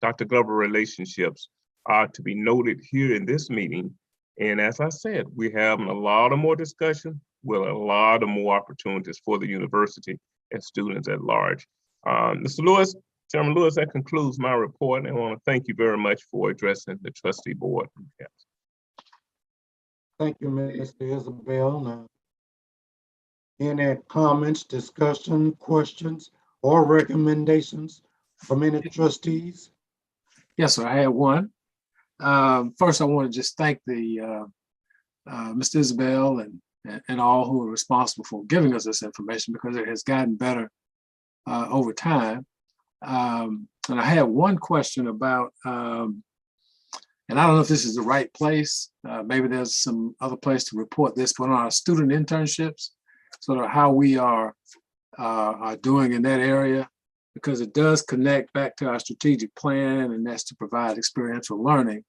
Dr. Glover relationships are to be noted here in this meeting. And as I said, we're having a lot of more discussion with a lot of more opportunities for the university and students at large. Mr. Lewis, Chairman Lewis, that concludes my report. And I want to thank you very much for addressing the trustee board. Yes. Thank you, Mr. Isabel. Now, any comments, discussion, questions, or recommendations from any trustees? Yes, sir, I had one. First, I want to just thank the Mr. Isabel and all who are responsible for giving us this information, because it has gotten better over time. And I had one question about, and I don't know if this is the right place, maybe there's some other place to report this, but on our student internships, sort of how we are doing in that area, because it does connect back to our strategic plan, and that's to provide experiential learning.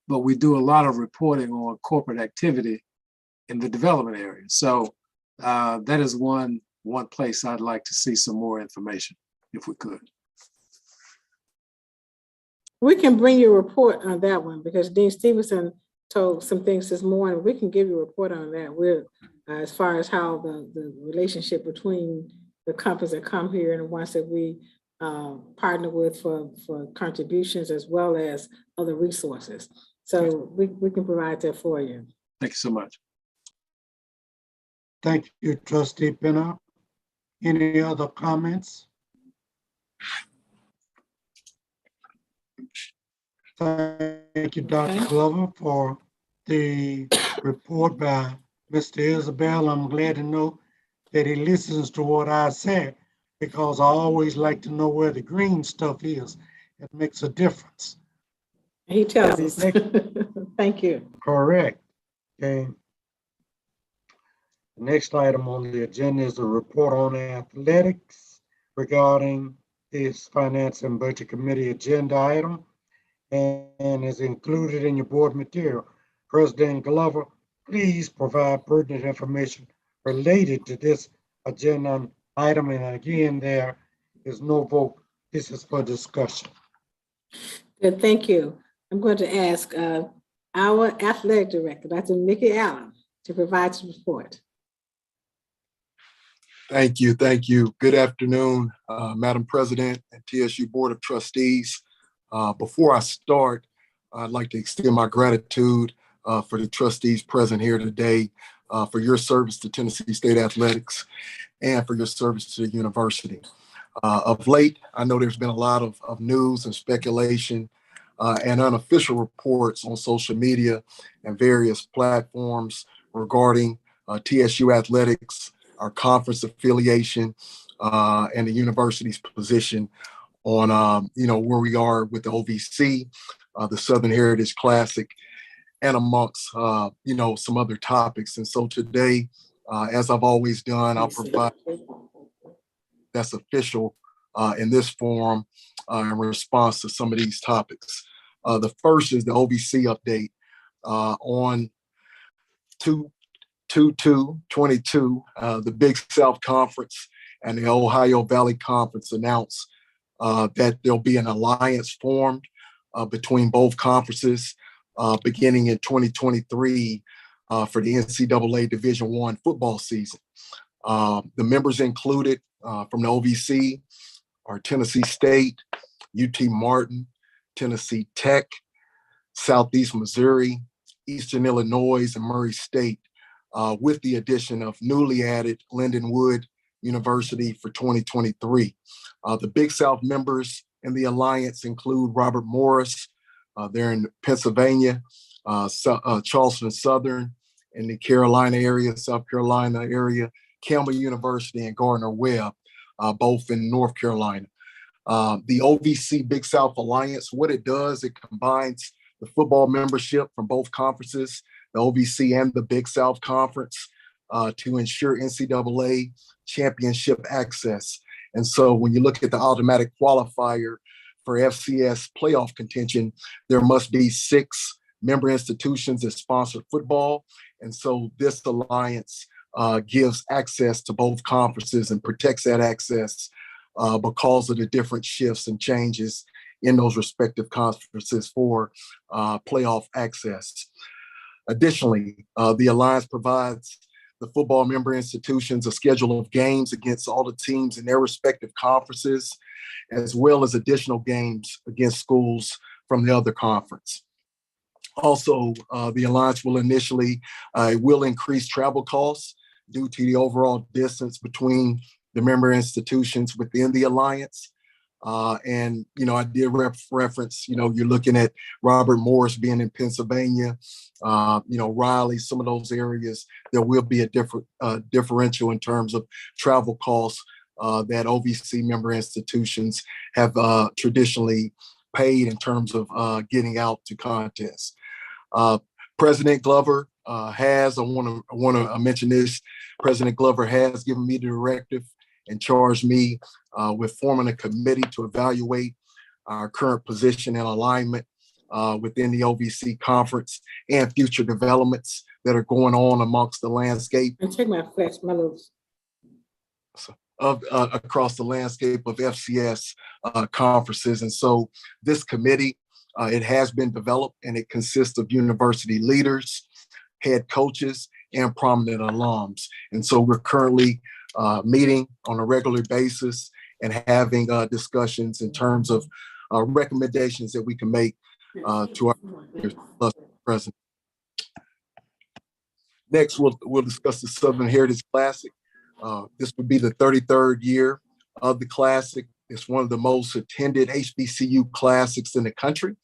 But we do a lot of reporting on corporate activity in the development area. So that is one place I'd like to see some more information, if we could. We can bring you a report on that one, because Dean Stevenson told some things this morning. We can give you a report on that. We're as far as how the relationship between the companies that come here and the ones that we partner with for contributions, as well as other resources. So we can provide that for you. Thank you so much. Thank you, Trustee Pinnock. Any other comments? Thank you, Dr. Glover, for the report by Mr. Isabel. I'm glad to know that he listens to what I say, because I always like to know where the green stuff is. It makes a difference. He tells us. Thank you. Correct. Okay. The next item on the agenda is a report on athletics regarding this Finance and Budget Committee agenda item, and is included in your board material. President Glover, please provide pertinent information related to this agenda item. And again, there is no vote. This is for discussion. Good, thank you. I'm going to ask our athletic director, Dr. Mickey Allen, to provide his report. Thank you. Thank you. Good afternoon, Madam President and TSU Board of Trustees. Before I start, I'd like to extend my gratitude for the trustees present here today, for your service to Tennessee State Athletics and for your service to the university. Of late, I know there's been a lot of news and speculation and unofficial reports on social media and various platforms regarding TSU Athletics, our conference affiliation, and the university's position on where we are with the OVC, the Southern Heritage Classic, and amongst some other topics. And so today, as I've always done, I'll provide that's official in this forum in response to some of these topics. The first is the OVC update on 2/2/22. The Big South Conference and the Ohio Valley Conference announced that there'll be an alliance formed between both conferences beginning in 2023 for the NCAA Division I football season. The members included from the OVC are Tennessee State, UT Martin, Tennessee Tech, Southeast Missouri, Eastern Illinois, and Murray State, with the addition of newly added Lindenwood University for 2023. The Big South members in the alliance include Robert Morris, they're in Pennsylvania, Charleston Southern in the Carolina area, South Carolina area, Campbell University, and Gardner-Webb, both in North Carolina. The OVC Big South Alliance, what it does, it combines the football membership from both conferences, the OVC and the Big South Conference, to ensure NCAA championship access. And so when you look at the automatic qualifier for FCS playoff contention, there must be 6 member institutions that sponsor football. And so this alliance gives access to both conferences and protects that access because of the different shifts and changes in those respective conferences for playoff access. Additionally, the Alliance provides the football member institutions a schedule of games against all the teams in their respective conferences, as well as additional games against schools from the other conference. Also, the Alliance will initially will increase travel costs due to the overall distance between the member institutions within the Alliance. And, I did reference, you're looking at Robert Morris being in Pennsylvania, Raleigh, some of those areas, there will be a differential in terms of travel costs that OVC member institutions have traditionally paid in terms of getting out to contests. President Glover I want to mention this, President Glover has given me the directive and charged me with forming a committee to evaluate our current position and alignment within the OVC conference and future developments that are going on amongst the landscape. And take my flex, my little. Across the landscape of FCS conferences. And so this committee, it has been developed and it consists of university leaders, head coaches, and prominent alums. And so we're currently meeting on a regular basis and having discussions in terms of recommendations that we can make to our president. Next, we'll discuss the Southern Heritage Classic. This would be the 33rd year of the Classic. It's one of the most attended HBCU classics in the country.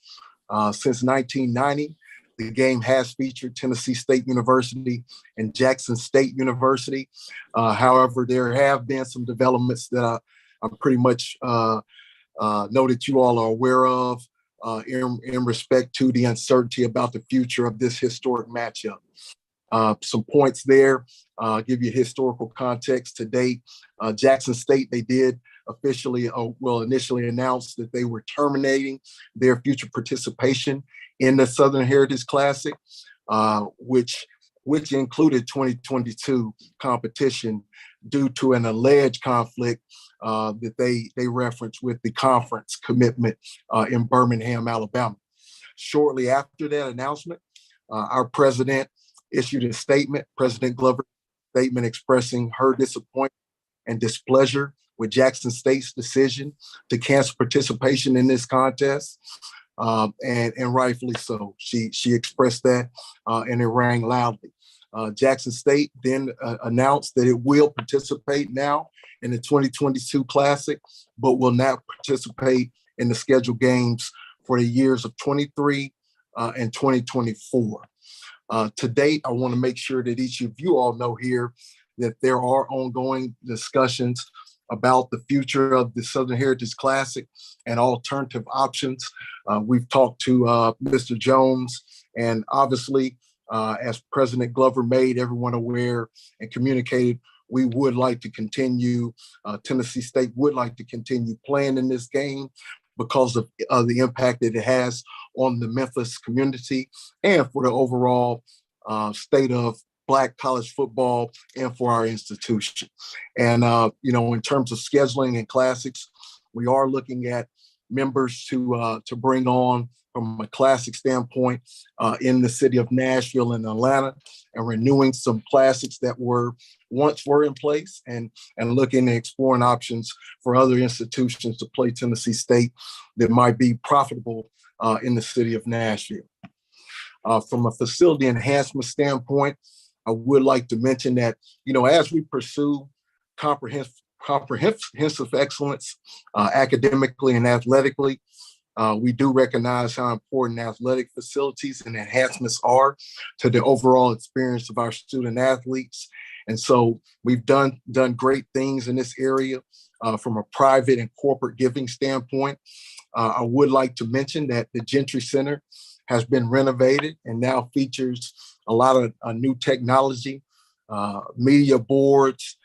Since 1990, the game has featured Tennessee State University and Jackson State University. However, there have been some developments that I pretty much know that you all are aware of in respect to the uncertainty about the future of this historic matchup. Some points there, give you historical context to date. Jackson State, they did officially, initially announced that they were terminating their future participation in the Southern Heritage Classic, which included 2022 competition due to an alleged conflict that they referenced with the conference commitment in Birmingham, Alabama. Shortly after that announcement, our president issued a statement, President Glover's statement expressing her disappointment and displeasure with Jackson State's decision to cancel participation in this contest, and rightfully so. She expressed that, and it rang loudly. Jackson State then announced that it will participate now in the 2022 Classic, but will not participate in the scheduled games for the years of 23 and 2024. To date, I want to make sure that each of you all know here that there are ongoing discussions about the future of the Southern Heritage Classic and alternative options. We've talked to Mr. Jones, and obviously, as President Glover made everyone aware and communicated, we would like to continue, Tennessee State would like to continue playing in this game because of the impact that it has on the Memphis community and for the overall state of Black college football and for our institution. And, in terms of scheduling and classics, we are looking at members to bring on from a classic standpoint in the city of Nashville and Atlanta, and renewing some classics that once were in place, and looking and exploring options for other institutions to play Tennessee State that might be profitable in the city of Nashville. From a facility enhancement standpoint, I would like to mention that, as we pursue comprehensive excellence academically and athletically, we do recognize how important athletic facilities and enhancements are to the overall experience of our student athletes. And so we've done great things in this area from a private and corporate giving standpoint. I would like to mention that the Gentry Center has been renovated and now features a lot of new technology, media boards,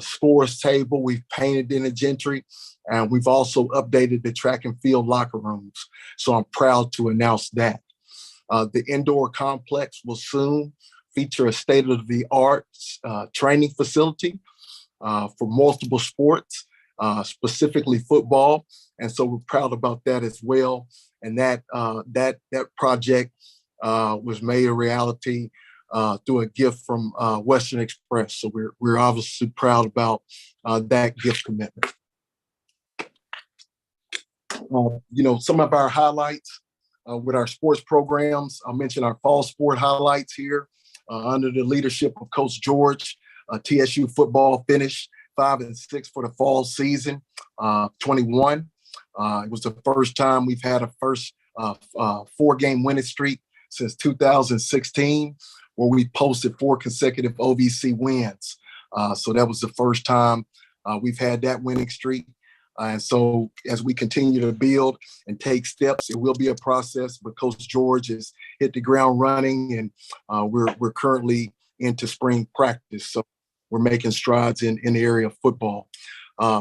scores table. We've painted in the Gentry, and we've also updated the track and field locker rooms. So I'm proud to announce that. The indoor complex will soon feature a state-of-the-art training facility for multiple sports, specifically football. And so we're proud about that as well. And that project was made a reality through a gift from Western Express. So we're obviously proud about that gift commitment. Some of our highlights with our sports programs. I'll mention our fall sport highlights here under the leadership of Coach George. TSU football finished 5-6 for the fall season 21. It was the first time we've had a first 4-game winning streak since 2016, where we posted 4 consecutive OVC wins. So that was the first time we've had that winning streak. And so as we continue to build and take steps, it will be a process, but Coach George has hit the ground running, and we're currently into spring practice. So we're making strides in the area of football.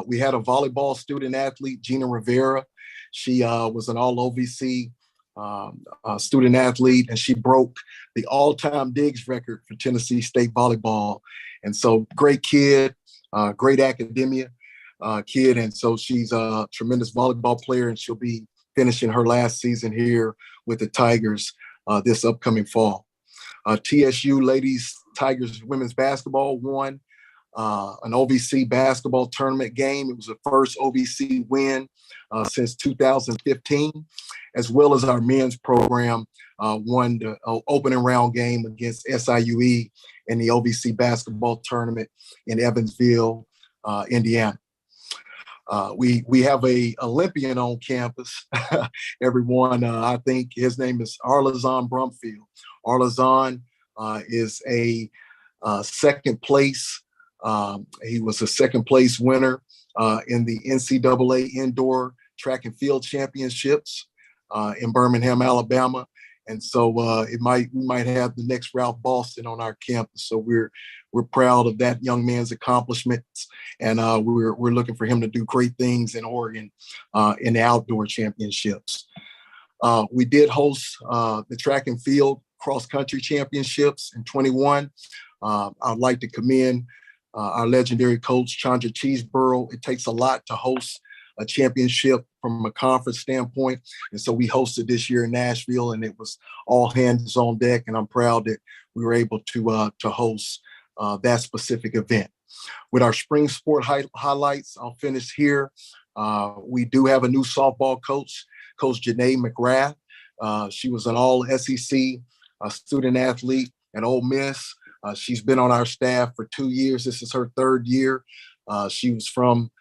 We had a volleyball student athlete, Gina Rivera. She was an all-OVC student athlete, and she broke the all-time digs record for Tennessee State volleyball. And so great kid, great academia kid. And so she's a tremendous volleyball player, and she'll be finishing her last season here with the Tigers this upcoming fall. TSU Ladies Tigers women's basketball won an OVC basketball tournament game. It was the first OVC win since 2015, as well as our men's program won the opening round game against SIUE in the OVC basketball tournament in Evansville, Indiana. We have a Olympian on campus, everyone. I think his name is Arlazon Brumfield. Arlazon is a second place. He was a second place winner in the NCAA Indoor Track and Field Championships in Birmingham, Alabama. And so we might have the next Ralph Boston on our campus. So we're proud of that young man's accomplishments, and we're looking for him to do great things in Oregon in the outdoor championships. We did host the track and field cross country championships in 21. I'd like to commend our legendary coach, Chandra Cheeseborough. It takes a lot to host a championship from a conference standpoint. And so we hosted this year in Nashville, and it was all hands on deck. And I'm proud that we were able to host that specific event. With our spring sport highlights, I'll finish here. We do have a new softball coach, Coach Janae McGrath. She was an all SEC student athlete at Ole Miss. She's been on our staff for 2 years. This is her 3rd year. She's from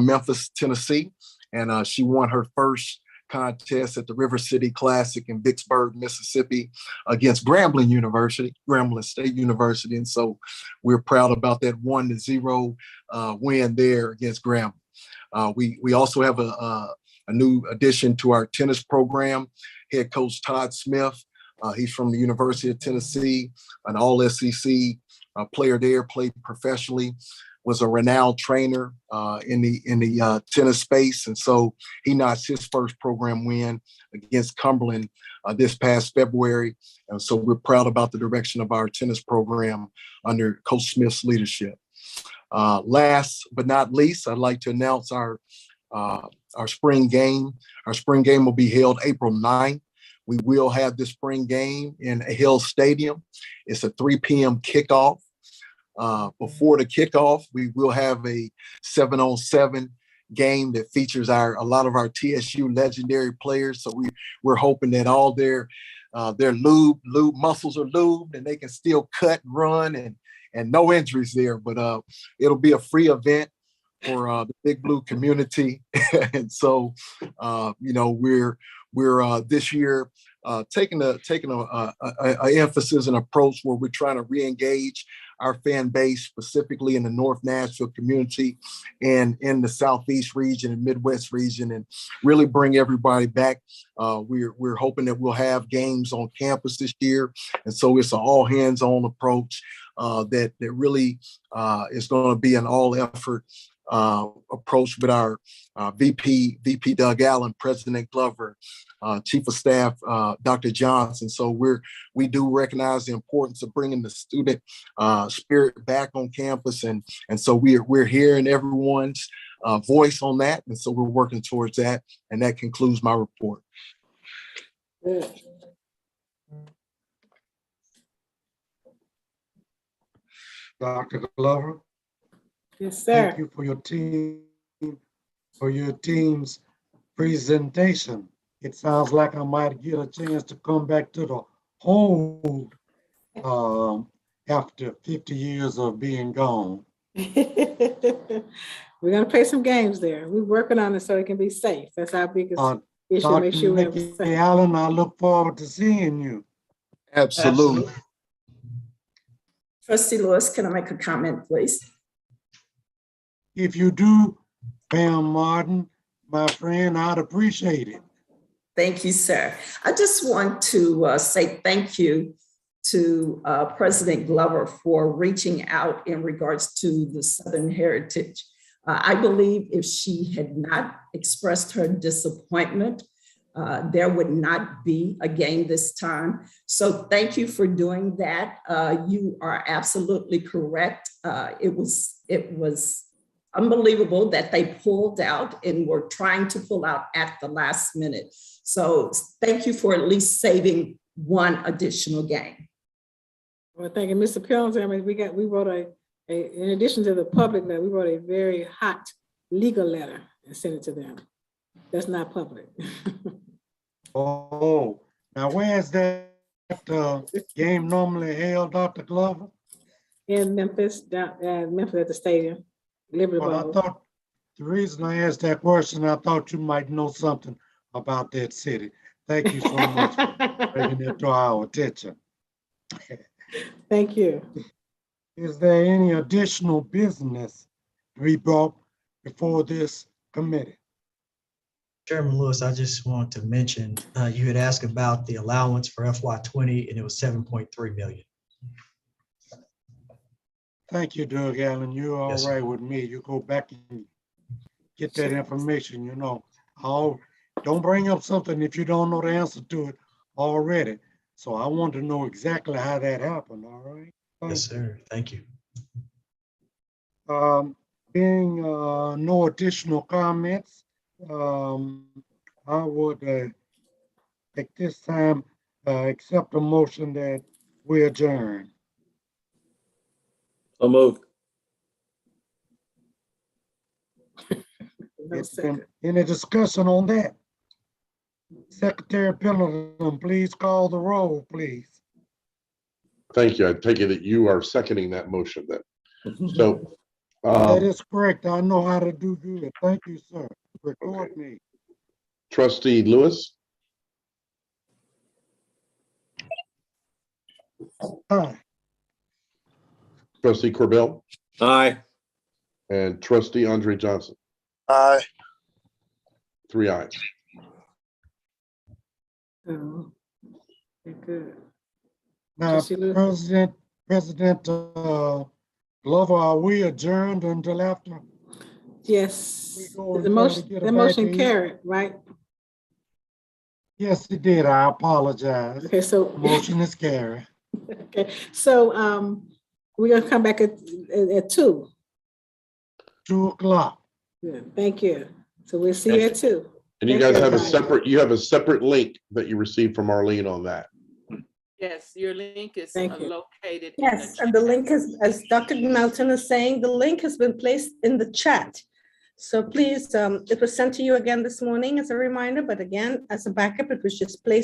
Memphis, Tennessee, and she won her first contest at the River City Classic in Vicksburg, Mississippi, against Grambling State University. And so we're proud about that 1-0 win there against Grambling. We also have a new addition to our tennis program, head coach Todd Smith. He's from the University of Tennessee, an all-SEC player there, played professionally, was a renowned trainer in the tennis space. And so he notched his first program win against Cumberland this past February. And so we're proud about the direction of our tennis program under Coach Smith's leadership. Last but not least, I'd like to announce our our spring game. Our spring game will be held April 9th. We will have this spring game in Hill Stadium. It's a 3 p.m. kickoff. Before the kickoff, we will have a 7-on-7 game that features a lot of our TSU legendary players. So we're hoping that all their lube muscles are lubed and they can still cut, run, and no injuries there. But it'll be a free event for the Big Blue community. And so, we're this year taking a emphasis and approach where we're trying to re-engage our fan base, specifically in the North Nashville community and in the Southeast region and Midwest region, and really bring everybody back. We're hoping that we'll have games on campus this year. And so it's an all hands-on approach that really is going to be an all effort approach with our VP Doug Allen, President Glover, Chief of Staff Dr. Johnson. So we do recognize the importance of bringing the student spirit back on campus, and so we're hearing everyone's voice on that, and so we're working towards that. And that concludes my report. Good. Dr. Glover. Yes, sir. Thank you for your team's presentation. It sounds like I might get a chance to come back to the hold after 50 years of being gone. We're gonna play some games there. We're working on it so it can be safe. That's our biggest issue. Dr. Make sure we have Nikki safe. Allen, I look forward to seeing you. Absolutely. Trustee Lewis, can I make a comment, please? If you do, Pam Martin, my friend, I'd appreciate it. Thank you, sir. I just want to say thank you to President Glover for reaching out in regards to the Southern Heritage. I believe if she had not expressed her disappointment, there would not be a game this time. So thank you for doing that. You are absolutely correct. It was unbelievable that they pulled out and were trying to pull out at the last minute. So thank you for at least saving one additional game. Well, thank you, Mr. Pills. I mean, we wrote in addition to the public letter, we wrote a very hot legal letter and sent it to them. That's not public. Oh, now where's that game normally held, Dr. Glover? In Memphis, Memphis at the stadium, Liberty Well, Bowl. I thought the reason I asked that question, I thought you might know something about that city. Thank you so much for bringing it to our attention. Thank you. Is there any additional business to be brought before this committee? Chairman Lewis, I just want to mention, you had asked about the allowance for FY20 and it was 7.3 million. Thank you, Doug Allen. You're all Yes, right with me. You go back and get that information, don't bring up something if you don't know the answer to it already. So I want to know exactly how that happened, all right? Yes, sir. Thank you. Being no additional comments, I would at this time accept a motion that we adjourn. So moved. Any discussion on that? Secretary Pendleton, please call the roll, please. Thank you. I take it that you are seconding that motion then. So that is correct. I know how to do good. Thank you, sir. Record me. Trustee Lewis, Aye. Trustee Corbell, Aye. and Trustee Andre Johnson. Aye. 3 ayes. Oh, very good. Now, Trustee Lewis? President Glover, are we adjourned until after? Yes. go The and motion, try to get a the motion bite to eat? carried, right? Yes, it did. I apologize. Okay, so Motion is carried. okay, so we're gonna come back at 2. 2 o'clock. Good, thank you. So we'll see you at 2. And you Thank guys have a everybody. you have a separate link that you received from Arlene on that. Yes, your link is Thank you. located. Yes, and the link is, as Dr. Melton is saying, the link has been placed in the chat. So please, it was sent to you again this morning as a reminder, but again, as a backup, it was just placed